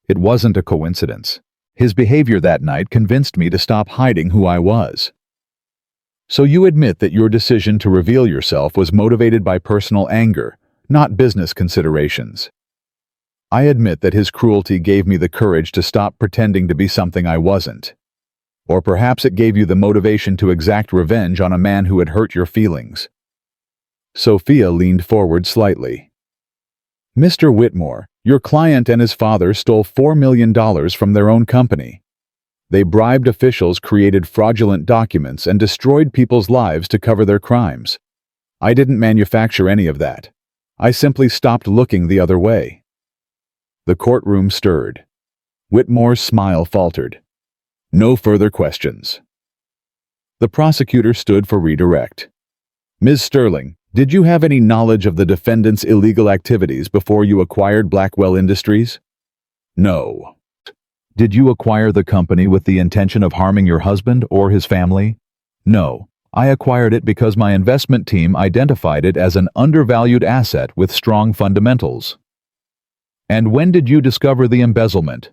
It wasn't a coincidence. His behavior that night convinced me to stop hiding who I was. So you admit that your decision to reveal yourself was motivated by personal anger, not business considerations. I admit that his cruelty gave me the courage to stop pretending to be something I wasn't. Or perhaps it gave you the motivation to exact revenge on a man who had hurt your feelings. Sophia leaned forward slightly. Mr. Whitmore, your client and his father stole $4 million from their own company. They bribed officials, created fraudulent documents, and destroyed people's lives to cover their crimes. I didn't manufacture any of that. I simply stopped looking the other way. The courtroom stirred. Whitmore's smile faltered. No further questions. The prosecutor stood for redirect. Ms. Sterling, did you have any knowledge of the defendant's illegal activities before you acquired Blackwell Industries? No. Did you acquire the company with the intention of harming your husband or his family? No. I acquired it because my investment team identified it as an undervalued asset with strong fundamentals. And when did you discover the embezzlement?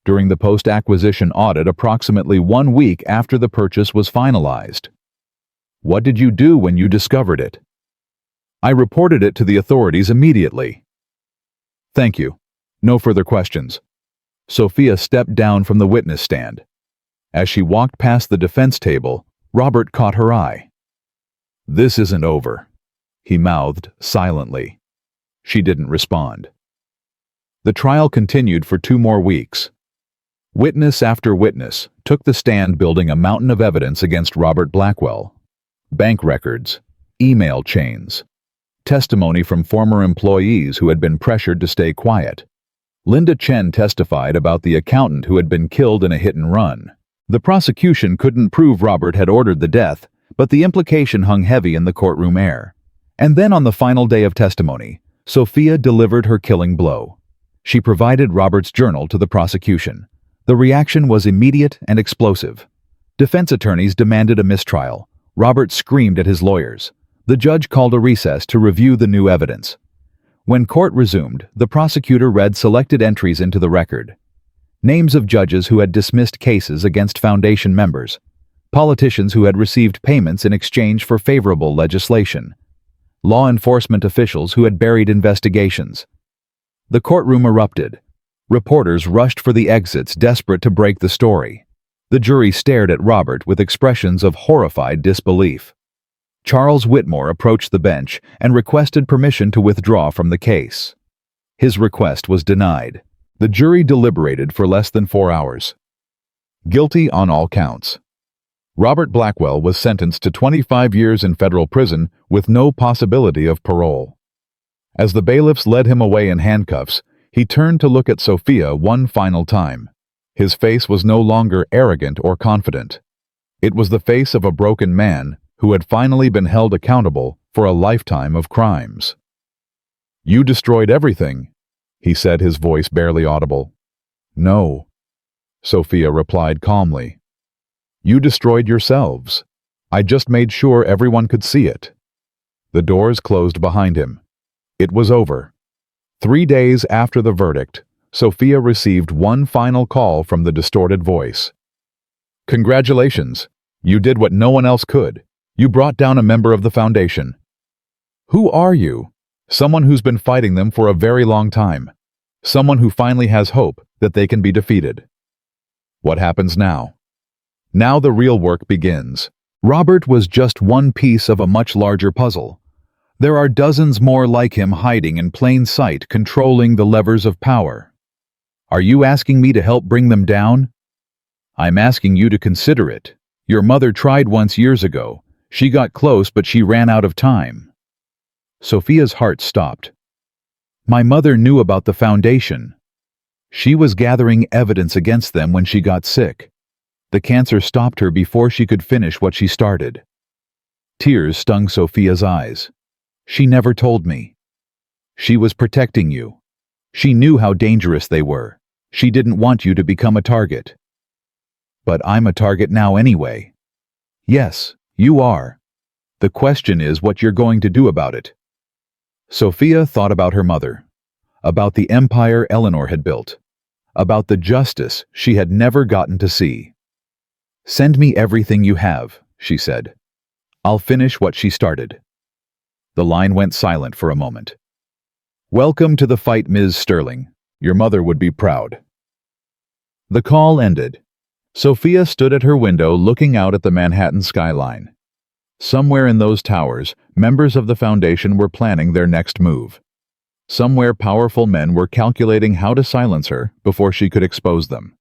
During the post-acquisition audit approximately 1 week after the purchase was finalized. What did you do when you discovered it? I reported it to the authorities immediately. Thank you. No further questions. Sophia stepped down from the witness stand. As she walked past the defense table, Robert caught her eye. This isn't over, he mouthed silently. She didn't respond. The trial continued for 2 more weeks. Witness after witness took the stand, building a mountain of evidence against Robert Blackwell. Bank records, email chains, testimony from former employees who had been pressured to stay quiet. Linda Chen testified about the accountant who had been killed in a hit-and-run. The prosecution couldn't prove Robert had ordered the death, but the implication hung heavy in the courtroom air. And then on the final day of testimony, Sophia delivered her killing blow. She provided Robert's journal to the prosecution. The reaction was immediate and explosive. Defense attorneys demanded a mistrial. Robert screamed at his lawyers. The judge called a recess to review the new evidence. When court resumed, the prosecutor read selected entries into the record. Names of judges who had dismissed cases against Foundation members, politicians who had received payments in exchange for favorable legislation, law enforcement officials who had buried investigations. The courtroom erupted. Reporters rushed for the exits, desperate to break the story. The jury stared at Robert with expressions of horrified disbelief. Charles Whitmore approached the bench and requested permission to withdraw from the case. His request was denied. The jury deliberated for less than 4 hours. Guilty on all counts. Robert Blackwell was sentenced to 25 years in federal prison with no possibility of parole. As the bailiffs led him away in handcuffs, he turned to look at Sophia one final time. His face was no longer arrogant or confident. It was the face of a broken man who had finally been held accountable for a lifetime of crimes. You destroyed everything, he said, his voice barely audible. No, Sophia replied calmly. You destroyed yourselves. I just made sure everyone could see it. The doors closed behind him. It was over. 3 days after the verdict, Sophia received one final call from the distorted voice. Congratulations. You did what no one else could. You brought down a member of the Foundation. Who are you? Someone who's been fighting them for a very long time. Someone who finally has hope that they can be defeated. What happens now? Now the real work begins. Robert was just one piece of a much larger puzzle. There are dozens more like him hiding in plain sight, controlling the levers of power. Are you asking me to help bring them down? I'm asking you to consider it. Your mother tried once years ago. She got close, but she ran out of time. Sophia's heart stopped. My mother knew about the Foundation. She was gathering evidence against them when she got sick. The cancer stopped her before she could finish what she started. Tears stung Sophia's eyes. She never told me. She was protecting you. She knew how dangerous they were. She didn't want you to become a target. But I'm a target now anyway. Yes, you are. The question is what you're going to do about it. Sophia thought about her mother, about the empire Eleanor had built, about the justice she had never gotten to see. Send me everything you have, she said. I'll finish what she started. The line went silent for a moment. Welcome to the fight, Ms. Sterling. Your mother would be proud. The call ended. Sophia stood at her window looking out at the Manhattan skyline. Somewhere in those towers, members of the Foundation were planning their next move. Somewhere powerful men were calculating how to silence her before she could expose them.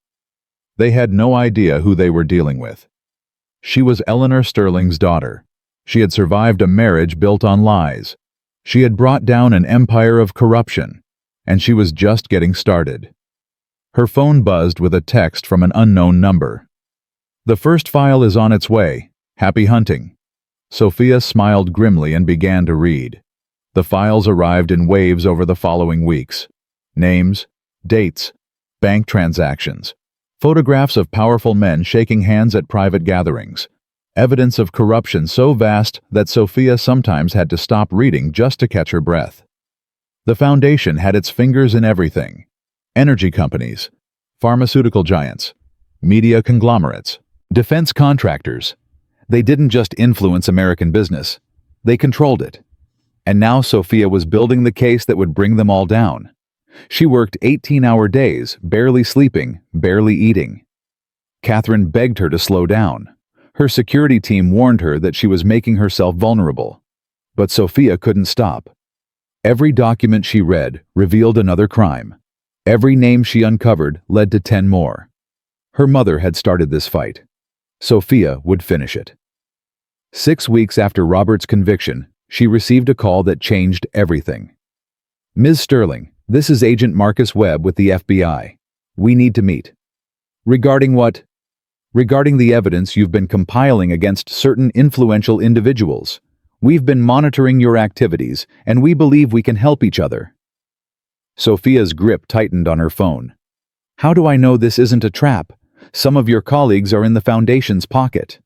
They had no idea who they were dealing with. She was Eleanor Sterling's daughter. She had survived a marriage built on lies. She had brought down an empire of corruption, and she was just getting started. Her phone buzzed with a text from an unknown number. The first file is on its way. Happy hunting. Sophia smiled grimly and began to read. The files arrived in waves over the following weeks. Names, dates, bank transactions, photographs of powerful men shaking hands at private gatherings, evidence of corruption so vast that Sophia sometimes had to stop reading just to catch her breath. The Foundation had its fingers in everything. Energy companies, pharmaceutical giants, media conglomerates, defense contractors. They didn't just influence American business, they controlled it. And now Sophia was building the case that would bring them all down. She worked 18-hour days, barely sleeping, barely eating. Catherine begged her to slow down. Her security team warned her that she was making herself vulnerable. But Sophia couldn't stop. Every document she read revealed another crime. Every name she uncovered led to 10 more. Her mother had started this fight. Sophia would finish it. 6 weeks after Robert's conviction, she received a call that changed everything. Ms. Sterling, this is Agent Marcus Webb with the FBI. We need to meet. Regarding what? Regarding the evidence you've been compiling against certain influential individuals. We've been monitoring your activities, and we believe we can help each other. Sophia's grip tightened on her phone. How do I know this isn't a trap? Some of your colleagues are in the Foundation's pocket.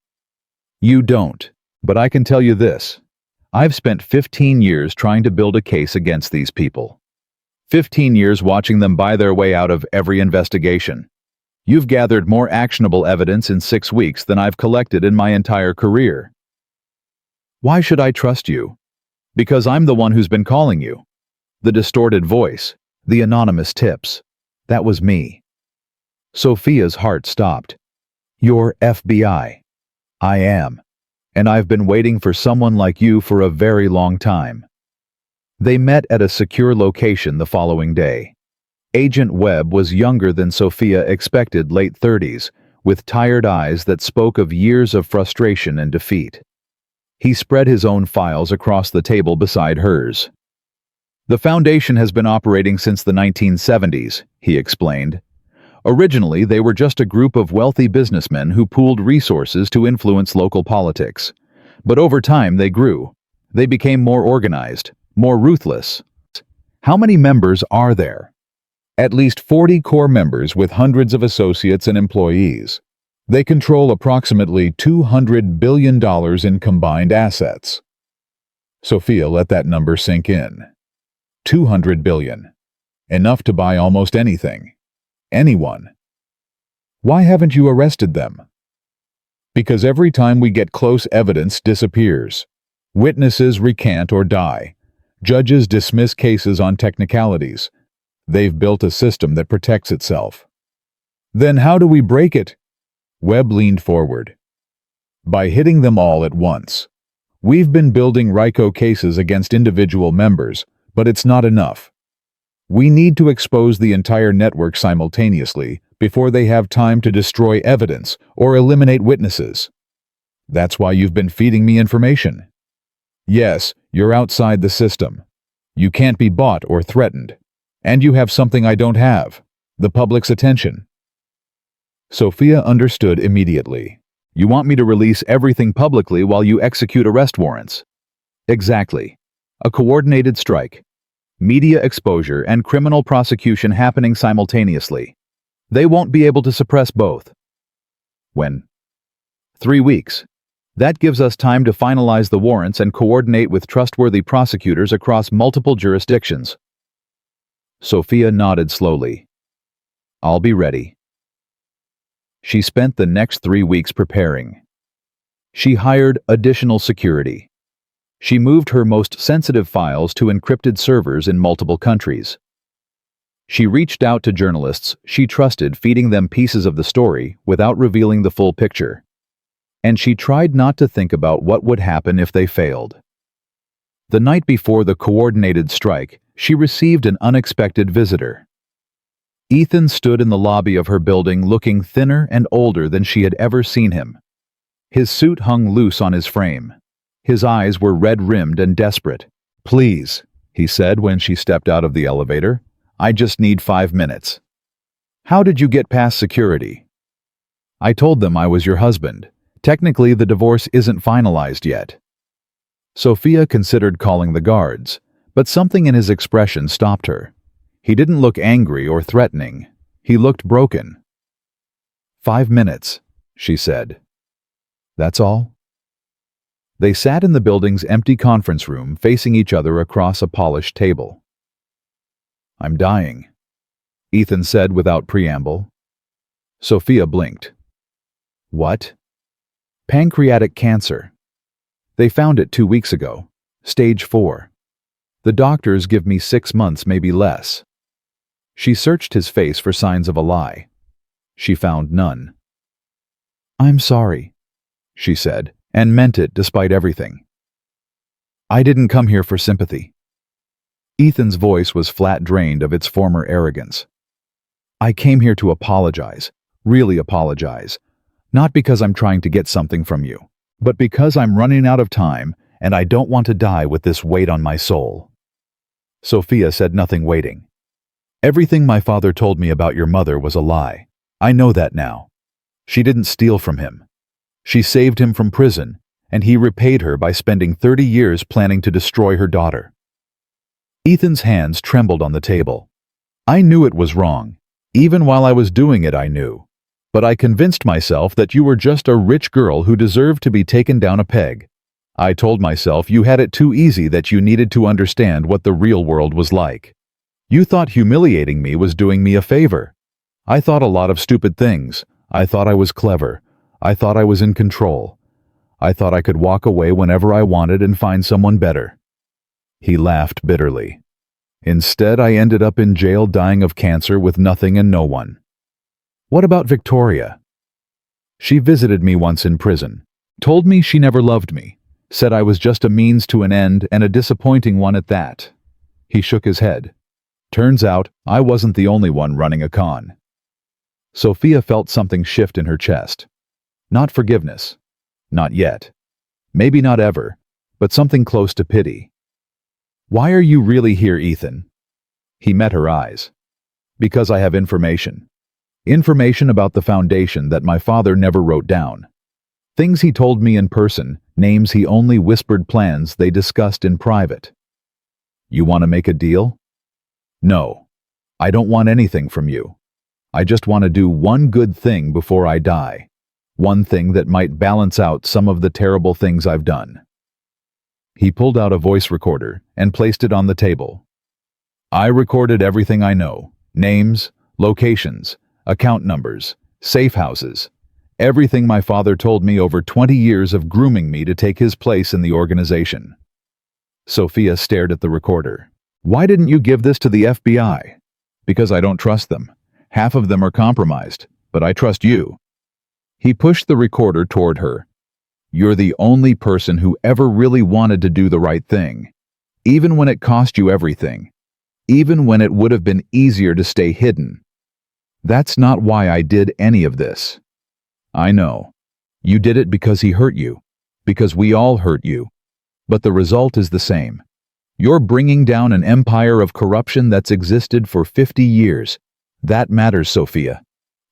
You don't, but I can tell you this. I've spent 15 years trying to build a case against these people. 15 years watching them buy their way out of every investigation. You've gathered more actionable evidence in 6 weeks than I've collected in my entire career. Why should I trust you? Because I'm the one who's been calling you. The distorted voice, the anonymous tips. That was me. Sophia's heart stopped. You're FBI. I am. And I've been waiting for someone like you for a very long time. They met at a secure location the following day. Agent Webb was younger than Sophia expected, late 30s, with tired eyes that spoke of years of frustration and defeat. He spread his own files across the table beside hers. The Foundation has been operating since the 1970s, he explained. Originally, they were just a group of wealthy businessmen who pooled resources to influence local politics. But over time, they grew. They became more organized, more ruthless. How many members are there? At least 40 core members with hundreds of associates and employees. They control approximately $200 billion in combined assets. Sophia let that number sink in. 200 billion. Enough to buy almost anything. Anyone. Why haven't you arrested them? Because every time we get close, evidence disappears. Witnesses recant or die. Judges dismiss cases on technicalities. They've built a system that protects itself. Then how do we break it? Webb leaned forward. By hitting them all at once. We've been building RICO cases against individual members, but it's not enough. We need to expose the entire network simultaneously before they have time to destroy evidence or eliminate witnesses. That's why you've been feeding me information. Yes, you're outside the system. You can't be bought or threatened. And you have something I don't have. The public's attention. Sophia understood immediately. You want me to release everything publicly while you execute arrest warrants? Exactly. A coordinated strike. Media exposure and criminal prosecution happening simultaneously. They won't be able to suppress both. When? 3 weeks. That gives us time to finalize the warrants and coordinate with trustworthy prosecutors across multiple jurisdictions. Sophia nodded slowly. I'll be ready. She spent the next 3 weeks preparing. She hired additional security. She moved her most sensitive files to encrypted servers in multiple countries. She reached out to journalists she trusted, feeding them pieces of the story without revealing the full picture. And she tried not to think about what would happen if they failed. The night before the coordinated strike, she received an unexpected visitor. Ethan stood in the lobby of her building looking thinner and older than she had ever seen him. His suit hung loose on his frame. His eyes were red-rimmed and desperate. Please, he said when she stepped out of the elevator. I just need 5 minutes. How did you get past security? I told them I was your husband. Technically, the divorce isn't finalized yet. Sophia considered calling the guards, but something in his expression stopped her. He didn't look angry or threatening. He looked broken. 5 minutes, she said. That's all? They sat in the building's empty conference room, facing each other across a polished table. I'm dying, Ethan said without preamble. Sophia blinked. What? Pancreatic cancer. They found it 2 weeks ago, stage 4. The doctors give me 6 months, maybe less. She searched his face for signs of a lie. She found none. I'm sorry, she said, and meant it despite everything. I didn't come here for sympathy. Ethan's voice was flat, drained of its former arrogance. I came here to apologize, really apologize, not because I'm trying to get something from you, but because I'm running out of time and I don't want to die with this weight on my soul. Sophia said nothing, waiting. Everything my father told me about your mother was a lie. I know that now. She didn't steal from him. She saved him from prison, and he repaid her by spending 30 years planning to destroy her daughter. Ethan's hands trembled on the table. I knew it was wrong. Even while I was doing it, I knew. But I convinced myself that you were just a rich girl who deserved to be taken down a peg. I told myself you had it too easy, that you needed to understand what the real world was like. You thought humiliating me was doing me a favor. I thought a lot of stupid things. I thought I was clever. I thought I was in control. I thought I could walk away whenever I wanted and find someone better. He laughed bitterly. Instead, I ended up in jail, dying of cancer with nothing and no one. What about Victoria? She visited me once in prison, told me she never loved me, said I was just a means to an end, and a disappointing one at that. He shook his head. Turns out, I wasn't the only one running a con. Sophia felt something shift in her chest. Not forgiveness. Not yet. Maybe not ever, but something close to pity. Why are you really here, Ethan? He met her eyes. Because I have information. Information about the foundation that my father never wrote down. Things he told me in person, names he only whispered, plans they discussed in private. You want to make a deal? No. I don't want anything from you. I just want to do one good thing before I die. One thing that might balance out some of the terrible things I've done. He pulled out a voice recorder and placed it on the table. I recorded everything I know. Names, locations, account numbers, safe houses. Everything my father told me over 20 years of grooming me to take his place in the organization. Sophia stared at the recorder. Why didn't you give this to the FBI? Because I don't trust them. Half of them are compromised, but I trust you. He pushed the recorder toward her. You're the only person who ever really wanted to do the right thing, even when it cost you everything, even when it would have been easier to stay hidden. That's not why I did any of this. I know. You did it because he hurt you, because we all hurt you. But the result is the same. You're bringing down an empire of corruption that's existed for 50 years. That matters, Sophia.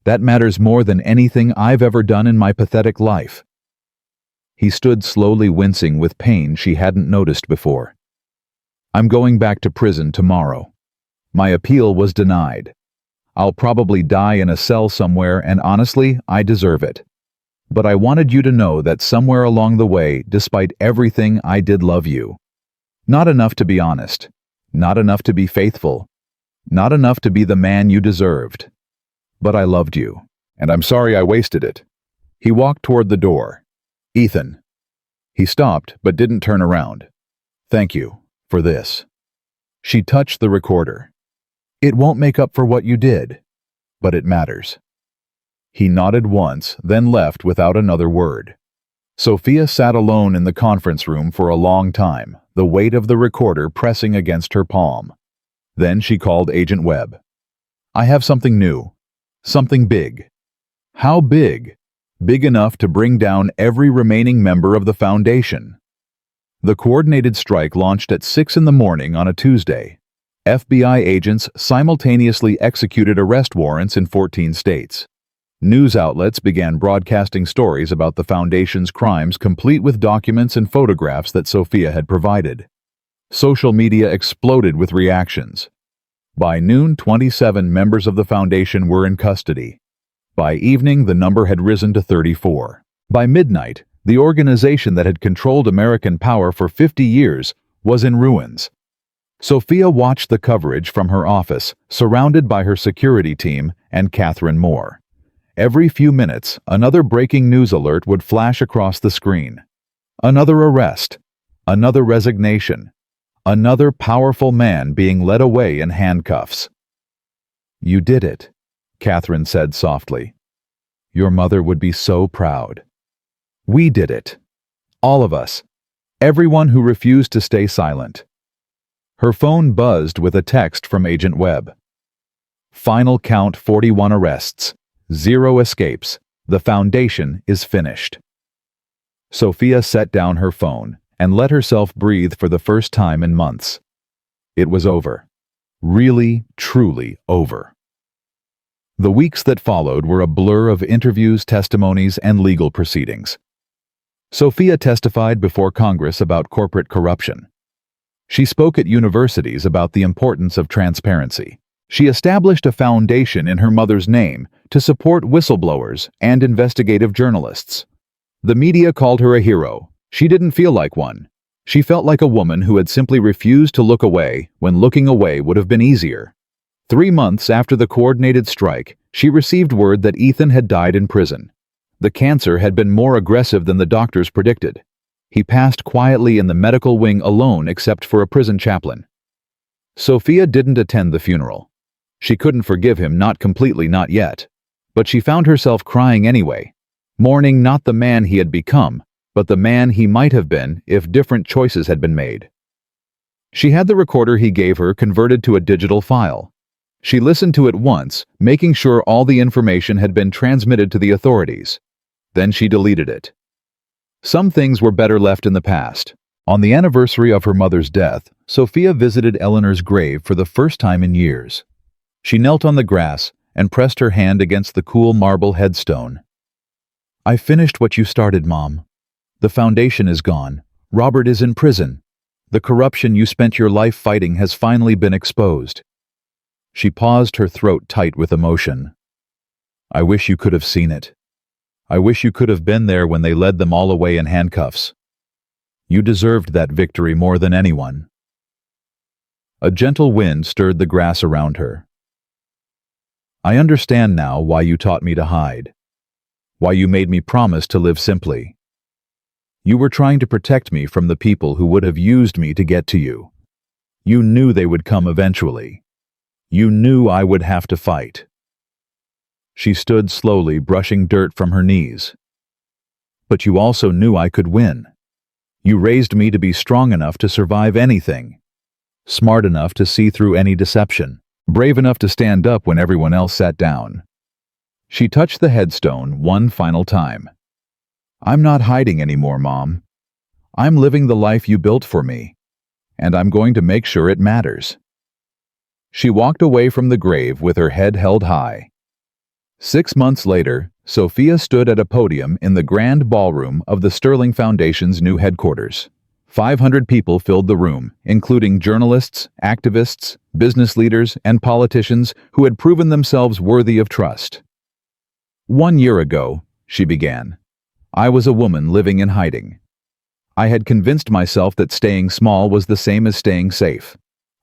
That matters more than anything I've ever done in my pathetic life." He stood slowly, wincing with pain she hadn't noticed before. "I'm going back to prison tomorrow. My appeal was denied. I'll probably die in a cell somewhere, and honestly, I deserve it. But I wanted you to know that somewhere along the way, despite everything, I did love you. Not enough to be honest. Not enough to be faithful. Not enough to be the man you deserved. But I loved you, and I'm sorry I wasted it." He walked toward the door. "Ethan." He stopped, but didn't turn around. "Thank you for this." She touched the recorder. "It won't make up for what you did, but it matters." He nodded once, then left without another word. Sophia sat alone in the conference room for a long time, the weight of the recorder pressing against her palm. Then she called Agent Webb. "I have something new. Something big." "How big?" "Big enough to bring down every remaining member of the Foundation." The coordinated strike launched at 6 in the morning on a Tuesday. FBI agents simultaneously executed arrest warrants in 14 states. News outlets began broadcasting stories about the Foundation's crimes, complete with documents and photographs that Sophia had provided. Social media exploded with reactions. By noon, 27 members of the Foundation were in custody. By evening, the number had risen to 34. By midnight, the organization that had controlled American power for 50 years was in ruins. Sophia watched the coverage from her office, surrounded by her security team and Catherine Moore. Every few minutes, another breaking news alert would flash across the screen. Another arrest, another resignation, another powerful man being led away in handcuffs. "You did it," Catherine said softly. "Your mother would be so proud. We did it. All of us. Everyone who refused to stay silent." Her phone buzzed with a text from Agent Webb. "Final count: 41 arrests. 0 escapes. The Foundation is finished." Sophia set down her phone and let herself breathe for the first time in months. It was over. Really, truly over. The weeks that followed were a blur of interviews, testimonies, and legal proceedings. Sophia testified before Congress about corporate corruption. She spoke at universities about the importance of transparency. She established a foundation in her mother's name to support whistleblowers and investigative journalists. The media called her a hero. She didn't feel like one. She felt like a woman who had simply refused to look away when looking away would have been easier. 3 months after the coordinated strike, she received word that Ethan had died in prison. The cancer had been more aggressive than the doctors predicted. He passed quietly in the medical wing alone except for a prison chaplain. Sophia didn't attend the funeral. She couldn't forgive him, not completely, not yet. But she found herself crying anyway, mourning not the man he had become, but the man he might have been if different choices had been made. She had the recorder he gave her converted to a digital file. She listened to it once, making sure all the information had been transmitted to the authorities. Then she deleted it. Some things were better left in the past. On the anniversary of her mother's death, Sophia visited Eleanor's grave for the first time in years. She knelt on the grass and pressed her hand against the cool marble headstone. "I finished what you started, Mom. The Foundation is gone. Robert is in prison. The corruption you spent your life fighting has finally been exposed." She paused, her throat tight with emotion. "I wish you could have seen it. I wish you could have been there when they led them all away in handcuffs. You deserved that victory more than anyone." A gentle wind stirred the grass around her. "I understand now why you taught me to hide. Why you made me promise to live simply. You were trying to protect me from the people who would have used me to get to you. You knew they would come eventually. You knew I would have to fight." She stood slowly, brushing dirt from her knees. "But you also knew I could win. You raised me to be strong enough to survive anything, smart enough to see through any deception, brave enough to stand up when everyone else sat down." She touched the headstone one final time. "I'm not hiding anymore, Mom. I'm living the life you built for me, and I'm going to make sure it matters." She walked away from the grave with her head held high. 6 months later, Sophia stood at a podium in the grand ballroom of the Sterling Foundation's new headquarters. 500 people filled the room, including journalists, activists, business leaders, and politicians who had proven themselves worthy of trust. 1 year ago, she began, I was a woman living in hiding. I had convinced myself that staying small was the same as staying safe.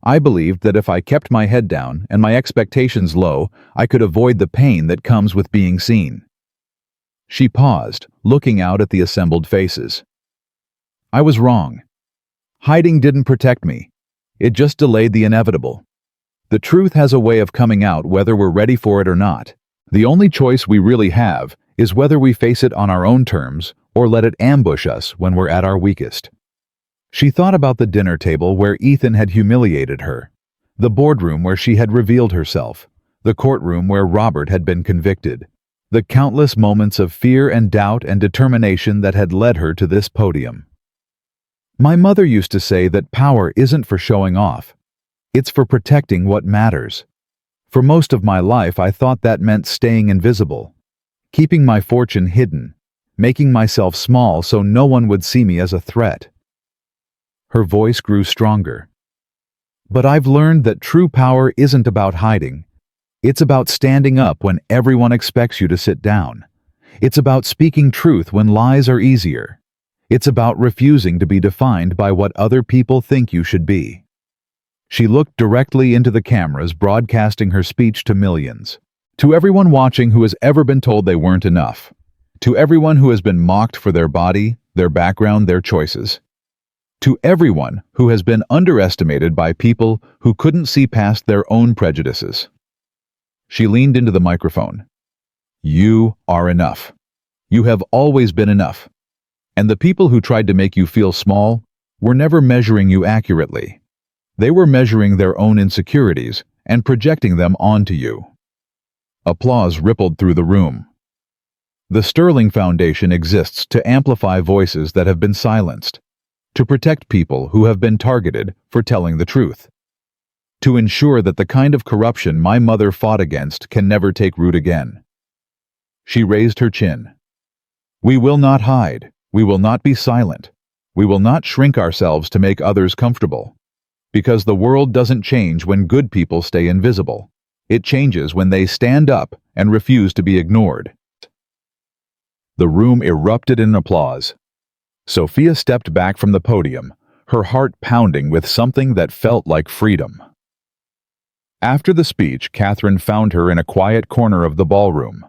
I believed that if I kept my head down and my expectations low, I could avoid the pain that comes with being seen. She paused, looking out at the assembled faces. I was wrong. Hiding didn't protect me. It just delayed the inevitable. The truth has a way of coming out whether we're ready for it or not. The only choice we really have is whether we face it on our own terms or let it ambush us when we're at our weakest. She thought about the dinner table where Ethan had humiliated her, the boardroom where she had revealed herself, the courtroom where Robert had been convicted, the countless moments of fear and doubt and determination that had led her to this podium. My mother used to say that power isn't for showing off. It's for protecting what matters. For most of my life, I thought that meant staying invisible, keeping my fortune hidden, making myself small so no one would see me as a threat. Her voice grew stronger. But I've learned that true power isn't about hiding. It's about standing up when everyone expects you to sit down. It's about speaking truth when lies are easier. It's about refusing to be defined by what other people think you should be. She looked directly into the cameras, broadcasting her speech to millions. To everyone watching who has ever been told they weren't enough. To everyone who has been mocked for their body, their background, their choices. To everyone who has been underestimated by people who couldn't see past their own prejudices. She leaned into the microphone. You are enough. You have always been enough. And the people who tried to make you feel small were never measuring you accurately. They were measuring their own insecurities and projecting them onto you. Applause rippled through the room. The Sterling Foundation exists to amplify voices that have been silenced, to protect people who have been targeted for telling the truth, to ensure that the kind of corruption my mother fought against can never take root again. She raised her chin. We will not hide. We will not be silent. We will not shrink ourselves to make others comfortable. Because the world doesn't change when good people stay invisible. It changes when they stand up and refuse to be ignored. The room erupted in applause. Sophia stepped back from the podium, her heart pounding with something that felt like freedom. After the speech, Catherine found her in a quiet corner of the ballroom.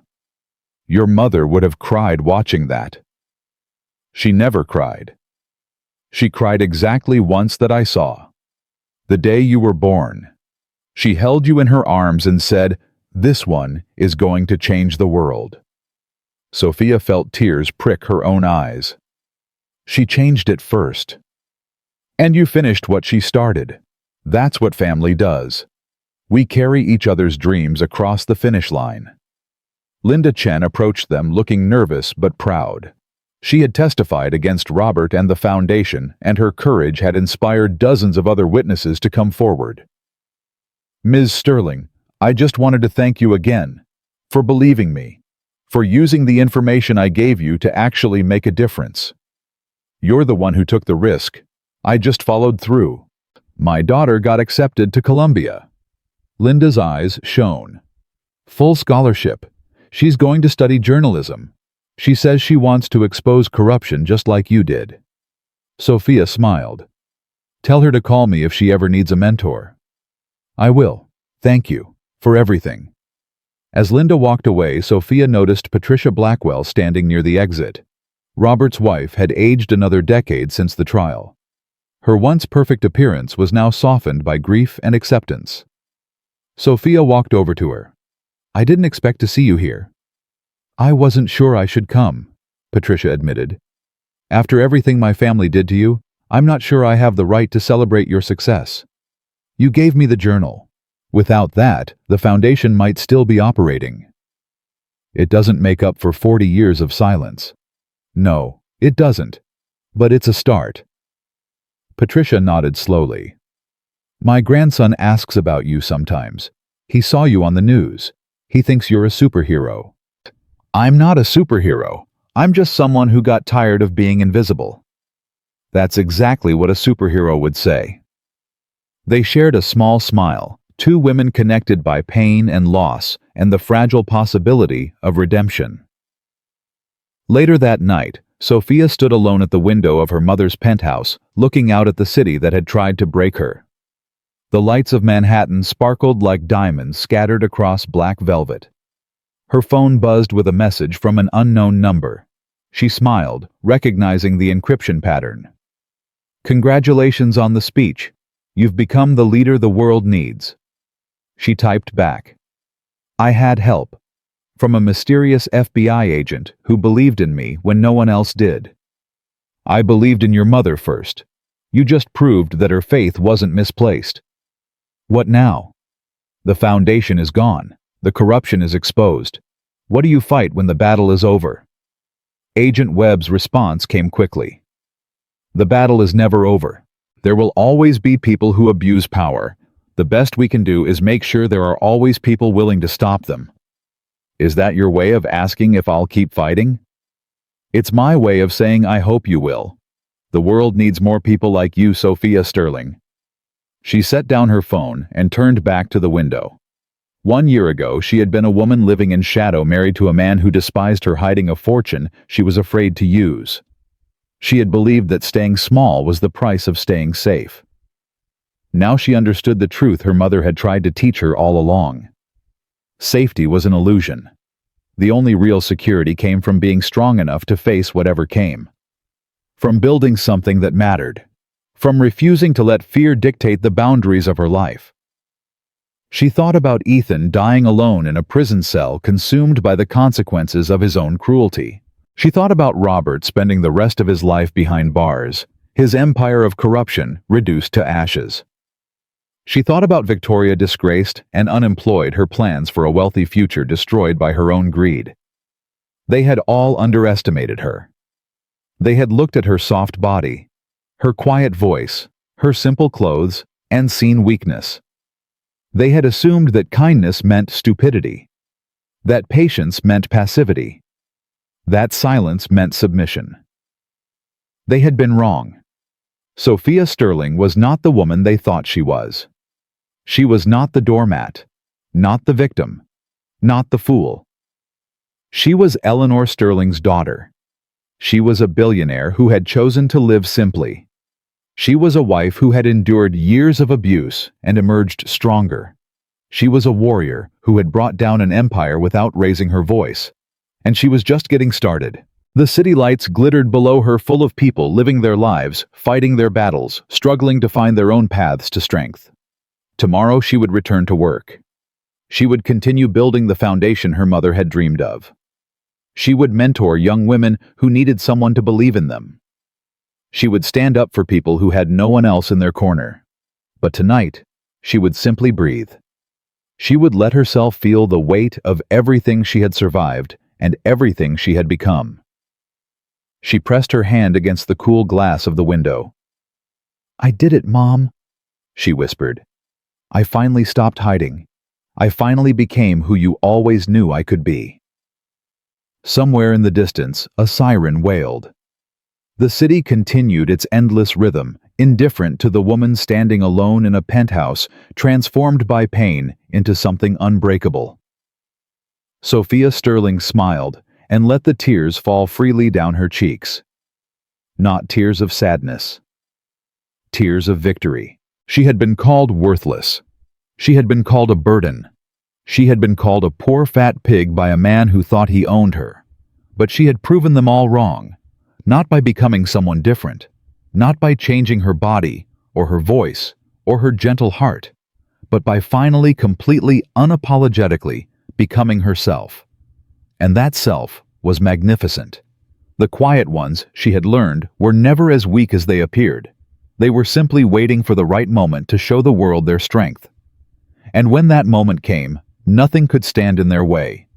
Your mother would have cried watching that. She never cried. She cried exactly once that I saw. The day you were born. She held you in her arms and said, "This one is going to change the world." Sophia felt tears prick her own eyes. She changed it first. And you finished what she started. That's what family does. We carry each other's dreams across the finish line. Linda Chen approached them looking nervous but proud. She had testified against Robert and the foundation, and her courage had inspired dozens of other witnesses to come forward. Ms. Sterling, I just wanted to thank you again for believing me, for using the information I gave you to actually make a difference. You're the one who took the risk. I just followed through. My daughter got accepted to Columbia. Linda's eyes shone. Full scholarship. She's going to study journalism. She says she wants to expose corruption just like you did. Sophia smiled. Tell her to call me if she ever needs a mentor. I will. Thank you. For everything. As Linda walked away, Sophia noticed Patricia Blackwell standing near the exit. Robert's wife had aged another decade since the trial. Her once perfect appearance was now softened by grief and acceptance. Sophia walked over to her. I didn't expect to see you here. I wasn't sure I should come, Patricia admitted. After everything my family did to you, I'm not sure I have the right to celebrate your success. You gave me the journal. Without that, the foundation might still be operating. It doesn't make up for 40 years of silence. No, it doesn't. But it's a start. Patricia nodded slowly. My grandson asks about you sometimes. He saw you on the news. He thinks you're a superhero. I'm not a superhero. I'm just someone who got tired of being invisible. That's exactly what a superhero would say. They shared a small smile, two women connected by pain and loss and the fragile possibility of redemption. Later that night, Sophia stood alone at the window of her mother's penthouse, looking out at the city that had tried to break her. The lights of Manhattan sparkled like diamonds scattered across black velvet. Her phone buzzed with a message from an unknown number. She smiled, recognizing the encryption pattern. "Congratulations on the speech. You've become the leader the world needs." She typed back. "I had help. From a mysterious FBI agent who believed in me when no one else did. I believed in your mother first. You just proved that her faith wasn't misplaced. What now? The foundation is gone. The corruption is exposed. What do you fight when the battle is over?" Agent Webb's response came quickly. "The battle is never over. There will always be people who abuse power. The best we can do is make sure there are always people willing to stop them." Is that your way of asking if I'll keep fighting? It's my way of saying I hope you will. The world needs more people like you, Sophia Sterling. She set down her phone and turned back to the window. 1 year ago, she had been a woman living in shadow, married to a man who despised her, hiding a fortune she was afraid to use. She had believed that staying small was the price of staying safe. Now she understood the truth her mother had tried to teach her all along. Safety was an illusion. The only real security came from being strong enough to face whatever came. From building something that mattered. From refusing to let fear dictate the boundaries of her life. She thought about Ethan dying alone in a prison cell, consumed by the consequences of his own cruelty. She thought about Robert spending the rest of his life behind bars, his empire of corruption reduced to ashes. She thought about Victoria, disgraced and unemployed, her plans for a wealthy future destroyed by her own greed. They had all underestimated her. They had looked at her soft body, her quiet voice, her simple clothes, and seen weakness. They had assumed that kindness meant stupidity, that patience meant passivity, that silence meant submission. They had been wrong. Sophia Sterling was not the woman they thought she was. She was not the doormat, not the victim, not the fool. She was Eleanor Sterling's daughter. She was a billionaire who had chosen to live simply. She was a wife who had endured years of abuse and emerged stronger. She was a warrior who had brought down an empire without raising her voice. And she was just getting started. The city lights glittered below her, full of people living their lives, fighting their battles, struggling to find their own paths to strength. Tomorrow she would return to work. She would continue building the foundation her mother had dreamed of. She would mentor young women who needed someone to believe in them. She would stand up for people who had no one else in their corner. But tonight, she would simply breathe. She would let herself feel the weight of everything she had survived and everything she had become. She pressed her hand against the cool glass of the window. "I did it, Mom," she whispered. "I finally stopped hiding. I finally became who you always knew I could be." Somewhere in the distance, a siren wailed. The city continued its endless rhythm, indifferent to the woman standing alone in a penthouse, transformed by pain into something unbreakable. Sophia Sterling smiled and let the tears fall freely down her cheeks. Not tears of sadness. Tears of victory. She had been called worthless. She had been called a burden. She had been called a poor fat pig by a man who thought he owned her. But she had proven them all wrong. Not by becoming someone different, not by changing her body, or her voice, or her gentle heart, but by finally, completely, unapologetically becoming herself. And that self was magnificent. The quiet ones, she had learned, were never as weak as they appeared. They were simply waiting for the right moment to show the world their strength. And when that moment came, nothing could stand in their way.